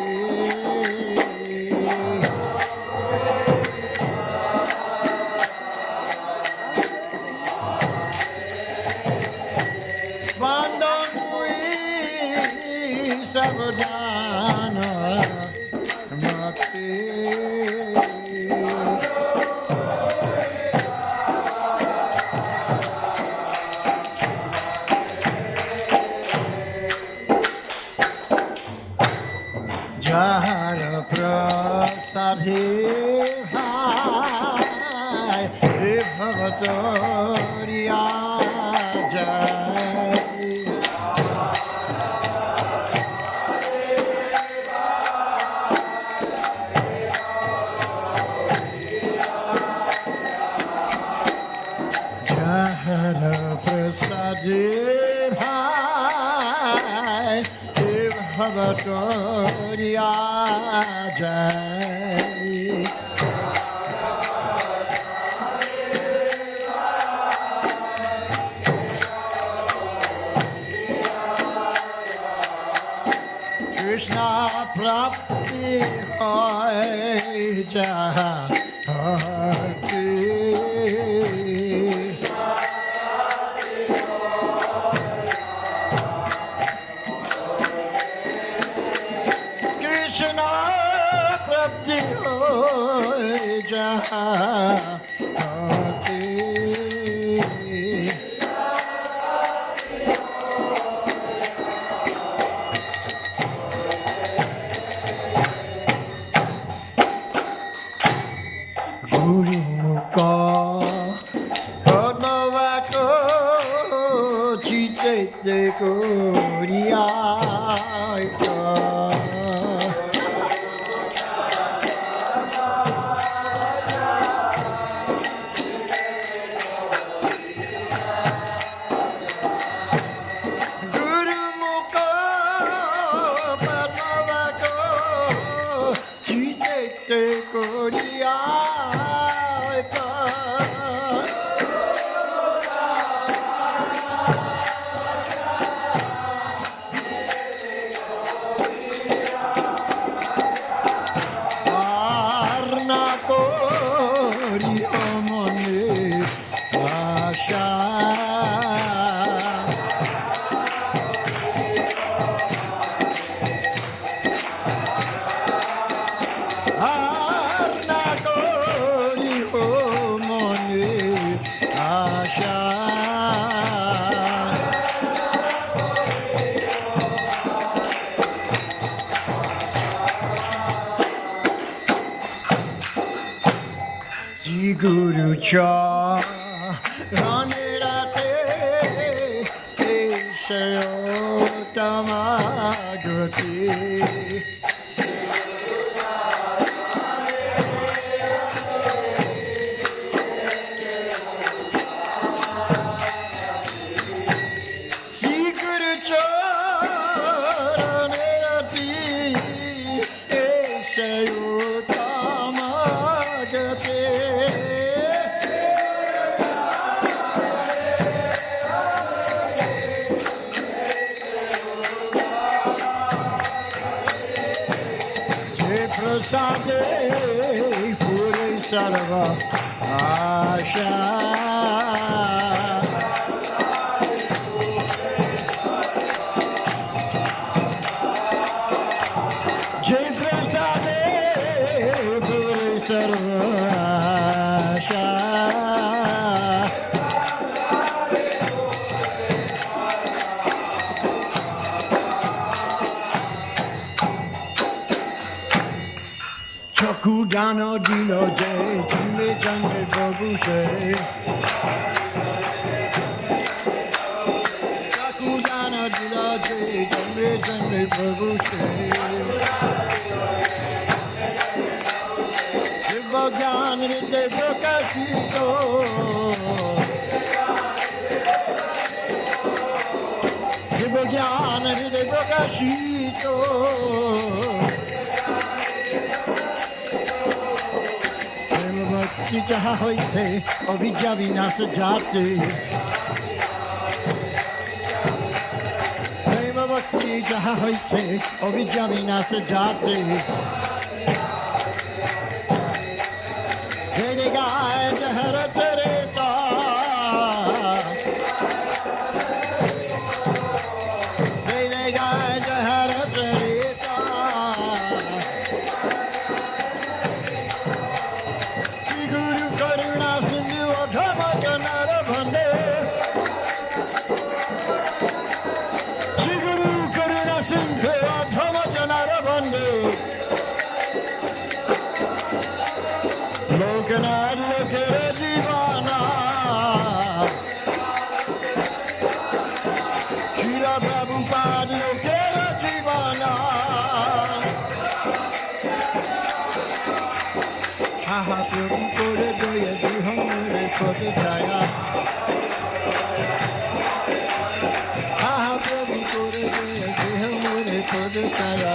Vandamwe Savadana Mati Jara Prasadhe Hai Bhavatoriya Jai Jara Prasadhe Hai Bhavatoriya Jai Krishna Prapti Hoy Jahati Krishna Prapti Hoy Jahati Guru Mukha Padmavako Chitete Koriyaka Guru Mukha Padmavako Chitete Koriyaka Varna Kori Omone Asha Varna Kori Omone Asha Sri Guru Charane Rate Keshayo Tamagati Sri Guru Charane Rate Keshayo Tamagati Prasade Puri Sarva Asha Jai Prasade Puri Sarva Asha Chakudano dilo je, chumbe chande prabhu se. Chakudano dilo je, chumbe chande prabhu se. Shiva gyan hriday prakashito. Shiva gyan hriday prakashito. Bhakti jaha hoite avidya vinasa jate. Prema bhakti jaha hoite avidya vinasa jate. Jai gaya jahara chareta. Jai gaya jahara chareta. Lokanad lokera divana. Shila Prabhupada lokera divana. Aha Prabhu kore doya diham mere kote jaya. Aha Prabhu kore doya diham mere kote jaya.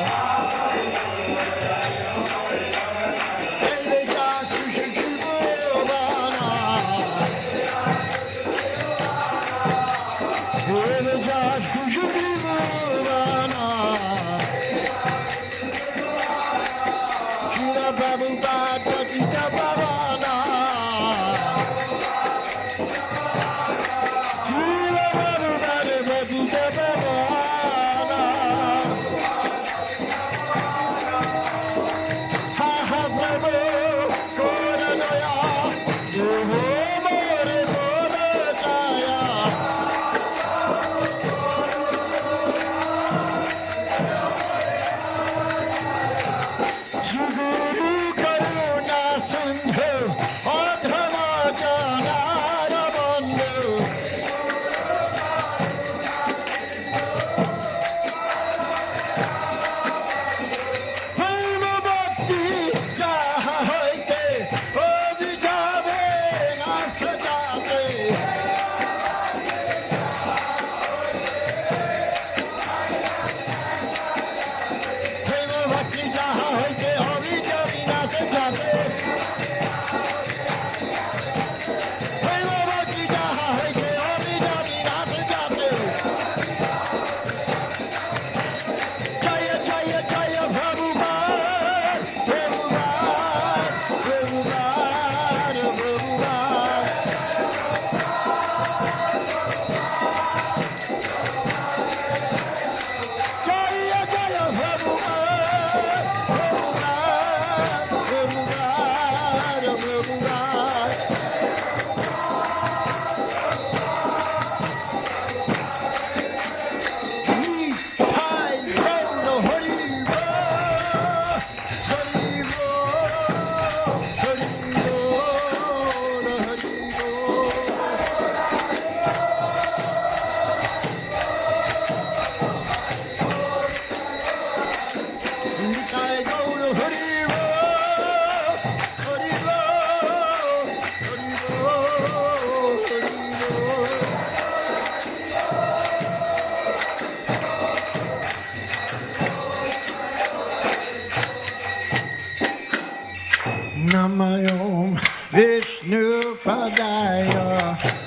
Namayom Vishnu Padaya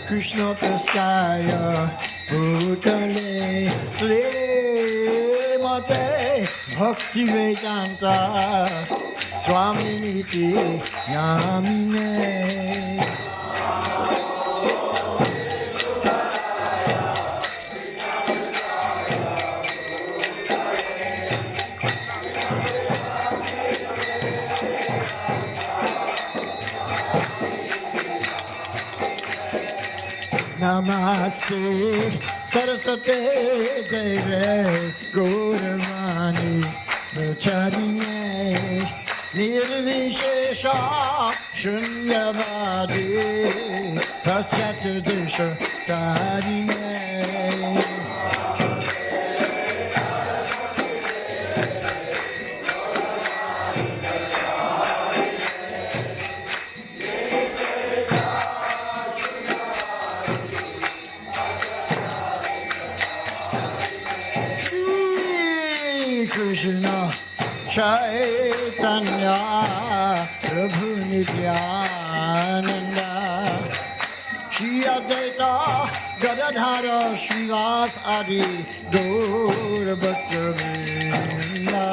Krishna Prastaya Bhutale Srimate Bhaktivedanta Swaminiti Namine. Namaste Saraswate Deve Gauravani Pracharine Nirvishesha Shunyavadi Prasyatadisha Tarine Krishna Chaitanya Prabhu Nityananda Shri Advaita Gadadhara Srivas Adi Gaur Bhaktivedanta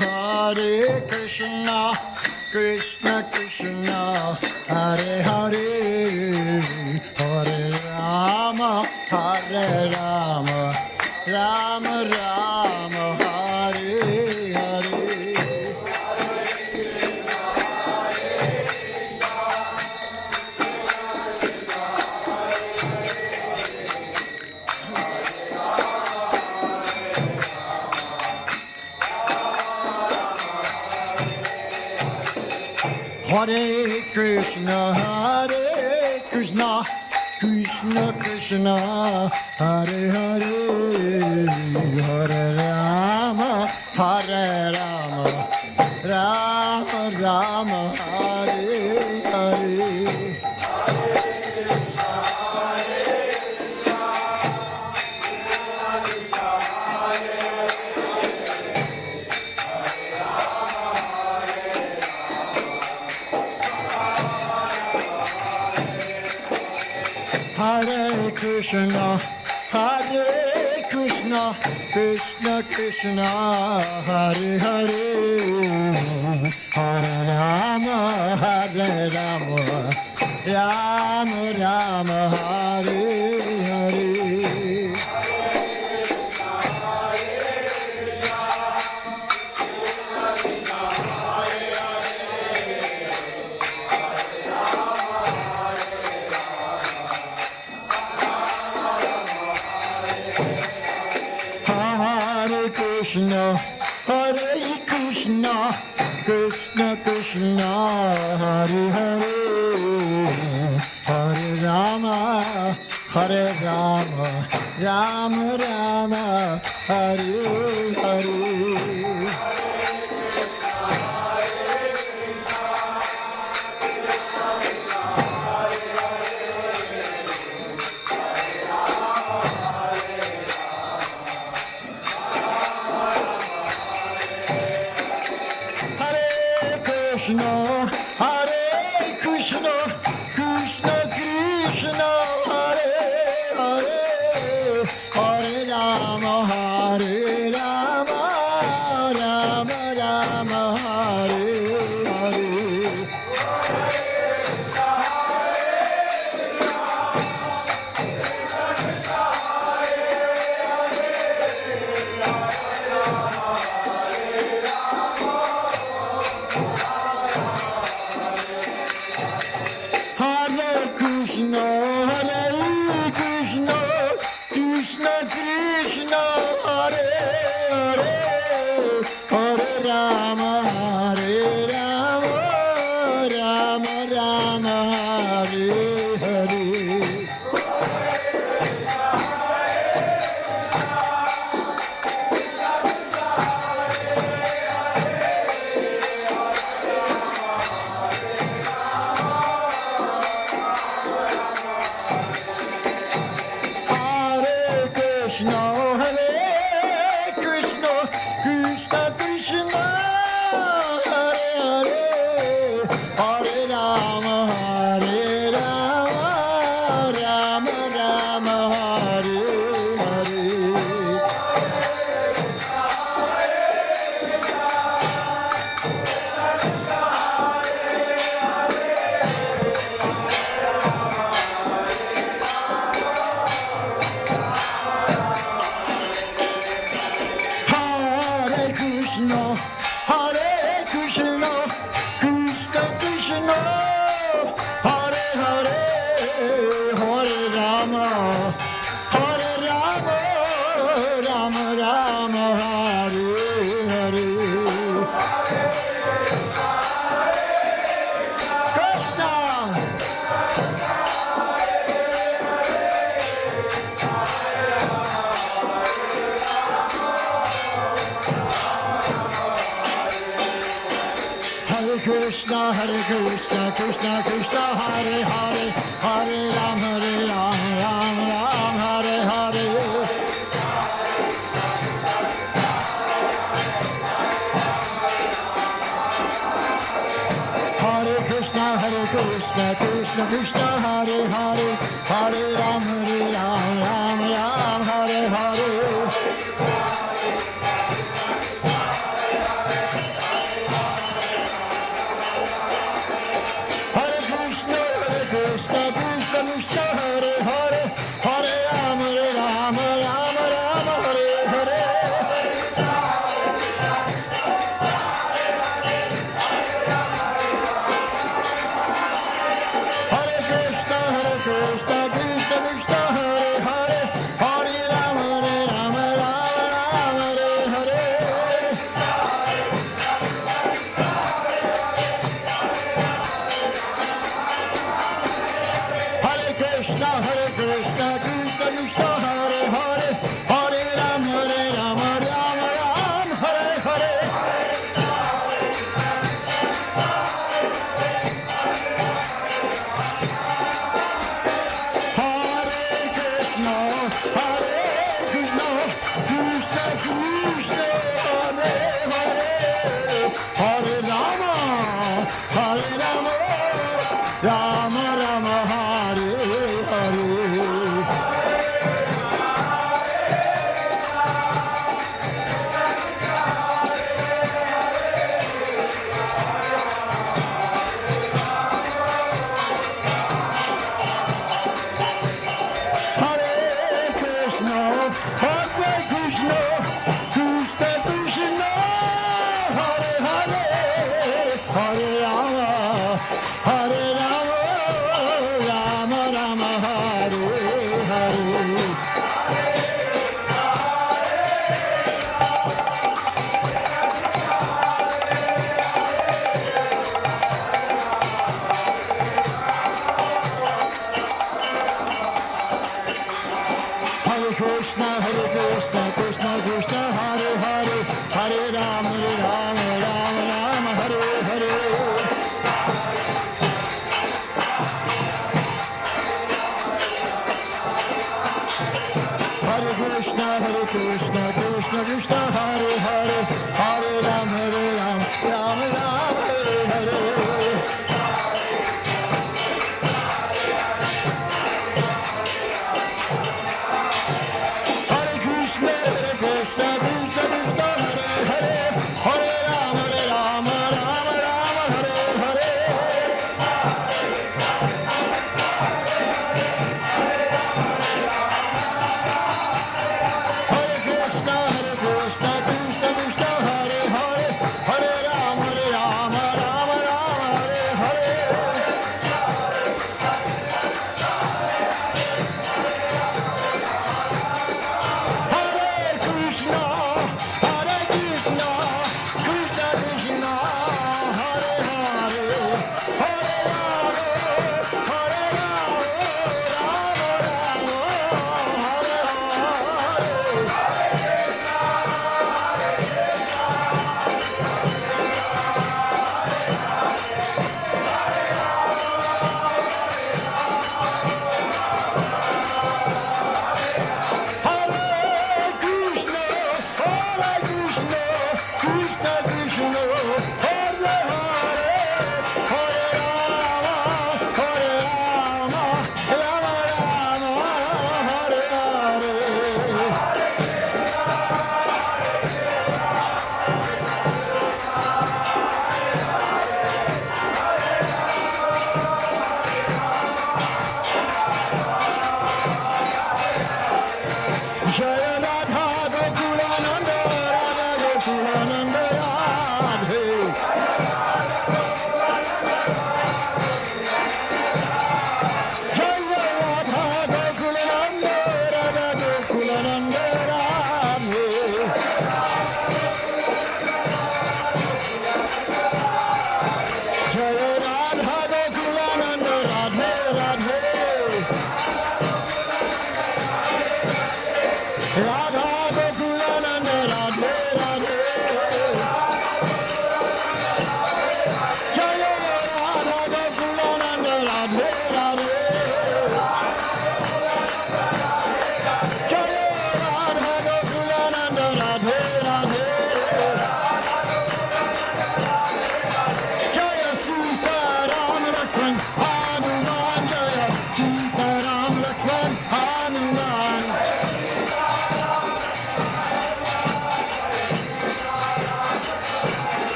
Hare Krishna, Krishna Krishna, Hare Hare, Hare Rama, Rama Rama, Hare Hare. Hare Krishna, Krishna Krishna, Hare Hare, Hare Rama, Rama Rama, Hare Hare. Hare Krishna, Krishna Krishna, Hare Hare, Hare Rama, Rama Rama, Hare Hare. Krishna, Hare Krishna, Krishna Krishna, Hare Hare, Hare Rama, Rama Rama, Hare Hare. Krishna, Hare Krishna, Krishna Krishna, Hare Hare, Hare Rama, Rama Krishna Krishna Hare Hare Hare Ram Ram Ram Hare Hare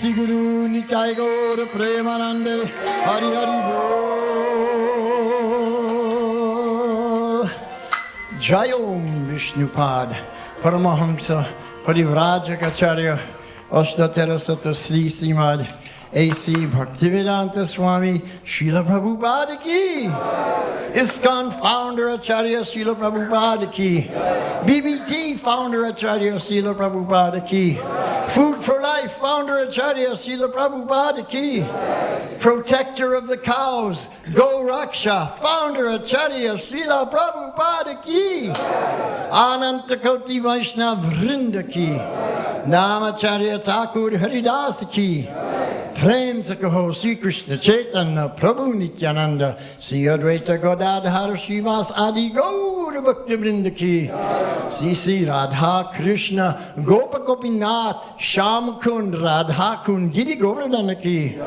Sri Guru Nitai Gaur Premanande Hari Hari Bol. Jayom Vishnupad Paramahamsa Parivrajacharya Ashtaterasata Sri Srimad A.C. Bhaktivedanta Swami Srila Prabhupada ki. ISKCON founder Acharya Srila Prabhupada ki. BBT founder Acharya Srila Prabhupada ki. Food for Life founder Acharya Srila Prabhupada ki. Protector of the cows, Go Raksha founder Acharya Srila Prabhupada ki. Anantakoti Vaishnav Vrinda ki. Namacharya Thakur Haridas ki. Prem se kaho Sri Krishna Chaitanya Prabhu Nityananda Sri Advaita Gadadhar Srivas Adi Gaur Bhaktivinoda ki. Sri Radha Krishna Gopa Gopinath Sham Kund Radha Kund Giri Govardhana ki.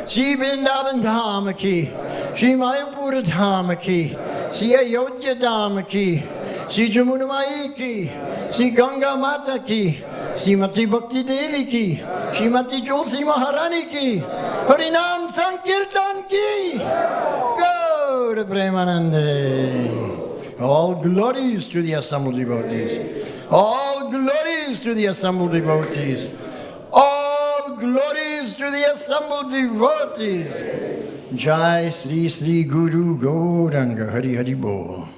Sri Vrindavan Dham ki. Sri Mayapura Dham ki. Sri Ayodhya Dham ki. Sri Jamuna Mai ki. Sri Ganga Mata ki. Srimati Bhakti Devi ki, Srimati Tulsi Maharani ki, Harinam Sankirtan ki, Gaur Premanande. All glories to the assembled devotees. All glories to the assembled devotees. All glories to the assembled devotees. Jai Sri Sri Guru Gauranga Hari Hari Bol.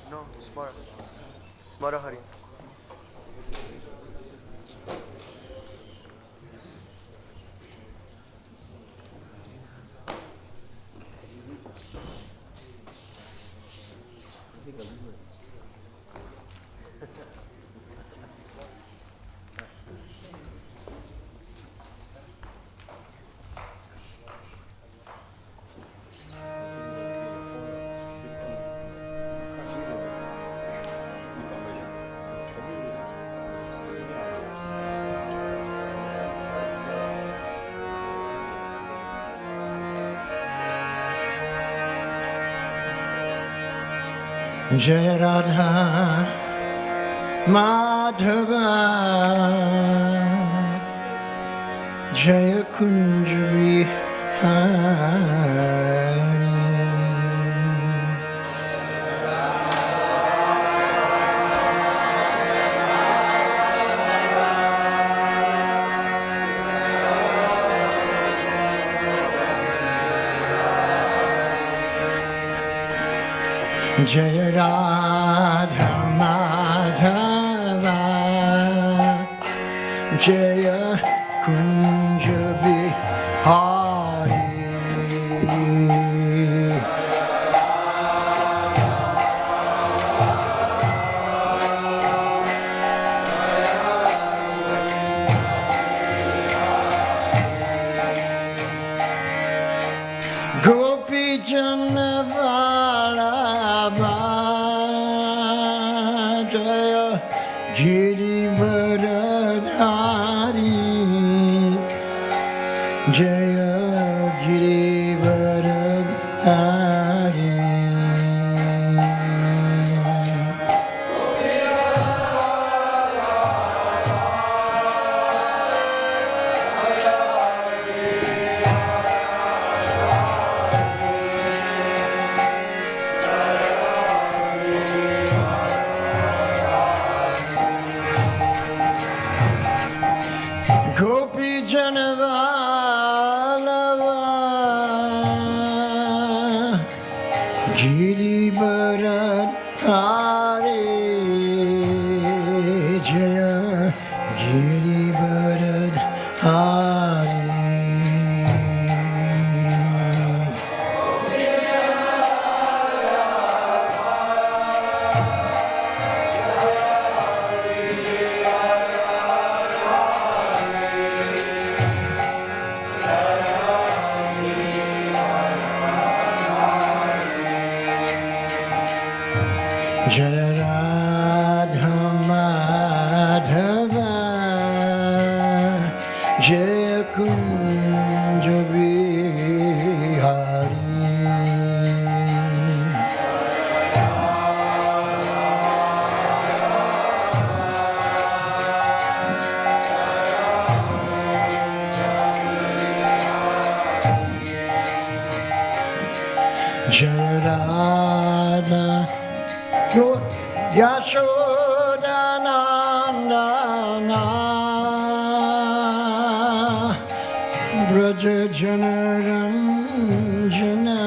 No, Smara. Smara Hari. Jai Radha Madhava Jaya Kunja Vihari. Jaya Radha Madhava Jaya Kunja Bihari Gopi Janavalabha Jaya Girivaradhari Jaya Girivaradhari Gopi Janavalava Girivaradhari Jaya Girivaradhari Jaya Radha Madhava Jaya Kunja Bihari Jaya Radha Yashodanandana Braja Janaranjana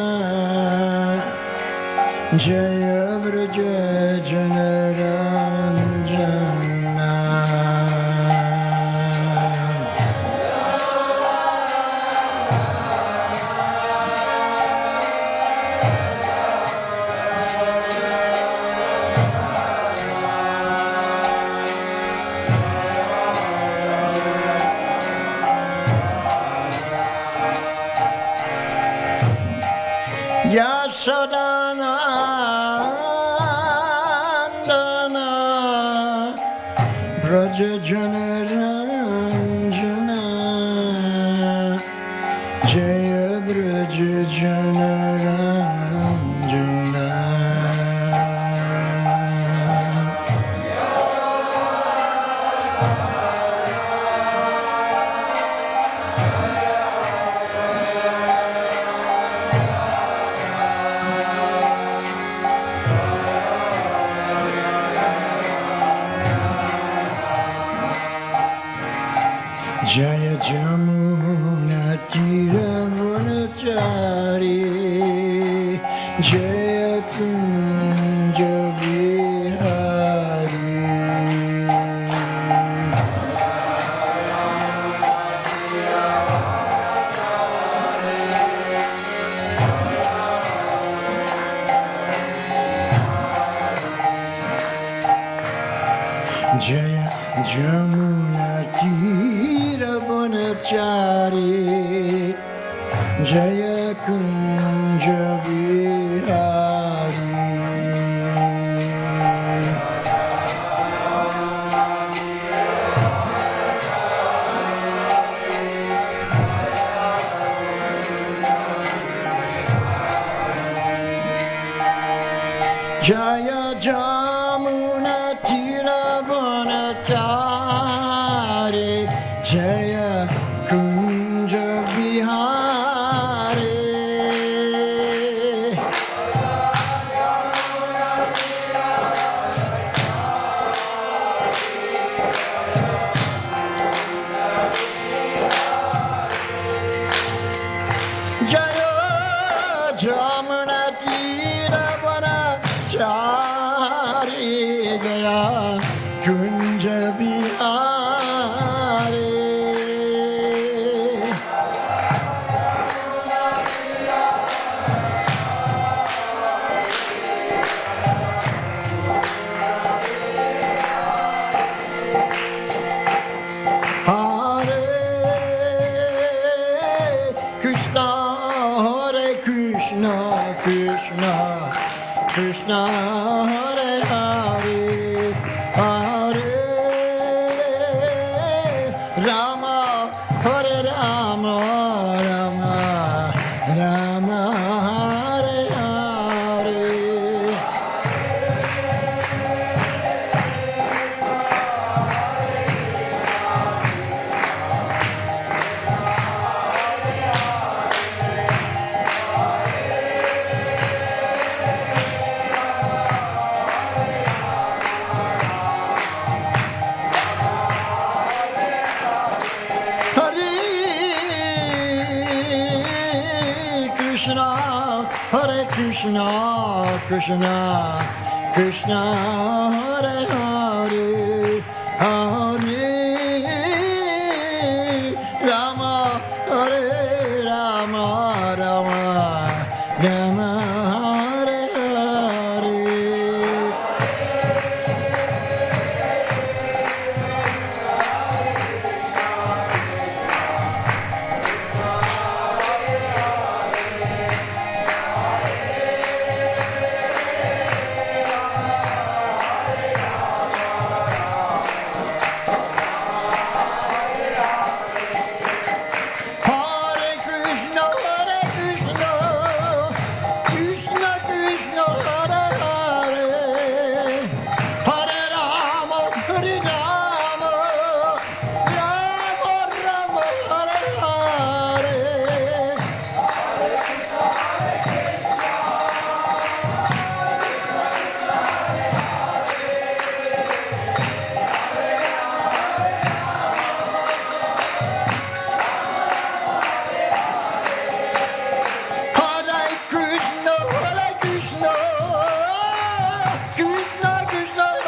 Jaya Braja Janaranjana Yashodanandana Braja Janaranjana Jaya Braja Janaranjana Jaya Jamuna Tiravanachari Jaya Kunja Bihari Jaya Jamuna Tiravanachari Jaya Kunja Bihari Jaya Jamuna Tiravanachari Jaya Kunja Bihari Jaya Jamuna Tiravanachari Krishna, Krishna Hare Hare, Hare Rama, Hare Rama, Rama Rama, Hare Hare. Hare Krishna, Krishna, Krishna, Hare Hare, Hare Rama, Hare Rama, Rama, Rama, Hare Hare. Hare Krishna, Hare Krishna, Krishna Krishna, Hare Hare, Hare Rama, Hare Rama, Rama Rama, Hare Hare. Hare Krishna, Hare Krishna, Krishna Krishna,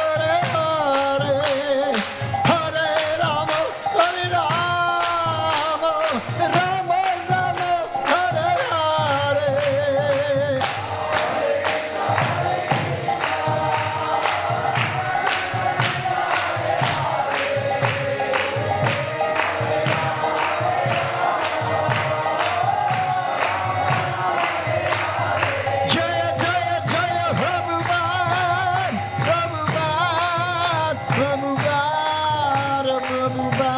Hare Hare, Hare Rama, Hare Rama, Rama Rama, Hare Hare. Jaya Jaya Jaya Prabhupada, Prabhupada, Prabhupada, Prabhupada.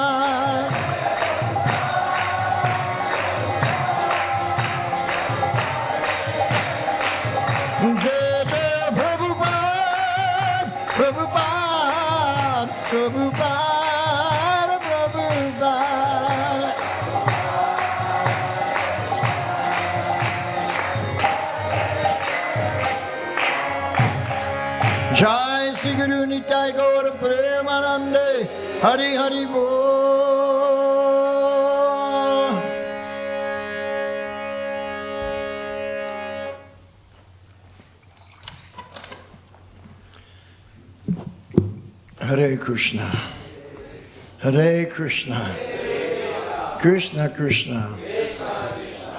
Jaya Jaya Prabhupada, Prabhupada, Prabhupada, Prabhupada. Jai Sri Guru Nitai Gaur Premanande, Hari Hari Bol. Hare Krishna, Hare Krishna, Krishna Krishna,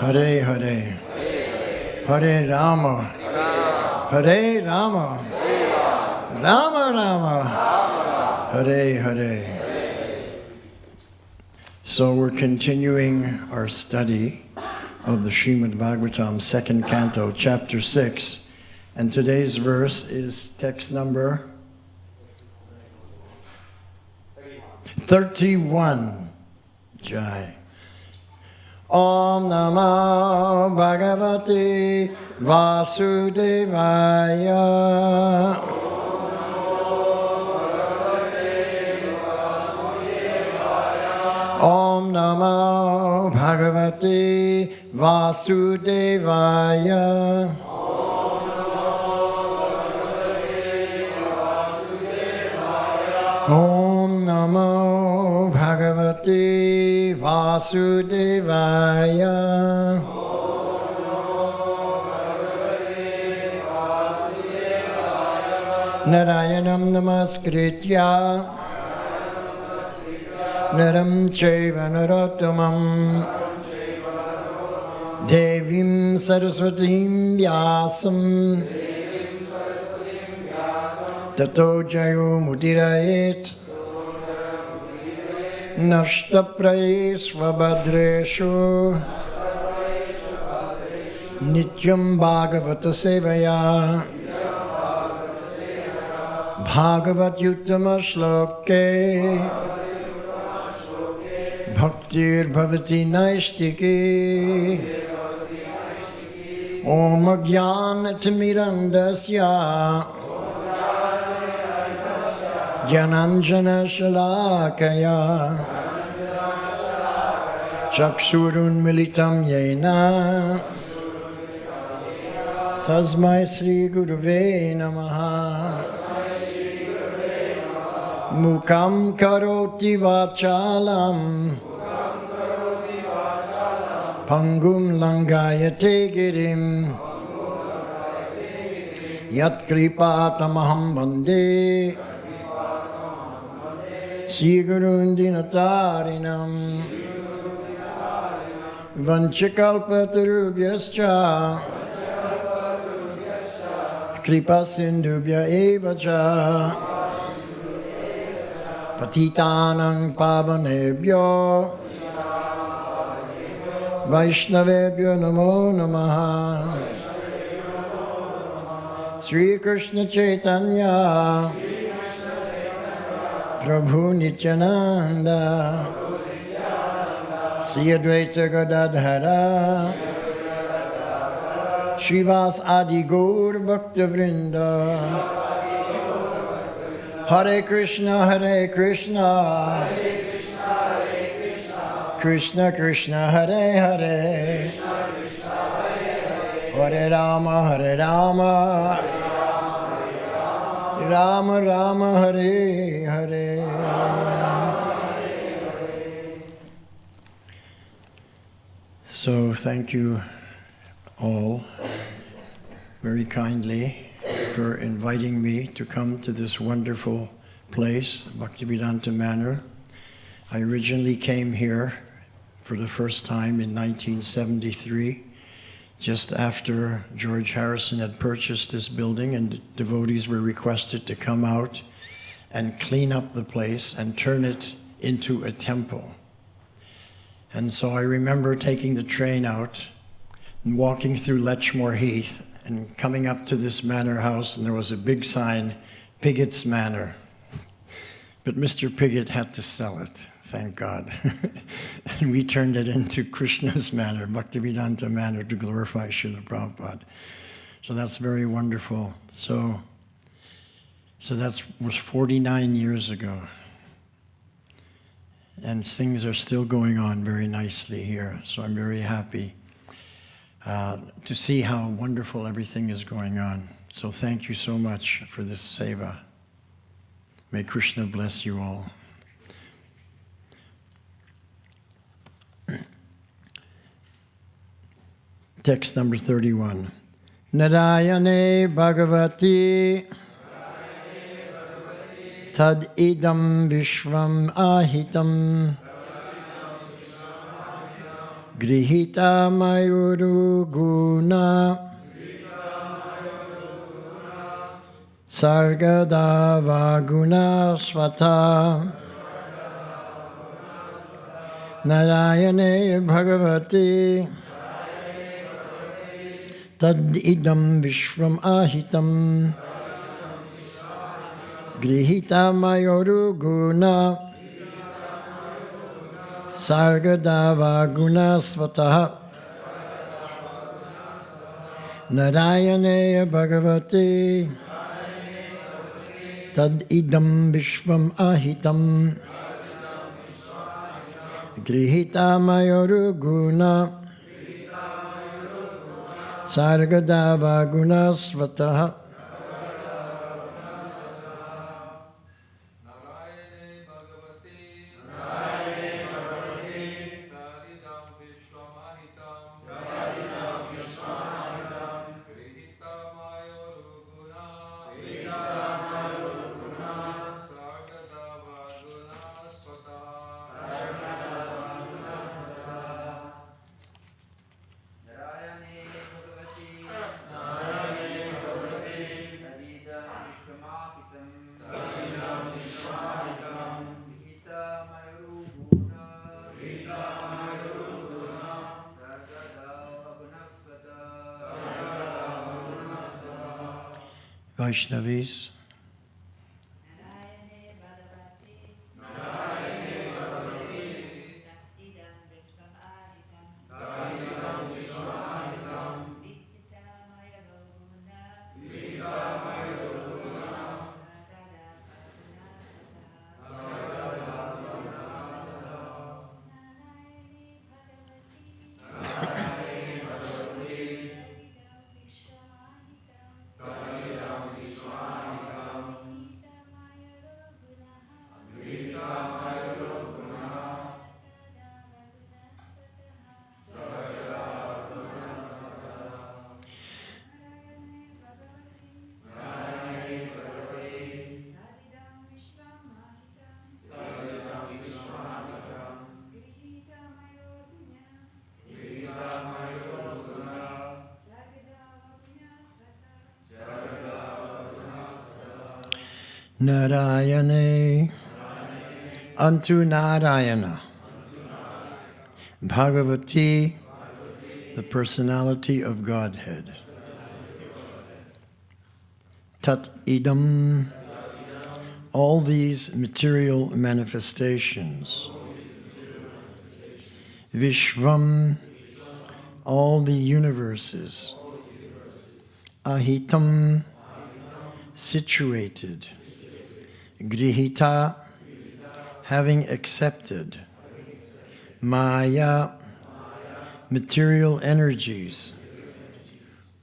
Hare Hare, Hare Rama, Hare Rama, Rama Rama, Hare Hare. So we're continuing our study of the Srimad-Bhagavatam, second canto, chapter 6. And today's verse is text number 31. Jai. Om Namo Bhagavate Vasudevaya. Om Namo Bhagavate Vasudevaya. Om Namo Bhagavate Vasudevaya. Narayanam Namaskritya Naram Chaiva Narottamam Devim Saraswatim Vyasam Tato Jayo Mudirayet Nashtaprayesvabhadreshu Nityam Bhagavata Sevaya Bhagavat Yuttama Shloke Bhaktir Bhavati Naistiki Om Jnanatirmirandasya Jnananjana Shalakaya Chakshurun Militam Yena Tasmai Sri Gurave Namaha Mukam Karoti Vachalam Pangum Langayate Girim Yat Kripatamaham Vande Sigurun Dinatarinam Vanchakalpatarubhyascha Kripa Sindhubhya Evacha Patitanang Pavanebhyo Vaishnavebhyo Namo Namaha Sri Krishna Chaitanya Prabhu Nityananda Sri Advaita Gadadhara Shivas Adi Gaur Bhaktivinoda Hare Krishna Hare Krishna Krishna Krishna Hare Hare Hare Rama Hare Rama Rama Rama Hare Hare. So thank you all very kindly for inviting me to come to this wonderful place, Bhaktivedanta Manor. I originally came here for the first time in 1973, just after George Harrison had purchased this building, and devotees were requested to come out and clean up the place and turn it into a temple. And so I remember taking the train out and walking through Lechmore Heath and coming up to this manor house, and there was a big sign, Piggott's Manor. But Mr. Piggott had to sell it, thank God. And we turned it into Krishna's Manor, Bhaktivedanta Manor, to glorify Srila Prabhupada. So that's very wonderful. So that was 49 years ago. And things are still going on very nicely here. So I'm very happy to see how wonderful everything is going on. So thank you so much for this seva. May Krishna bless you all. Text number 31. Narayane Bhagavati Tad idam vishvam ahitam Grihita mayuru guna Sargadava guna swata Narayane Bhagavati Tad idam vishvam ahitam Grihita mayuru guna Sargadava guna svataha Narayane Bhagavati Tad idam vishvam ahitam Grihita mayuru guna Sargadava guna svataha Vaishnavis. Narayane unto Narayana. Bhagavati, the personality of Godhead. Tat idam, all these material manifestations. Vishvam, all the universes. Ahitam, situated. Grihita, having accepted. Maya, material energies.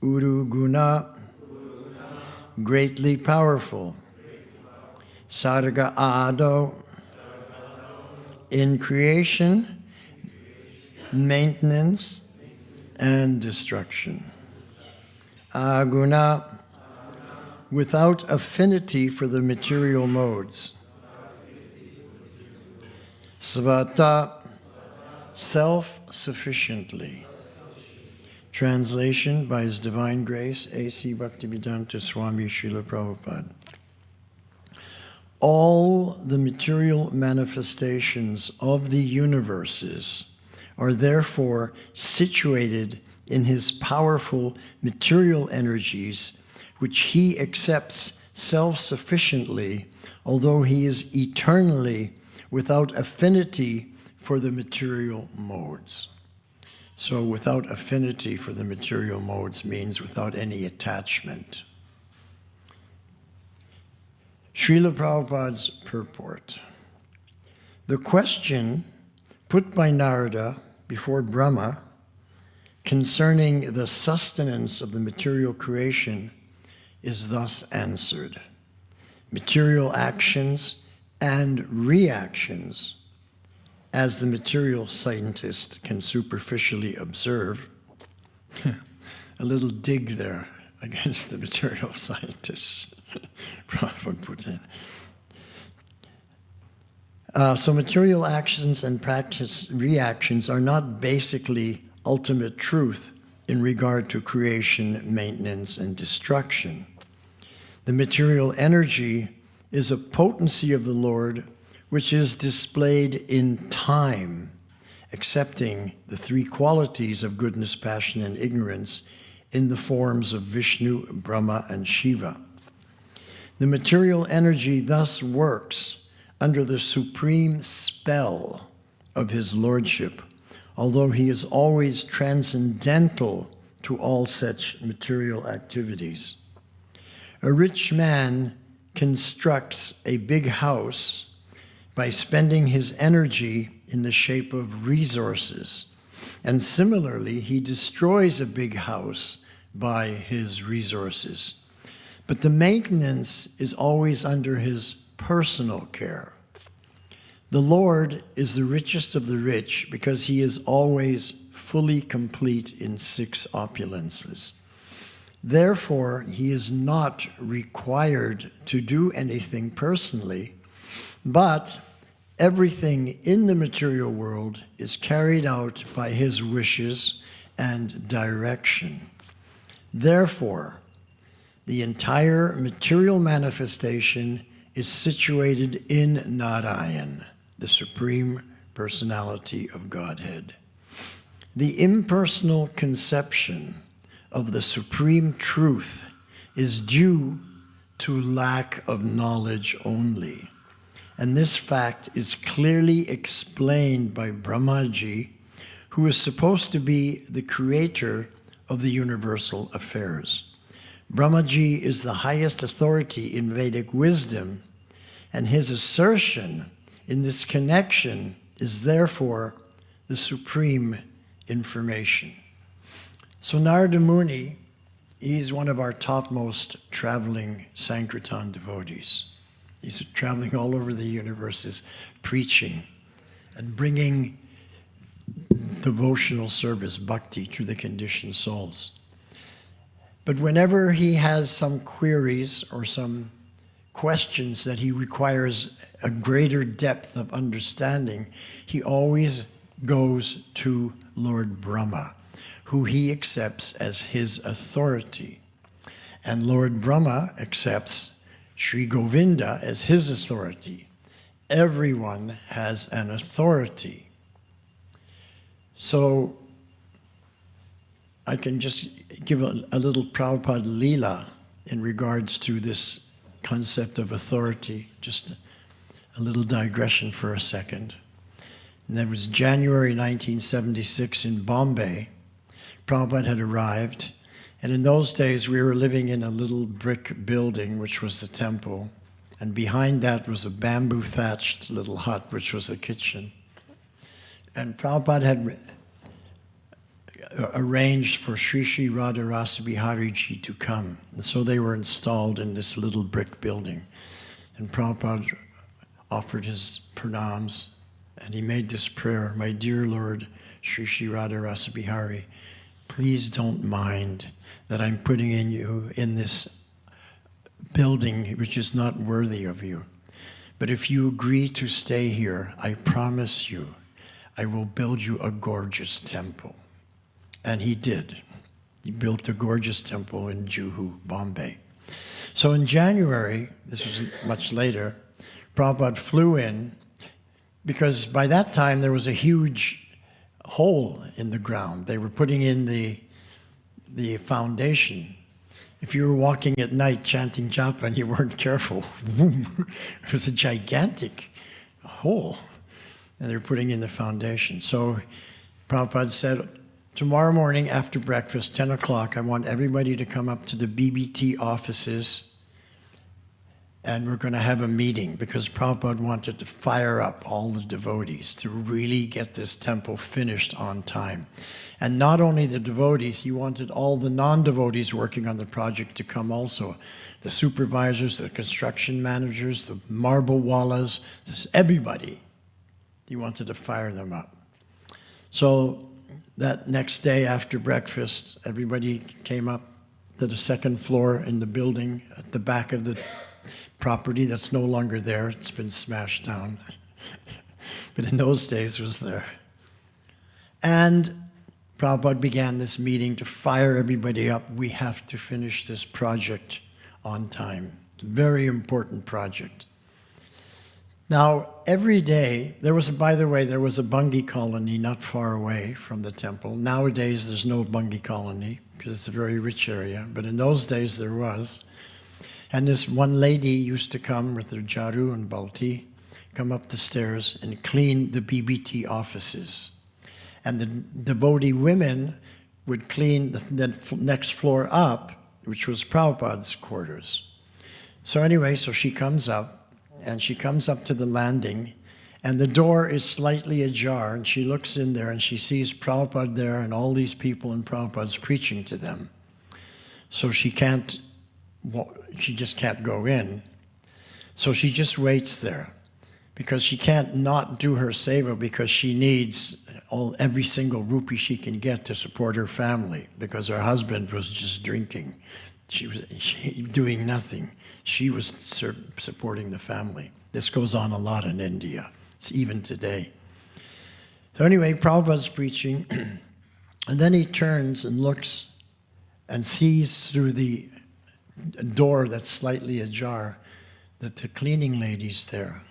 Uruguna, greatly powerful. Sarga ado, in creation, maintenance, and destruction. Aguna, without affinity for the material modes. Svata, self-sufficiently. Translation by His Divine Grace, A.C. Bhaktivedanta Swami Srila Prabhupada. All the material manifestations of the universes are therefore situated in His powerful material energies, which He accepts self-sufficiently, although He is eternally without affinity for the material modes. So without affinity for the material modes means without any attachment. Srila Prabhupada's purport. The question put by Narada before Brahma concerning the sustenance of the material creation is thus answered. Material actions and reactions, as the material scientist can superficially observe, a little dig there against the material scientists. Prabhupada put in. So material actions and practice reactions are not basically ultimate truth in regard to creation, maintenance, and destruction. The material energy is a potency of the Lord which is displayed in time, accepting the three qualities of goodness, passion, and ignorance in the forms of Vishnu, Brahma, and Shiva. The material energy thus works under the supreme spell of His Lordship, although He is always transcendental to all such material activities. A rich man constructs a big house by spending his energy in the shape of resources, and similarly, he destroys a big house by his resources. But the maintenance is always under his personal care. The Lord is the richest of the rich because He is always fully complete in 6 opulences. Therefore, He is not required to do anything personally, but everything in the material world is carried out by His wishes and direction. Therefore, the entire material manifestation is situated in Narayan, the Supreme Personality of Godhead. The impersonal conception of the supreme truth is due to lack of knowledge only. And this fact is clearly explained by Brahmaji, who is supposed to be the creator of the universal affairs. Brahmaji is the highest authority in Vedic wisdom, and his assertion in this connection is therefore the supreme information. So Narada Muni, he's one of our topmost traveling Sankirtan devotees. He's traveling all over the universe, preaching and bringing devotional service, bhakti, to the conditioned souls. But whenever he has some queries or some questions that he requires a greater depth of understanding, he always goes to Lord Brahma, who he accepts as his authority. And Lord Brahma accepts Sri Govinda as his authority. Everyone has an authority. So I can just give a little Prabhupada Leela in regards to this concept of authority, just a little digression for a second. And that was January 1976 in Bombay. Prabhupada had arrived, and in those days we were living in a little brick building, which was the temple, and behind that was a bamboo thatched little hut, which was the kitchen. And Prabhupada had arranged for Sri Sri Radha Rasa Bihari Ji to come. And so they were installed in this little brick building. And Prabhupada offered his pranams, and he made this prayer: "My dear Lord, Sri Sri Radha Rasa Bihari, please don't mind that I'm putting you in this building which is not worthy of you. But if you agree to stay here, I promise you, I will build you a gorgeous temple." And he did. He built a gorgeous temple in Juhu, Bombay. So in January, this was much later, Prabhupada flew in, because by that time there was a huge hole in the ground. They were putting in the foundation. If you were walking at night chanting japa and you weren't careful, boom, it was a gigantic hole. And they were putting in the foundation. So Prabhupada said, tomorrow morning after breakfast, 10 o'clock, I want everybody to come up to the BBT offices, and we're going to have a meeting, because Prabhupada wanted to fire up all the devotees to really get this temple finished on time. And not only the devotees, he wanted all the non-devotees working on the project to come also. The supervisors, the construction managers, the marble wallas, everybody. He wanted to fire them up. So that next day after breakfast, everybody came up to the second floor in the building at the back of the property that's no longer there. It's been smashed down. But in those days it was there. And Prabhupada began this meeting to fire everybody up. We have to finish this project on time. It's a very important project. Now, every day, by the way, there was a Bungi colony not far away from the temple. Nowadays, there's no Bungi colony because it's a very rich area, but in those days there was. And this one lady used to come with her jaru and balti, come up the stairs and clean the BBT offices. And the devotee women would clean the next floor up, which was Prabhupada's quarters. So anyway, so she comes up, and she comes up to the landing, and the door is slightly ajar, and she looks in there, and she sees Prabhupada there, and all these people, and Prabhupada's preaching to them. So she just can't go in. So she just waits there, because she can't not do her seva, because she needs every single rupee she can get to support her family, because her husband was just drinking. She was doing nothing. She was supporting the family. This goes on a lot in India. It's even today. So anyway, Prabhupada's preaching, and then he turns and looks and sees through the door that's slightly ajar that the cleaning lady's there.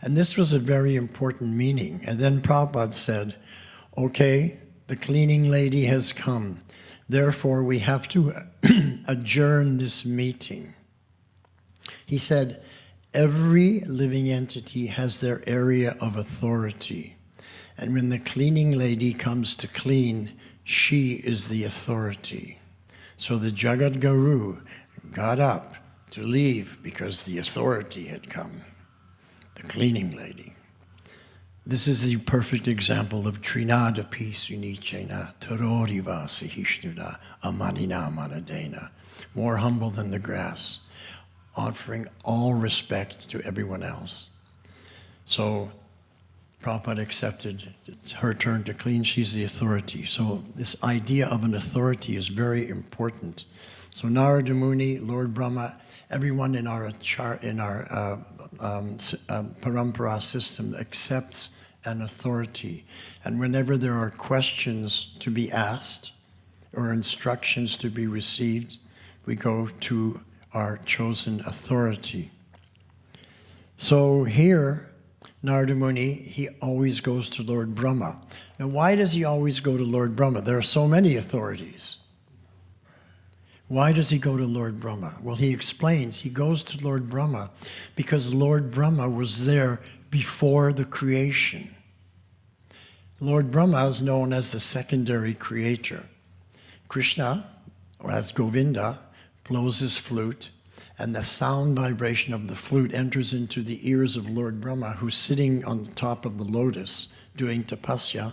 And this was a very important meaning. And then Prabhupada said, okay, the cleaning lady has come. Therefore, we have to adjourn this meeting. He said, every living entity has their area of authority. And when the cleaning lady comes to clean, she is the authority. So the Jagat Guru got up to leave because the authority had come, the cleaning lady. This is the perfect example of Trinada Pisunichena, Taroriva Sahishnuda, Amanina Manadena, more humble than the grass, offering all respect to everyone else. So Prabhupada accepted it's her turn to clean, she's the authority. So this idea of an authority is very important. So Narada Muni, Lord Brahma, everyone in our parampara system accepts an authority. And whenever there are questions to be asked or instructions to be received, we go to our chosen authority. So here, Narada Muni, he always goes to Lord Brahma. Now, why does he always go to Lord Brahma? There are so many authorities. Why does he go to Lord Brahma? Well, he explains he goes to Lord Brahma because Lord Brahma was there before the creation. Lord Brahma is known as the secondary creator. Krishna, or as Govinda, blows his flute, and the sound vibration of the flute enters into the ears of Lord Brahma, who's sitting on the top of the lotus doing tapasya,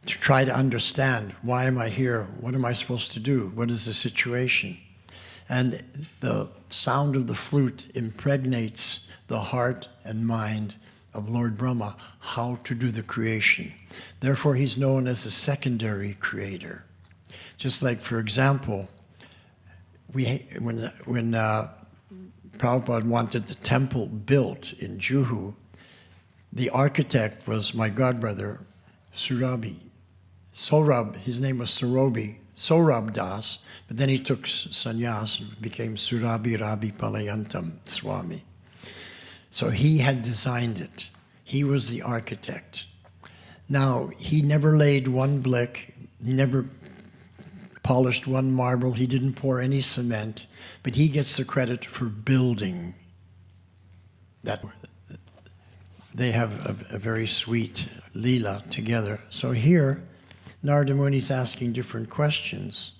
to try to understand, why am I here? What am I supposed to do? What is the situation? And the sound of the flute impregnates the heart and mind of Lord Brahma, how to do the creation. Therefore, he's known as the secondary creator. Just like, for example, when Prabhupada wanted the temple built in Juhu, the architect was my godbrother, Surabhi. Sorab, his name was Sorab Das, but then he took sannyas and became Surabhi Rabi Palayantam Swami. So he had designed it. He was the architect. Now, he never laid one brick, he never polished one marble, he didn't pour any cement, but he gets the credit for building that. They have a very sweet lila together. So here, Narada Muni is asking different questions.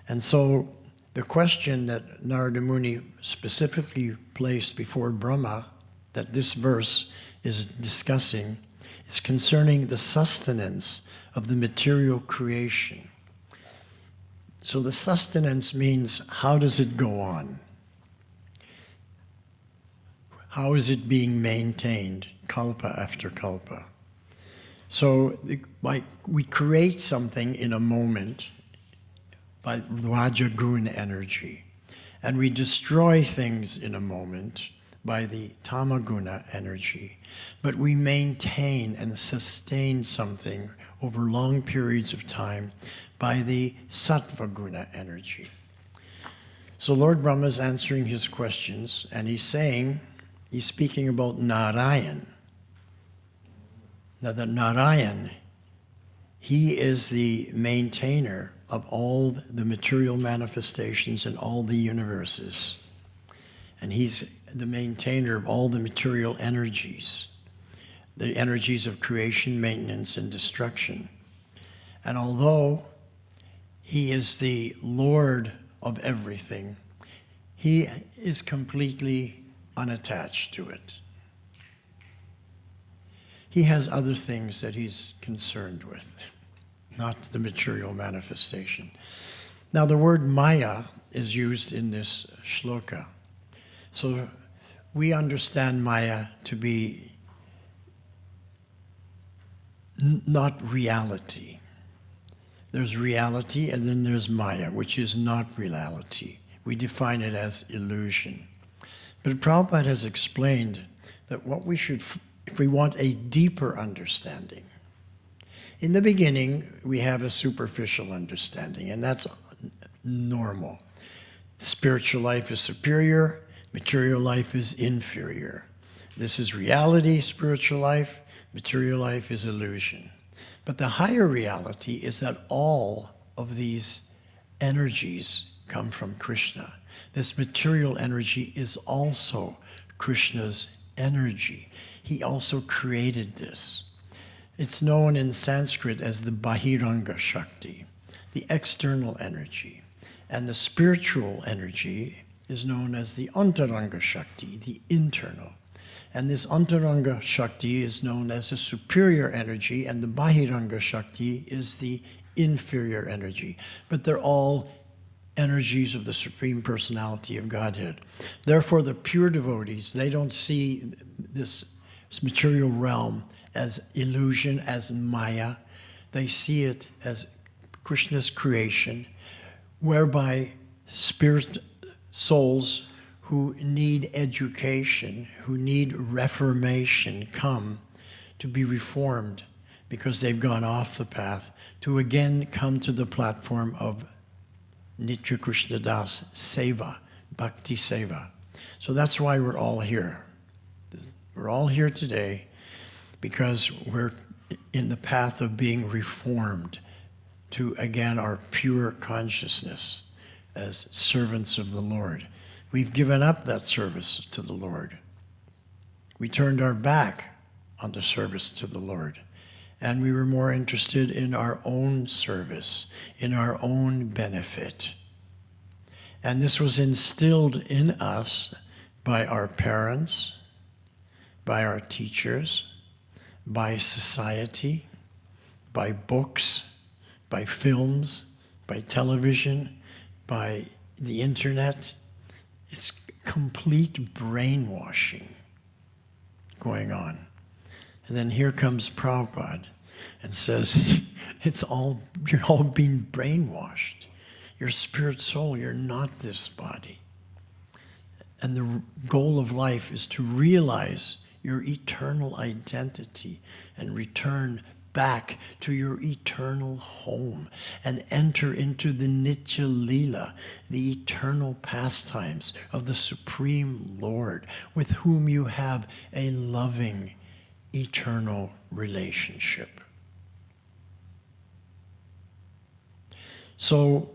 And so the question that Narada Muni specifically placed before Brahma, that this verse is discussing, is concerning the sustenance of the material creation. So the sustenance means, how does it go on? How is it being maintained, kalpa after kalpa? So like we create something in a moment by Rajagun energy, and we destroy things in a moment by the Tamaguna energy, but we maintain and sustain something over long periods of time by the Sattva-guna energy. So Lord Brahma is answering his questions, and he's speaking about Narayan. Now, the Narayan, he is the maintainer of all the material manifestations in all the universes. And he's the maintainer of all the material energies, the energies of creation, maintenance, and destruction. And although he is the Lord of everything, he is completely unattached to it. He has other things that he's concerned with, not the material manifestation. Now, the word Maya is used in this shloka. So we understand Maya to be not reality. There's reality, and then there's Maya, which is not reality. We define it as illusion. But Prabhupada has explained that what we should, if we want a deeper understanding, in the beginning, we have a superficial understanding, and that's normal. Spiritual life is superior, material life is inferior. This is reality, spiritual life, material life is illusion. But the higher reality is that all of these energies come from Krishna. This material energy is also Krishna's energy. He also created this. It's known in Sanskrit as the Bahiranga Shakti, the external energy. And the spiritual energy is known as the Antaranga Shakti, the internal. And this Antaranga Shakti is known as a superior energy, and the Bahiranga Shakti is the inferior energy. But they're all energies of the Supreme Personality of Godhead. Therefore, the pure devotees, they don't see this material realm as illusion, as Maya. They see it as Krishna's creation, whereby spirit souls who need education, who need reformation, come to be reformed because they've gone off the path, to again come to the platform of Nitya Krishna Das Seva, Bhakti Seva. So that's why we're all here. We're all here today because we're in the path of being reformed to, again, our pure consciousness as servants of the Lord. We've given up that service to the Lord. We turned our back on the service to the Lord. And we were more interested in our own service, in our own benefit. And this was instilled in us by our parents, by our teachers, by society, by books, by films, by television, by the internet. It's complete brainwashing going on. And then here comes Prabhupada and says, you're all being brainwashed. You're spirit soul, you're not this body. And the goal of life is to realize your eternal identity and return back to your eternal home and enter into the Nitya Lila, the eternal pastimes of the Supreme Lord, with whom you have a loving eternal relationship. So,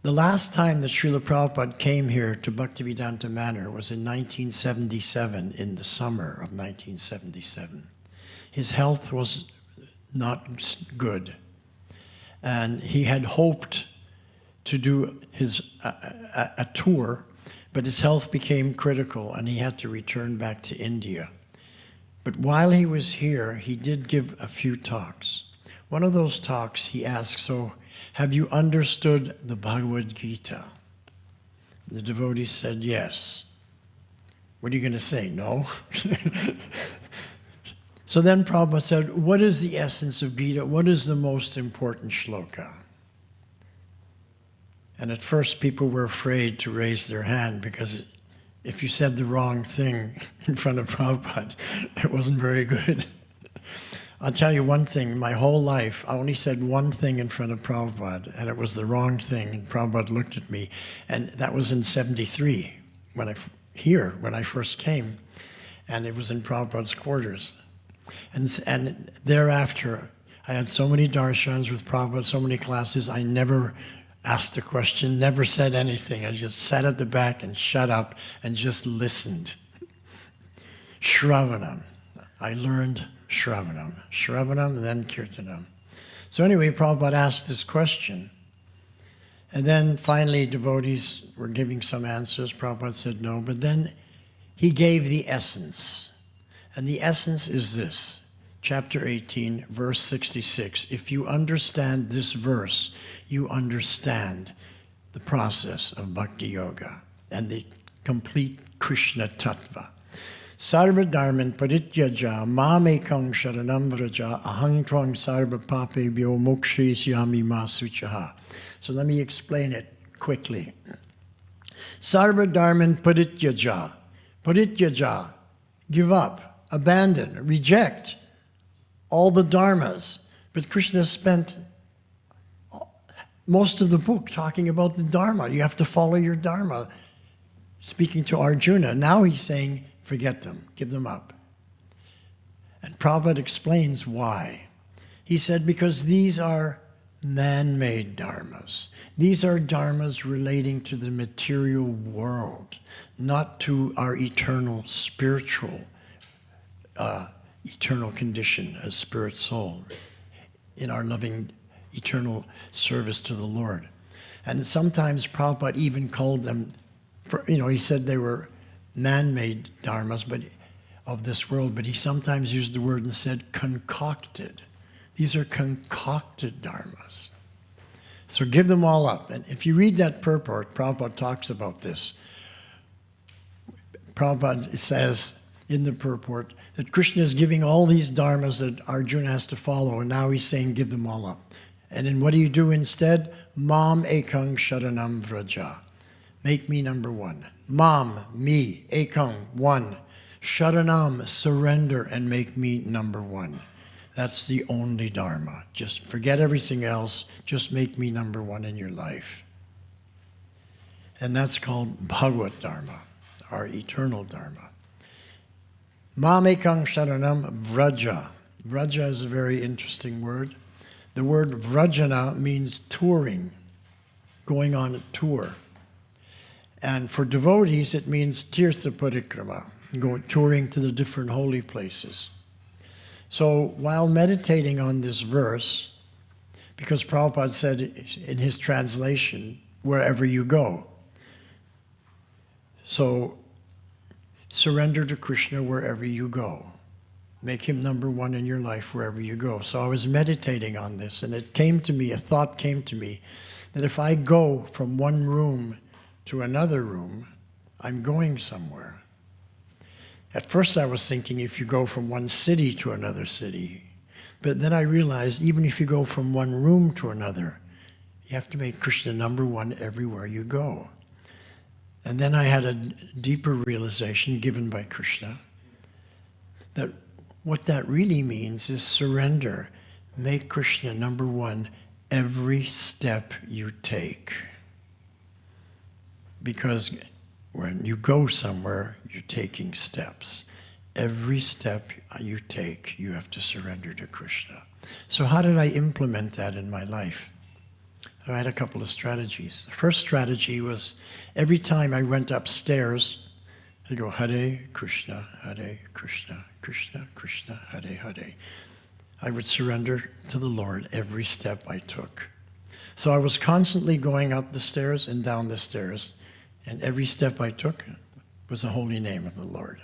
the last time that Srila Prabhupada came here to Bhaktivedanta Manor was in 1977, in the summer of 1977. His health was not good, and he had hoped to do a tour, but his health became critical and he had to return back to India. But while he was here, he did give a few talks. One of those talks, he asked, so have you understood the Bhagavad Gita? The devotee said, yes. What are you going to say? No? So then Prabhupada said, what is the essence of Gita? What is the most important shloka? And at first people were afraid to raise their hand because if you said the wrong thing in front of Prabhupada, it wasn't very good. I'll tell you one thing, my whole life, I only said one thing in front of Prabhupada, and it was the wrong thing, and Prabhupada looked at me, and that was in 73, when I first came, and it was in Prabhupada's quarters. And thereafter, I had so many darshans with Prabhupada, so many classes, I never asked a question, never said anything. I just sat at the back and shut up and just listened. Shravanam. I learned Shravanam. Shravanam, then Kirtanam. So anyway, Prabhupada asked this question. And then finally, devotees were giving some answers. Prabhupada said no, but then he gave the essence. And the essence is this, chapter 18, verse 66. If you understand this verse, you understand the process of Bhakti Yoga and the complete Krishna Tattva. Sarva dharman parityaja mamekang sharanam vraja ahang tvang sarva papebhyo mokshayisyami ma suchaha. So let me explain it quickly. Sarva dharman parityaja. Parityaja, give up, abandon, reject all the dharmas. But Krishna spent most of the book talking about the dharma. You have to follow your dharma. Speaking to Arjuna, now he's saying, forget them, give them up. And Prabhupada explains why. He said, because these are man-made dharmas. These are dharmas relating to the material world, not to our eternal spiritual, eternal condition as spirit soul in our loving eternal service to the Lord. And sometimes Prabhupada even called them, he said they were man-made dharmas of this world, but he sometimes used the word and said concocted. These are concocted dharmas. So give them all up. And if you read that purport, Prabhupada talks about this. Prabhupada says in the purport that Krishna is giving all these dharmas that Arjuna has to follow, and now he's saying give them all up. And then what do you do instead? Mam ekang sharanam vraja. Make me number one. Mam, me, ekang, one. Sharanam, surrender and make me number one. That's the only dharma. Just forget everything else. Just make me number one in your life. And that's called Bhagavad Dharma, our eternal dharma. Mamekang sharanam vraja. Vraja is a very interesting word. The word vrajana means touring, going on a tour. And for devotees, it means tirtha parikrama, touring to the different holy places. So while meditating on this verse, because Prabhupada said in his translation, wherever you go. So surrender to Krishna wherever you go. Make him number one in your life wherever you go. So I was meditating on this, and it came to me, a thought came to me, that if I go from one room to another room, I'm going somewhere. At first I was thinking if you go from one city to another city. But then I realized even if you go from one room to another, you have to make Krishna number one everywhere you go. And then I had a deeper realization given by Krishna that what that really means is surrender. Make Krishna number one every step you take. Because when you go somewhere, you're taking steps. Every step you take, you have to surrender to Krishna. So how did I implement that in my life? I had a couple of strategies. The first strategy was every time I went upstairs, I'd go Hare Krishna, Krishna, Krishna, Hare Hare. I would surrender to the Lord every step I took. So I was constantly going up the stairs and down the stairs, and every step I took was the holy name of the Lord.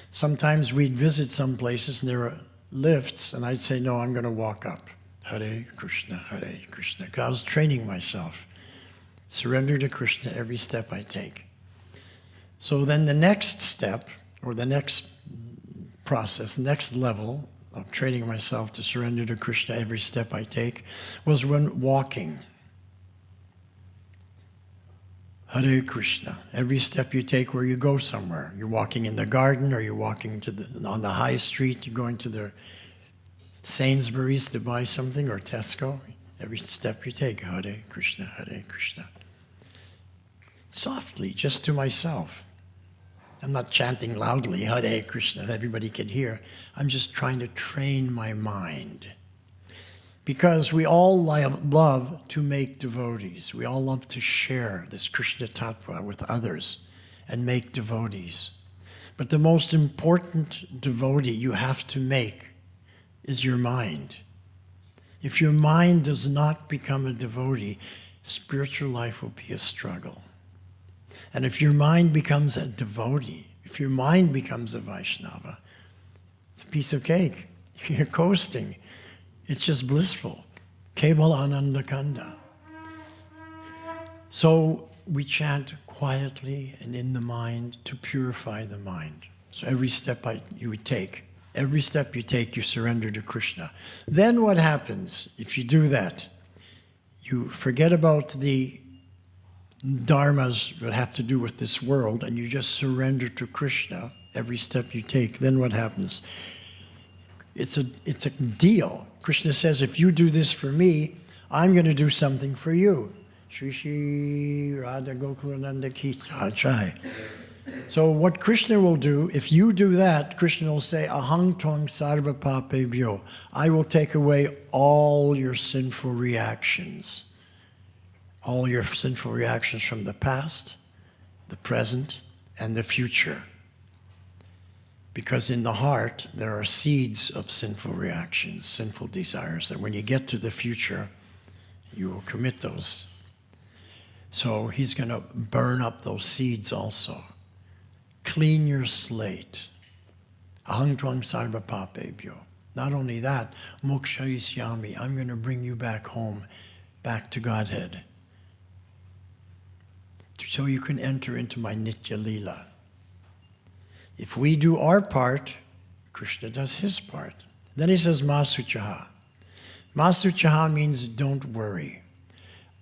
Sometimes we'd visit some places and there were lifts, and I'd say, no, I'm going to walk up. Hare Krishna, because I was training myself. Surrender to Krishna every step I take. So then the next step, or the next process, next level of training myself to surrender to Krishna every step I take, was when walking. Hare Krishna. Every step you take where you go somewhere. You're walking in the garden, or you're walking on the high street, you're going to the Sainsbury's to buy something, or Tesco. Every step you take, Hare Krishna, Hare Krishna. Softly, just to myself. I'm not chanting loudly, Hare Krishna, that everybody can hear. I'm just trying to train my mind. Because we all love to make devotees. We all love to share this Krishna Tattva with others and make devotees. But the most important devotee you have to make is your mind. If your mind does not become a devotee, spiritual life will be a struggle. And if your mind becomes a devotee, if your mind becomes a Vaishnava, it's a piece of cake. You're coasting. It's just blissful. Keval Ananda Kanda. So we chant quietly and in the mind to purify the mind. So every step you would take, every step you take, you surrender to Krishna. Then what happens if you do that? You forget about the dharmas that have to do with this world, and you just surrender to Krishna every step you take. Then what happens? It's a deal. Krishna says, if you do this for me, I'm going to do something for you. Shri Shri Radha Gokulananda Ki Jai. So what Krishna will do, if you do that, Krishna will say, Ahang twang sarva papebhyo. I will take away all your sinful reactions. All your sinful reactions from the past, the present, and the future. Because in the heart, there are seeds of sinful reactions, sinful desires, that when you get to the future, you will commit those. So he's going to burn up those seeds also. Clean your slate. Ahang twang sarva papebhyo. Not only that, moksha isyami. I'm going to bring you back home, back to Godhead. So you can enter into my Nitya Leela. If we do our part, Krishna does his part. Then he says, Masuchaha. Masuchaha means don't worry.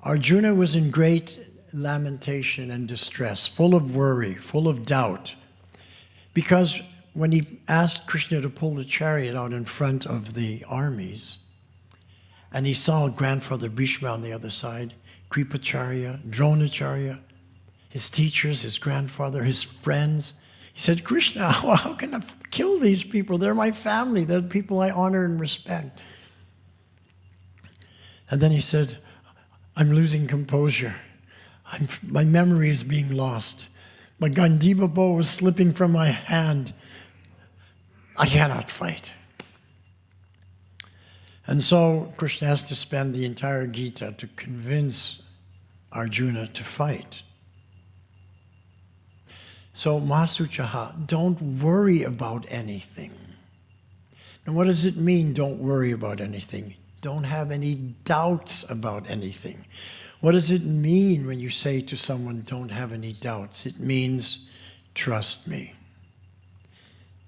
Arjuna was in great lamentation and distress, full of worry, full of doubt. Because when he asked Krishna to pull the chariot out in front of the armies, and he saw grandfather Bhishma on the other side, Kripacharya, Dronacharya, his teachers, his grandfather, his friends, he said, Krishna, how can I kill these people? They're my family. They're the people I honor and respect. And then he said, I'm losing composure. My memory is being lost. My Gandiva bow is slipping from my hand. I cannot fight. And so Krishna has to spend the entire Gita to convince Arjuna to fight. So, Masuchaha, don't worry about anything. Now, what does it mean, don't worry about anything? Don't have any doubts about anything. What does it mean when you say to someone, don't have any doubts? It means, trust me.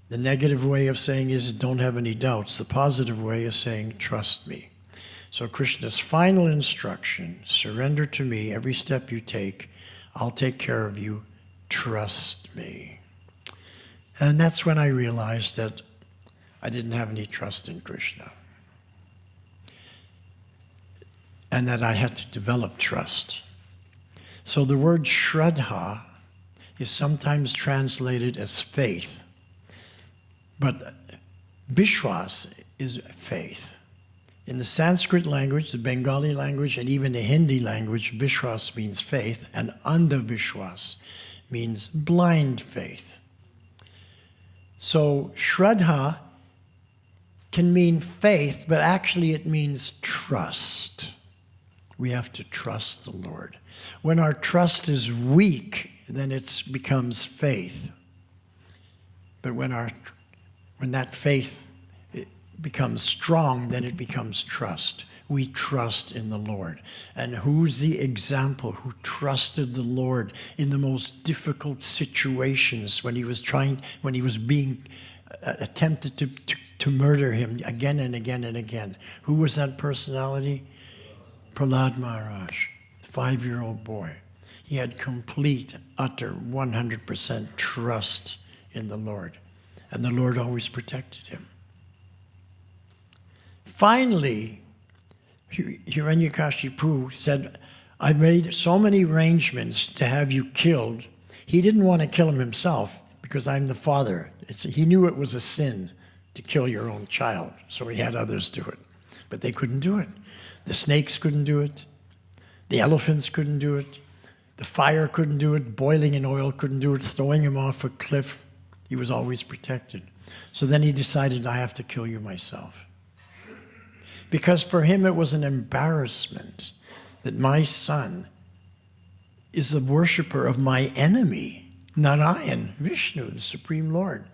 The negative way of saying is, don't have any doubts. The positive way is saying, trust me. So Krishna's final instruction, surrender to me every step you take. I'll take care of you. Trust me. And that's when I realized that I didn't have any trust in Krishna. And that I had to develop trust. So the word Shraddha is sometimes translated as faith. But Vishwas is faith. In the Sanskrit language, the Bengali language, and even the Hindi language, Vishwas means faith, and Andha-Vishwas means blind faith. So Shraddha can mean faith, but actually it means trust. We have to trust the Lord. When our trust is weak, then it becomes faith. But when that faith becomes strong, then it becomes trust. We trust in the Lord. And who's the example who trusted the Lord in the most difficult situations when he was being attempted to murder him again and again and again? Who was that personality? Prahlad Maharaj, 5-year-old boy. He had complete, utter, 100% trust in the Lord. And the Lord always protected him. Finally, Hiranyakashipu said, I made so many arrangements to have you killed. He didn't want to kill him himself because I'm the father. He knew it was a sin to kill your own child, so he had others do it. But they couldn't do it. The snakes couldn't do it. The elephants couldn't do it. The fire couldn't do it. Boiling in oil couldn't do it. Throwing him off a cliff, he was always protected. So then he decided, I have to kill you myself. Because for him it was an embarrassment that my son is the worshiper of my enemy, Narayan, Vishnu, the Supreme Lord.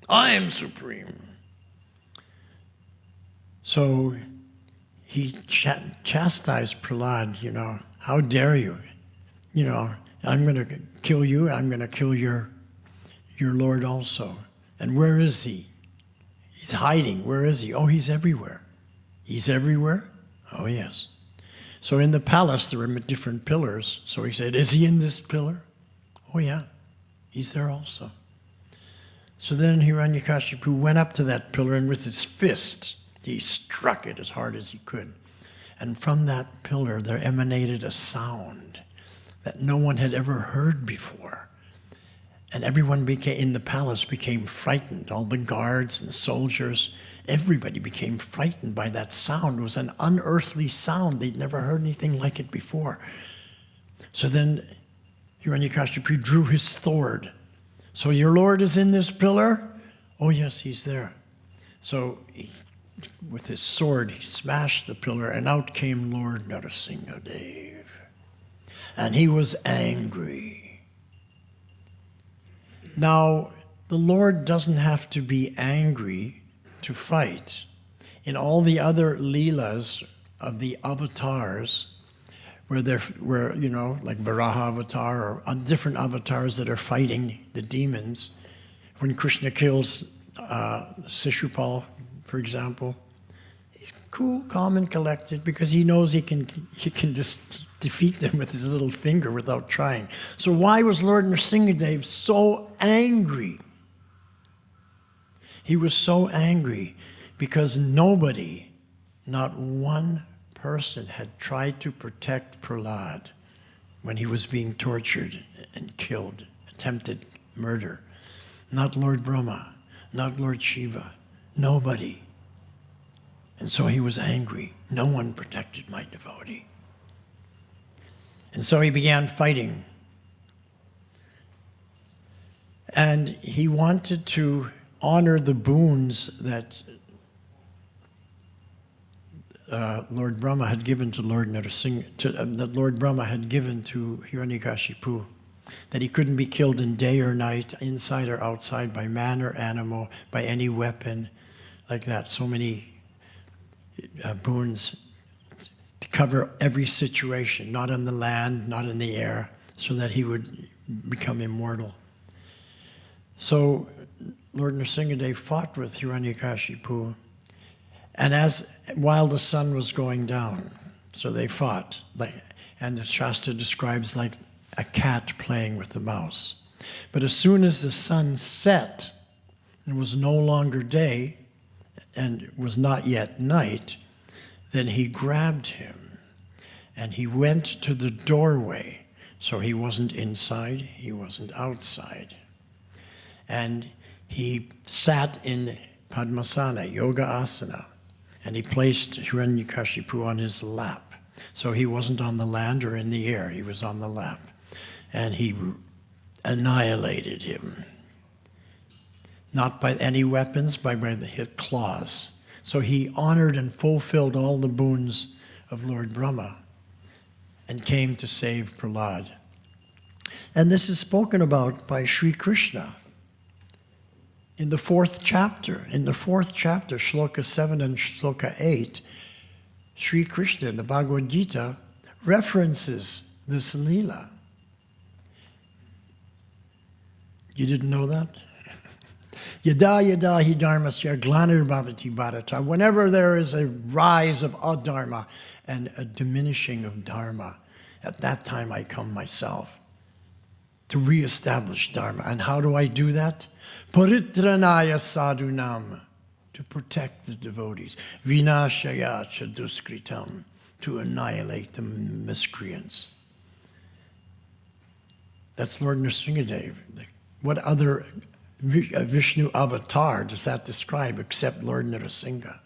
I am supreme. So he chastised Prahlad, how dare you? I'm going to kill you, I'm going to kill your Lord also. And where is he? He's hiding. Where is he? Oh, he's everywhere. He's everywhere? Oh, yes. So in the palace, there were different pillars. So he said, is he in this pillar? Oh, yeah. He's there also. So then Hiranyakashipu went up to that pillar, and with his fist, he struck it as hard as he could. And from that pillar, there emanated a sound that no one had ever heard before. And everyone in the palace became frightened. All the guards and soldiers, everybody became frightened by that sound. It was an unearthly sound. They'd never heard anything like it before. So then Hiranyakashipu drew his sword. So your Lord is in this pillar? Oh yes, he's there. So with his sword, he smashed the pillar, and out came Lord Narasimhadev. And he was angry. Now, the Lord doesn't have to be angry to fight. In all the other leelas of the avatars, where like Varaha avatar or different avatars that are fighting the demons, when Krishna kills Shishupal, for example, he's cool, calm, and collected because he knows he can just defeat them with his little finger without trying. So why was Lord Nrsingadev so angry? He was so angry because nobody, not one person, had tried to protect Prahlad when he was being tortured and killed, attempted murder. Not Lord Brahma, not Lord Shiva, nobody. And so he was angry. No one protected my devotee. And so he began fighting. And he wanted to honor the boons that Lord Brahma had given to Lord Narasimha, that Lord Brahma had given to Hiranyakashipu, that he couldn't be killed in day or night, inside or outside, by man or animal, by any weapon, like that. So many boons to cover every situation, not on the land, not in the air, so that he would become immortal. So Lord Nrsingadev fought with Hiranyakashipu, and while the sun was going down, so they fought, and the Shastra describes like a cat playing with the mouse. But as soon as the sun set, it was no longer day, and it was not yet night, then he grabbed him, and he went to the doorway. So he wasn't inside, he wasn't outside. And he sat in Padmasana, Yoga Asana, and he placed Hiranyakashipu on his lap. So he wasn't on the land or in the air, he was on the lap. And he annihilated him. Not by any weapons, by the claws. So he honored and fulfilled all the boons of Lord Brahma and came to save Prahlad. And this is spoken about by Sri Krishna in the 4th chapter. In the 4th chapter, Shloka 7 and Shloka 8, Sri Krishna in the Bhagavad Gita references this Leela. You didn't know that? Yada yada hi dharmasya glanir bhavati bharata. Whenever there is a rise of adharma and a diminishing of dharma, at that time I come myself to reestablish dharma. And how do I do that? Paritranaya sadhunam, to protect the devotees. Vinashaya chaduskritam, to annihilate the miscreants. That's Lord Nrsingadev. What other Vishnu avatar does that describe except Lord Nrsimha?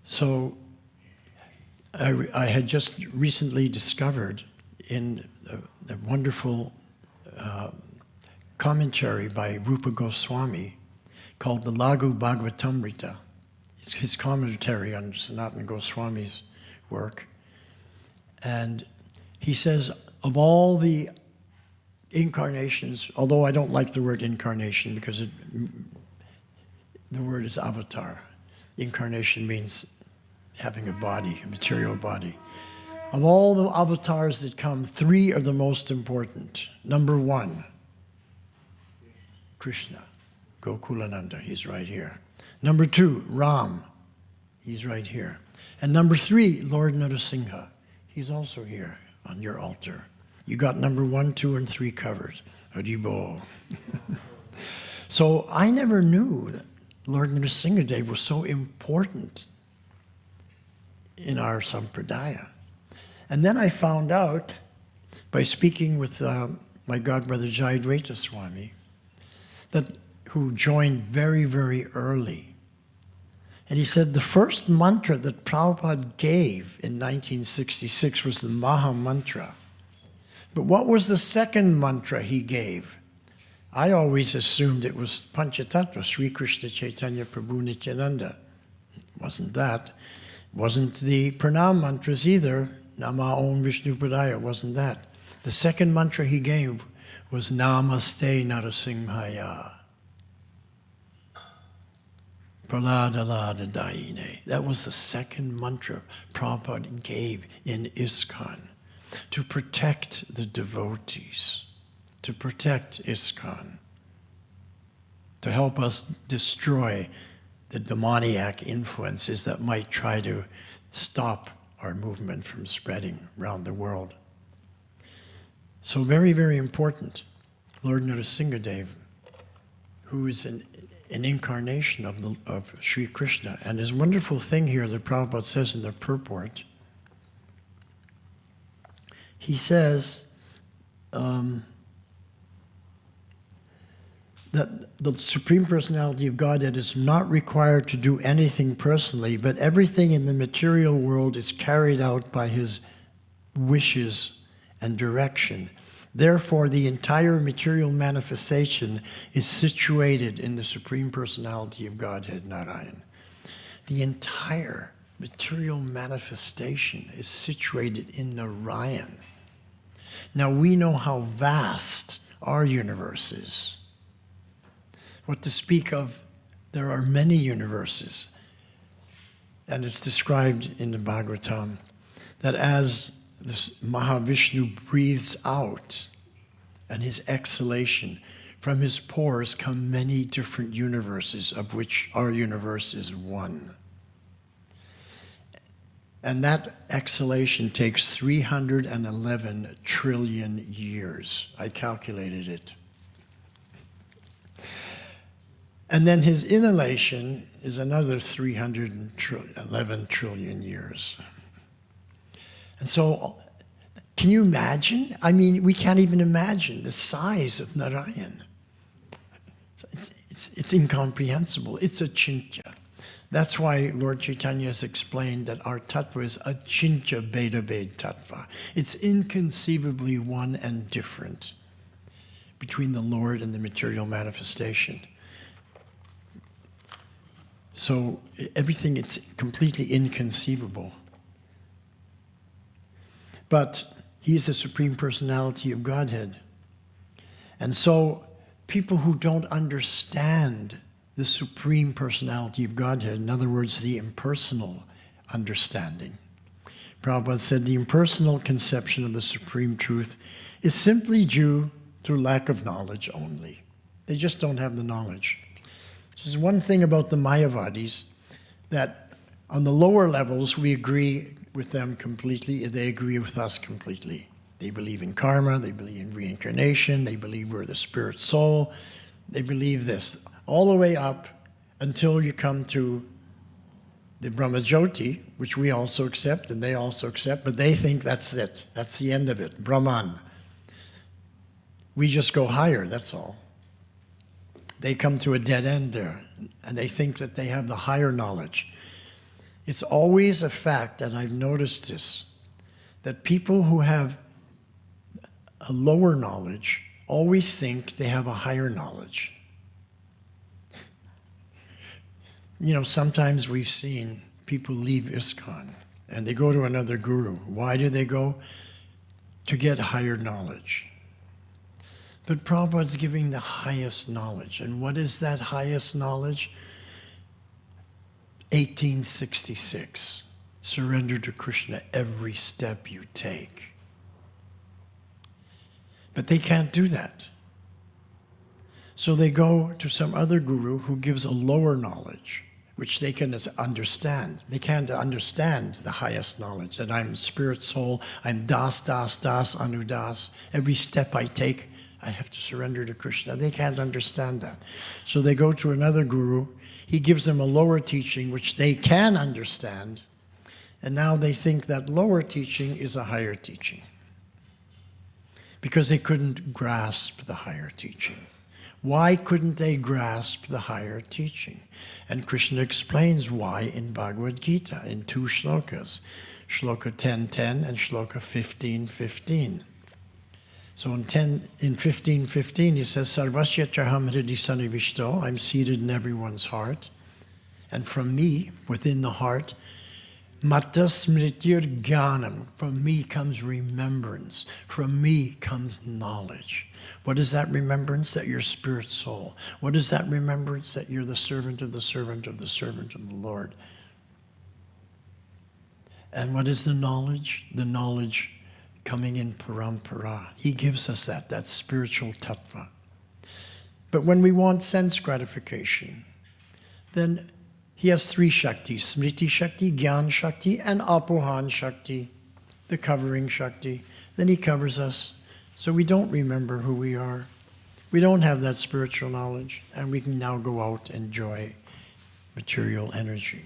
So I had just recently discovered in the wonderful commentary by Rupa Goswami called the Lagu Bhagavatamrita. It's his commentary on Sanatana Goswami's work. And he says, of all the incarnations, although I don't like the word incarnation because the word is avatar. Incarnation means having a body, a material body. Of all the avatars that come, 3 are the most important. Number 1, Krishna, Gokulananda, he's right here. Number 2, Ram, he's right here. And number 3, Lord Narasimha, he's also here on your altar. You got number 1, 2, and 3 covered. Haribol. So I never knew that Lord Nrsingadev was so important in our sampradaya. And then I found out by speaking with my godbrother Jayadvaita Swami, who joined very, very early. And he said the first mantra that Prabhupada gave in 1966 was the Maha Mantra. But what was the second mantra he gave? I always assumed it was Panchatattva, Sri Krishna Chaitanya Prabhu Nityananda. It wasn't that. It wasn't the pranam mantras either. Nama Om Vishnu Padaya, wasn't that. The second mantra he gave was Namaste Narasimhaya. Praladalada Daine. That was the second mantra Prabhupada gave in ISKCON to protect the devotees, to protect ISKCON, to help us destroy the demoniac influences that might try to stop our movement from spreading around the world. So very, very important. Lord Narasimhadev, who is an incarnation of Sri Krishna. And his wonderful thing here that Prabhupada says in the purport, he says that the Supreme Personality of Godhead is not required to do anything personally, but everything in the material world is carried out by his wishes and direction. Therefore, the entire material manifestation is situated in the Supreme Personality of Godhead, Narayan. The entire material manifestation is situated in Narayan. Now, we know how vast our universe is. What to speak of, there are many universes. And it's described in the Bhagavatam that as this Mahavishnu breathes out and his exhalation, from his pores come many different universes, of which our universe is one. And that exhalation takes 311 trillion years. I calculated it. And then his inhalation is another 311 trillion years. And so, can you imagine? I mean, we can't even imagine the size of Narayan. It's incomprehensible. It's a chincha. That's why Lord Chaitanya has explained that our tattva is a chincha beda ved tattva. It's inconceivably one and different between the Lord and the material manifestation. So everything, it's completely inconceivable. But he is the Supreme Personality of Godhead. And so people who don't understand the Supreme Personality of Godhead, in other words, the impersonal understanding, Prabhupada said the impersonal conception of the Supreme Truth is simply due to lack of knowledge only. They just don't have the knowledge. This is one thing about the Mayavadis, that on the lower levels we agree with them completely, they agree with us completely. They believe in karma, they believe in reincarnation, they believe we're the spirit soul, they believe this. All the way up until you come to the Brahmajyoti, which we also accept and they also accept, but they think that's it. That's the end of it, Brahman. We just go higher, that's all. They come to a dead end there, and they think that they have the higher knowledge. It's always a fact, and I've noticed this, that people who have a lower knowledge always think they have a higher knowledge. You know, sometimes we've seen people leave ISKCON, and they go to another guru. Why do they go? To get higher knowledge. But Prabhupada's giving the highest knowledge. And what is that highest knowledge? 1866. Surrender to Krishna every step you take. But they can't do that. So they go to some other guru who gives a lower knowledge, which they can understand. They can't understand the highest knowledge, that I'm spirit soul, I'm das, das, das, anudas. Every step I take, I have to surrender to Krishna. They can't understand that. So they go to another guru. He gives them a lower teaching, which they can understand. And now they think that lower teaching is a higher teaching. Because they couldn't grasp the higher teaching. Why couldn't they grasp the higher teaching? And Krishna explains why in Bhagavad Gita in 2 shlokas, shloka 10:10 and shloka 15:15. So in 15:15 he says, Sarvasya chaham hridi sanivishto, I'm seated in everyone's heart. And from me, within the heart, Mata smritir jnanam, from me comes remembrance, from me comes knowledge. What is that remembrance? That you're spirit soul. What is that remembrance? That you're the servant of the servant of the servant of the Lord. And what is the knowledge? The knowledge coming in parampara. He gives us that spiritual tattva. But when we want sense gratification, then he has 3 Shaktis, Smriti Shakti, Gyan Shakti, and Apohan Shakti, the covering Shakti. Then he covers us, so we don't remember who we are. We don't have that spiritual knowledge, and we can now go out and enjoy material energy.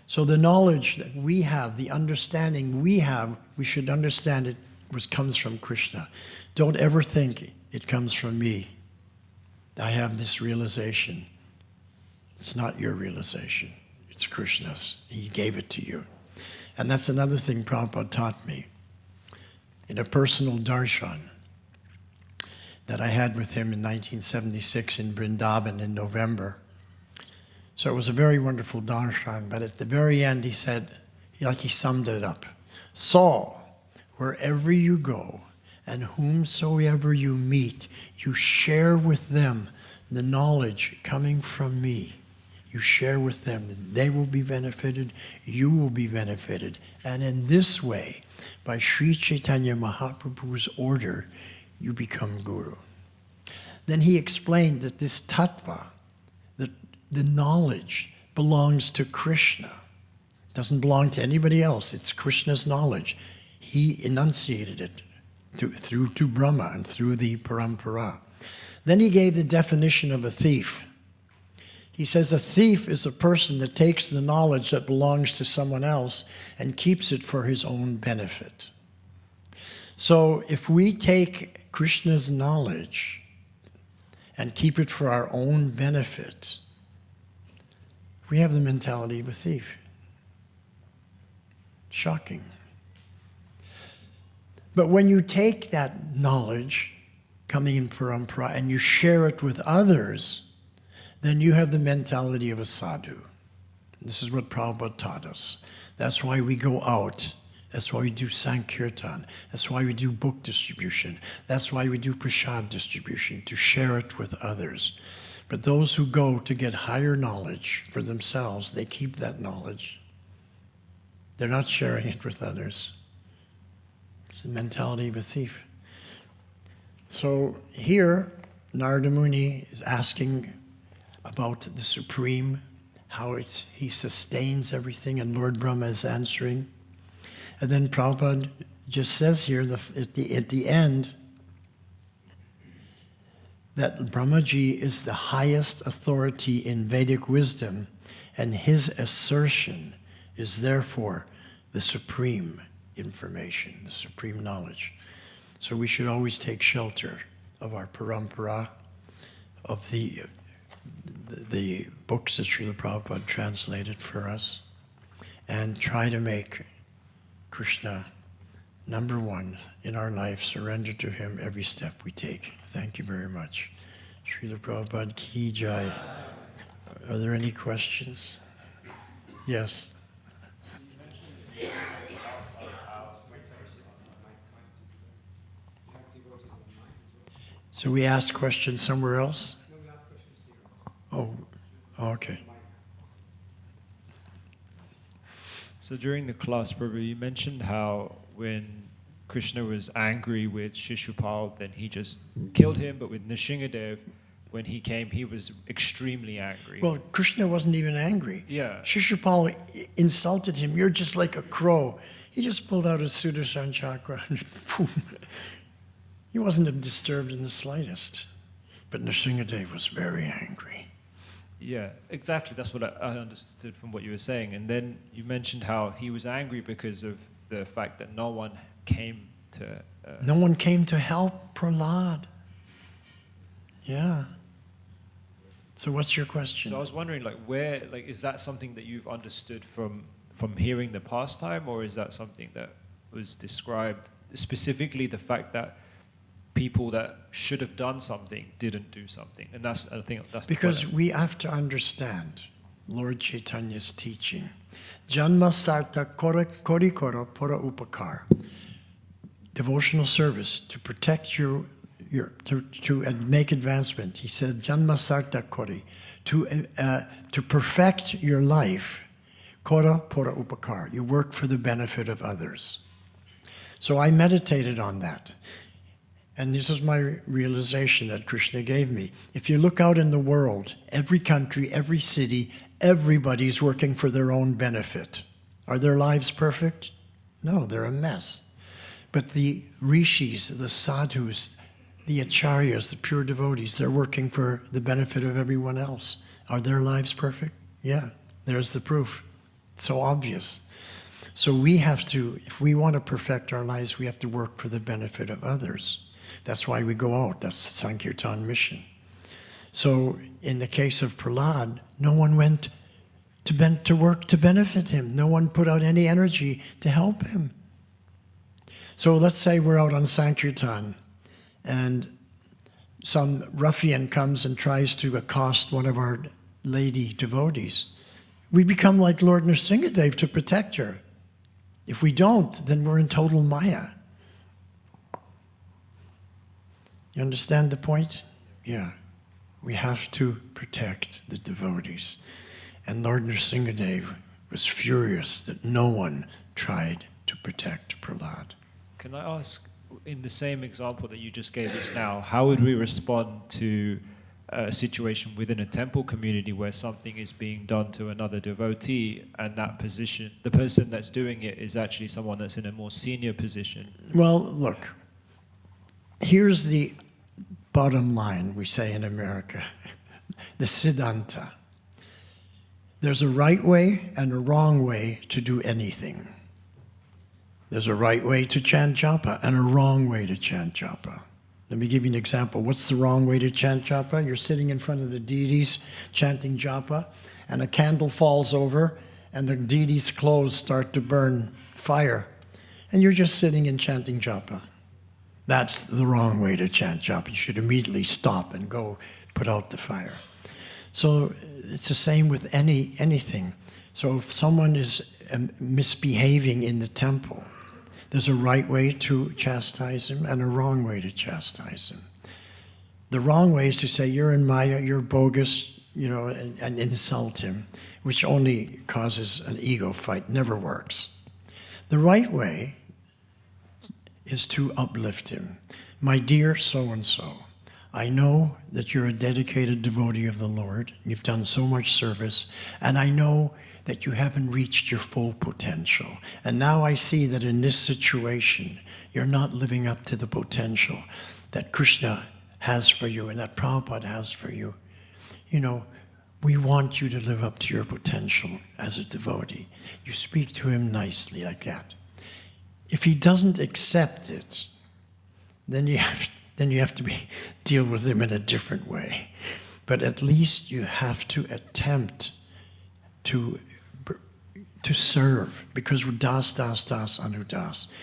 So the knowledge that we have, the understanding we have, we should understand it comes from Krishna. Don't ever think it comes from me. I have this realization. It's not your realization. It's Krishna's. He gave it to you. And that's another thing Prabhupada taught me. In a personal darshan that I had with him in 1976 in Vrindavan in November. So it was a very wonderful darshan, but at the very end he said, like he summed it up, so, wherever you go and whomsoever you meet, you share with them the knowledge coming from me. You share with them. They will be benefited. You will be benefited. And in this way, by Sri Chaitanya Mahaprabhu's order, you become Guru. Then he explained that this tattva, the knowledge, belongs to Krishna. It doesn't belong to anybody else. It's Krishna's knowledge. He enunciated it through to Brahma and through the parampara. Then he gave the definition of a thief. He says a thief is a person that takes the knowledge that belongs to someone else and keeps it for his own benefit. So if we take Krishna's knowledge and keep it for our own benefit, we have the mentality of a thief. Shocking. But when you take that knowledge coming in parampara and you share it with others, then you have the mentality of a sadhu. This is what Prabhupada taught us. That's why we go out. That's why we do Sankirtan. That's why we do book distribution. That's why we do prasad distribution, to share it with others. But those who go to get higher knowledge for themselves, they keep that knowledge. They're not sharing it with others. It's the mentality of a thief. So here, Narada Muni is asking about the Supreme, how he sustains everything, and Lord Brahma is answering. And then Prabhupada just says here at the end that Brahmaji is the highest authority in Vedic wisdom, and his assertion is therefore the supreme information, the supreme knowledge. So we should always take shelter of our parampara, of the books that Srila Prabhupada translated for us, and try to make Krishna number one in our life, surrender to him every step we take. Thank you very much. Srila Prabhupada ki jai. Are there any questions? Yes. So we ask questions somewhere else? Oh, okay. So during the class, Prabhu, you mentioned how when Krishna was angry with Shishupal, then he just killed him, but with Nrsingadev, when he came, he was extremely angry. Well, Krishna wasn't even angry. Yeah. Shishupal insulted him. You're just like a crow. He just pulled out his Sudarshan chakra and boom. He wasn't disturbed in the slightest. But Nrsingadev was very angry. Yeah, exactly. That's what I understood from what you were saying. And then you mentioned how he was angry because of the fact that no one came to... No one came to help Prahlad. Yeah. So what's your question? So I was wondering, like, is that something that you've understood from hearing the pastime, or is that something that was described, specifically the fact that people that should have done something didn't do something? And I think that's because we have to understand Lord Chaitanya's teaching. Janma sarta kori kora pura upakar. Devotional service to protect to make advancement. He said, Janma sarta kori, to perfect your life. Kora pura upakar. You work for the benefit of others. So I meditated on that. And this is my realization that Krishna gave me. If you look out in the world, every country, every city, everybody's working for their own benefit. Are their lives perfect? No, they're a mess. But the rishis, the sadhus, the acharyas, the pure devotees, they're working for the benefit of everyone else. Are their lives perfect? Yeah, there's the proof. It's so obvious. So we have to, if we want to perfect our lives, we have to work for the benefit of others. That's why we go out. That's the Sankirtan mission. So in the case of Prahlad, no one went to work to benefit him. No one put out any energy to help him. So let's say we're out on Sankirtan and some ruffian comes and tries to accost one of our lady devotees. We become like Lord Nrsingadev to protect her. If we don't, then we're in total Maya. You understand the point? Yeah. We have to protect the devotees. And Lord Nrsingadev was furious that no one tried to protect Prahlad. Can I ask, in the same example that you just gave us now, how would we respond to a situation within a temple community where something is being done to another devotee and that position, the person that's doing it is actually someone that's in a more senior position? Well, look, here's the bottom line, we say in America, the Siddhanta. There's a right way and a wrong way to do anything. There's a right way to chant japa and a wrong way to chant japa. Let me give you an example. What's the wrong way to chant japa? You're sitting in front of the deities chanting japa, and a candle falls over, and the deities' clothes start to burn fire, and you're just sitting and chanting japa. That's the wrong way to chant japa. You should immediately stop and go put out the fire. So it's the same with anything. So if someone is misbehaving in the temple, there's a right way to chastise him and a wrong way to chastise him. The wrong way is to say, you're in Maya, you're bogus, and insult him, which only causes an ego fight, never works. The right way is to uplift him. My dear so-and-so, I know that you're a dedicated devotee of the Lord. You've done so much service, and I know that you haven't reached your full potential. And now I see that in this situation, you're not living up to the potential that Krishna has for you and that Prabhupada has for you. We want you to live up to your potential as a devotee. You speak to him nicely like that. If he doesn't accept it, then you have to deal with him in a different way. But at least you have to attempt to serve, because we're das anudas.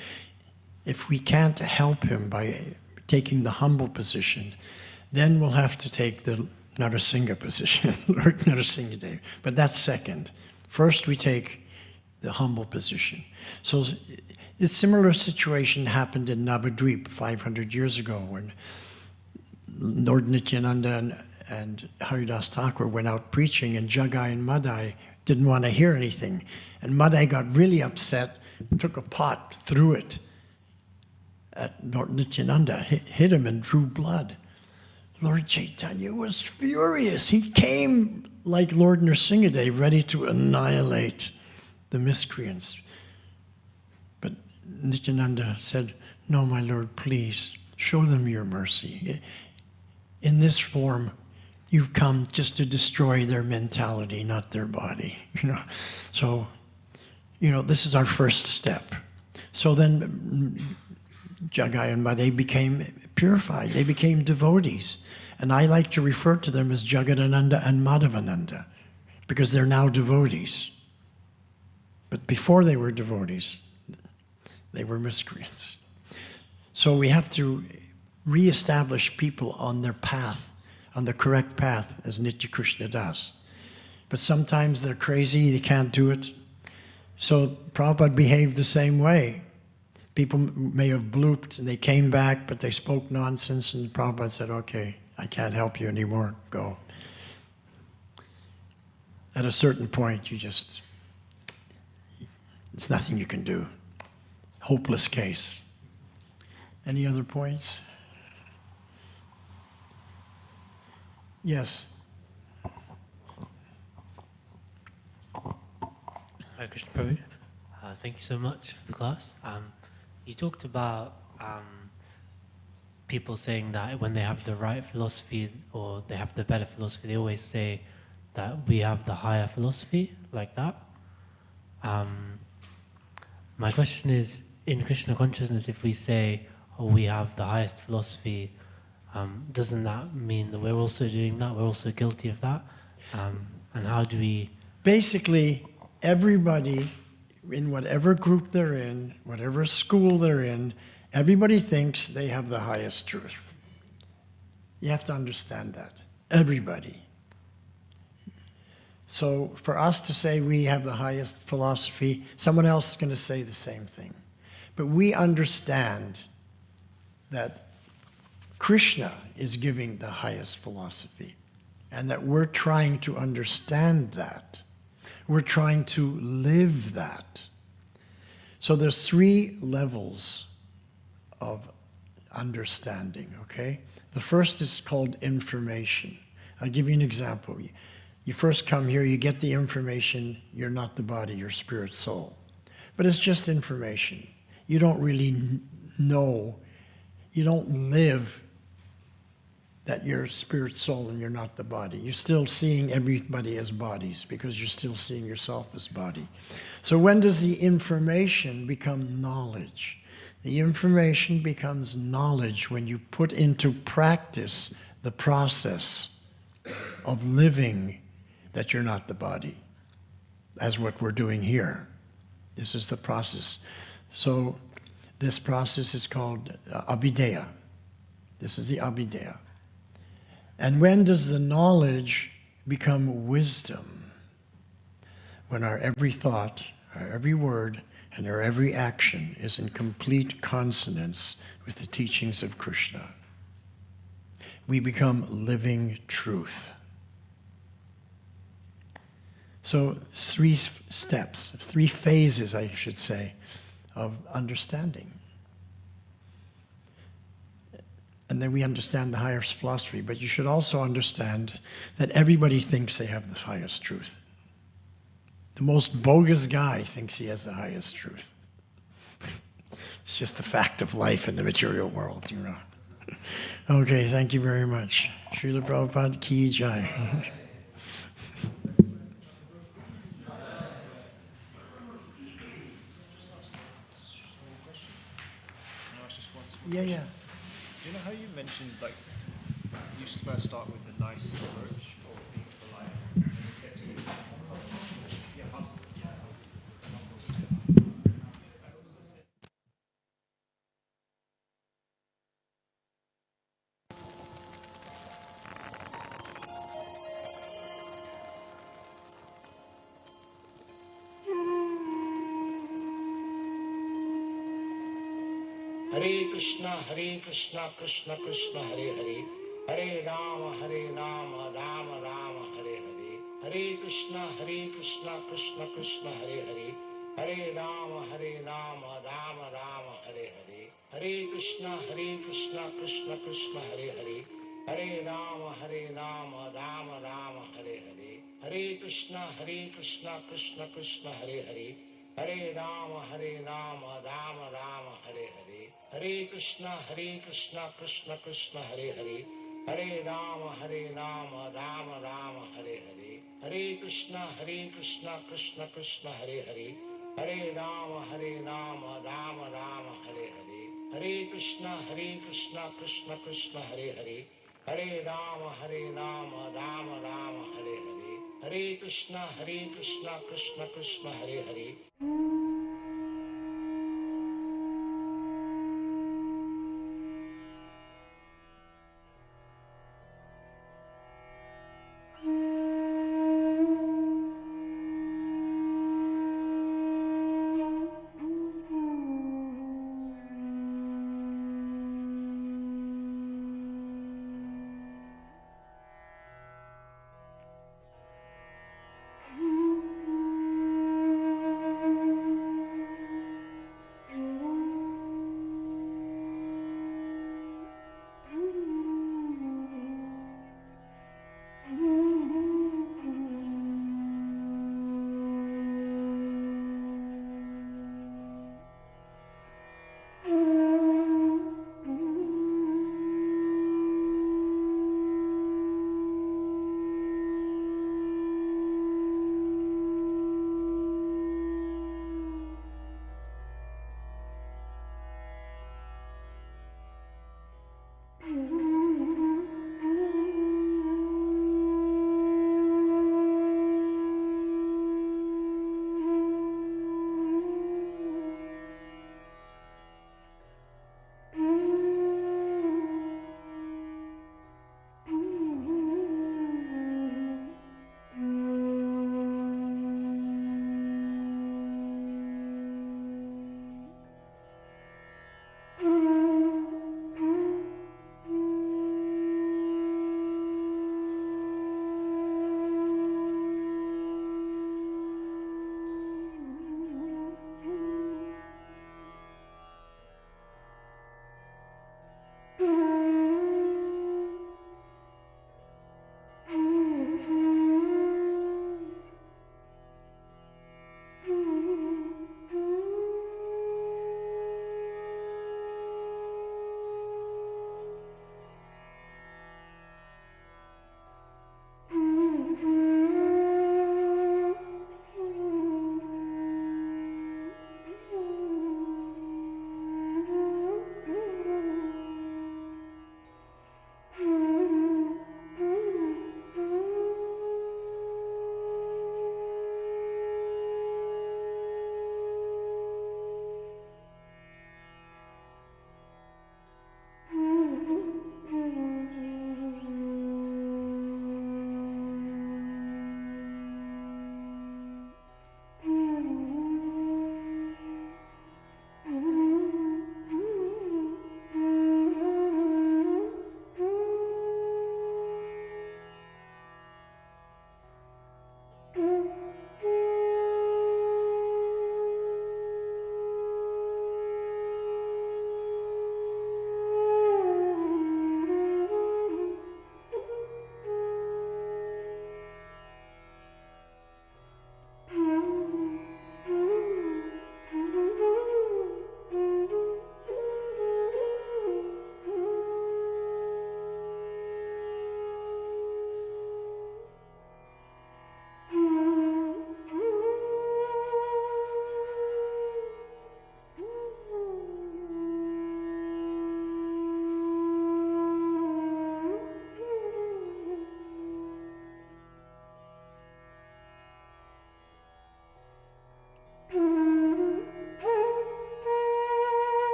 If we can't help him by taking the humble position, then we'll have to take the Narasingha position, Lord Nrsingadev. But that's second. First we take the humble position. So a similar situation happened in Navadvip 500 years ago when Lord Nityananda and Haridas Thakur went out preaching, and Jagai and Madai didn't want to hear anything. And Madai got really upset, took a pot, threw it at Lord Nityananda, hit him and drew blood. Lord Chaitanya was furious. He came like Lord Nrsingadev, ready to annihilate the miscreants. But Nityananda said, no, my Lord, please, show them your mercy. In this form, you've come just to destroy their mentality, not their body. So, this is our first step. So then Jagayanma, they became purified. They became devotees. And I like to refer to them as Jagadananda and Madhavananda because they're now devotees. But before they were devotees, they were miscreants. So we have to reestablish people on their path, on the correct path, as Nitya Krishna does. But sometimes they're crazy, they can't do it. So Prabhupada behaved the same way. People may have blooped and they came back, but they spoke nonsense, and Prabhupada said, okay, I can't help you anymore, go. At a certain point, it's nothing you can do. Hopeless case. Any other points? Yes. Hare Krishna Prabhu. Thank you so much for the class. You talked about people saying that when they have the right philosophy or they have the better philosophy, they always say that we have the higher philosophy, like that. My question is, in Krishna consciousness, if we say, oh, we have the highest philosophy, doesn't that mean that we're also doing that? We're also guilty of that? And how do we... Basically, everybody, in whatever group they're in, whatever school they're in, everybody thinks they have the highest truth. You have to understand that. Everybody. So for us to say we have the highest philosophy, someone else is going to say the same thing. But we understand that Krishna is giving the highest philosophy, and that we're trying to understand that. We're trying to live that. So there's 3 levels of understanding, okay? The first is called information. I'll give you an example. You first come here, you get the information, you're not the body, you're spirit soul. But it's just information. You don't really know, you don't live that you're spirit soul and you're not the body. You're still seeing everybody as bodies because you're still seeing yourself as body. So when does the information become knowledge? The information becomes knowledge when you put into practice the process of living that you're not the body, as what we're doing here. This is the process. So this process is called abhideya. This is the abhideya. And when does the knowledge become wisdom? When our every thought, our every word, and our every action is in complete consonance with the teachings of Krishna. We become living truth. So 3 steps, 3 phases, I should say, of understanding. And then we understand the highest philosophy, but you should also understand that everybody thinks they have the highest truth. The most bogus guy thinks he has the highest truth. It's just the fact of life in the material world, you know. Okay, thank you very much. Srila Prabhupada Ki Jai. Yeah. Do you know how you mentioned, like, you first start with the nice approach, or being polite, and then second, Hare Krishna, Krishna Krishna, Hare Hare. Hare Rama, Rama Rama, Hare Hare. Hare Krishna, Krishna Krishna, Hare Hare. Hare Rama, Rama Rama, Hare Hare. Hare Krishna, Krishna Krishna, Hare Hare. Hare Rama, Rama Rama, Hare Hare. Hare Krishna, Krishna Krishna, Hare Hare. Hare Rama, Rama Rama, Hare Hare. Hare Krishna, Krishna Krishna, Hare Hare. Hare Rama, Rama Rama, Hare Hare. Hare Krishna, Krishna Krishna, Hare Hare. Hare Rama, Rama Rama, Hare Hare. Hare Krishna, Krishna Krishna, Hare Hare. Hare Rama, Rama Rama, Hare Hare. Hare Krishna, Krishna Krishna, Hare Hare.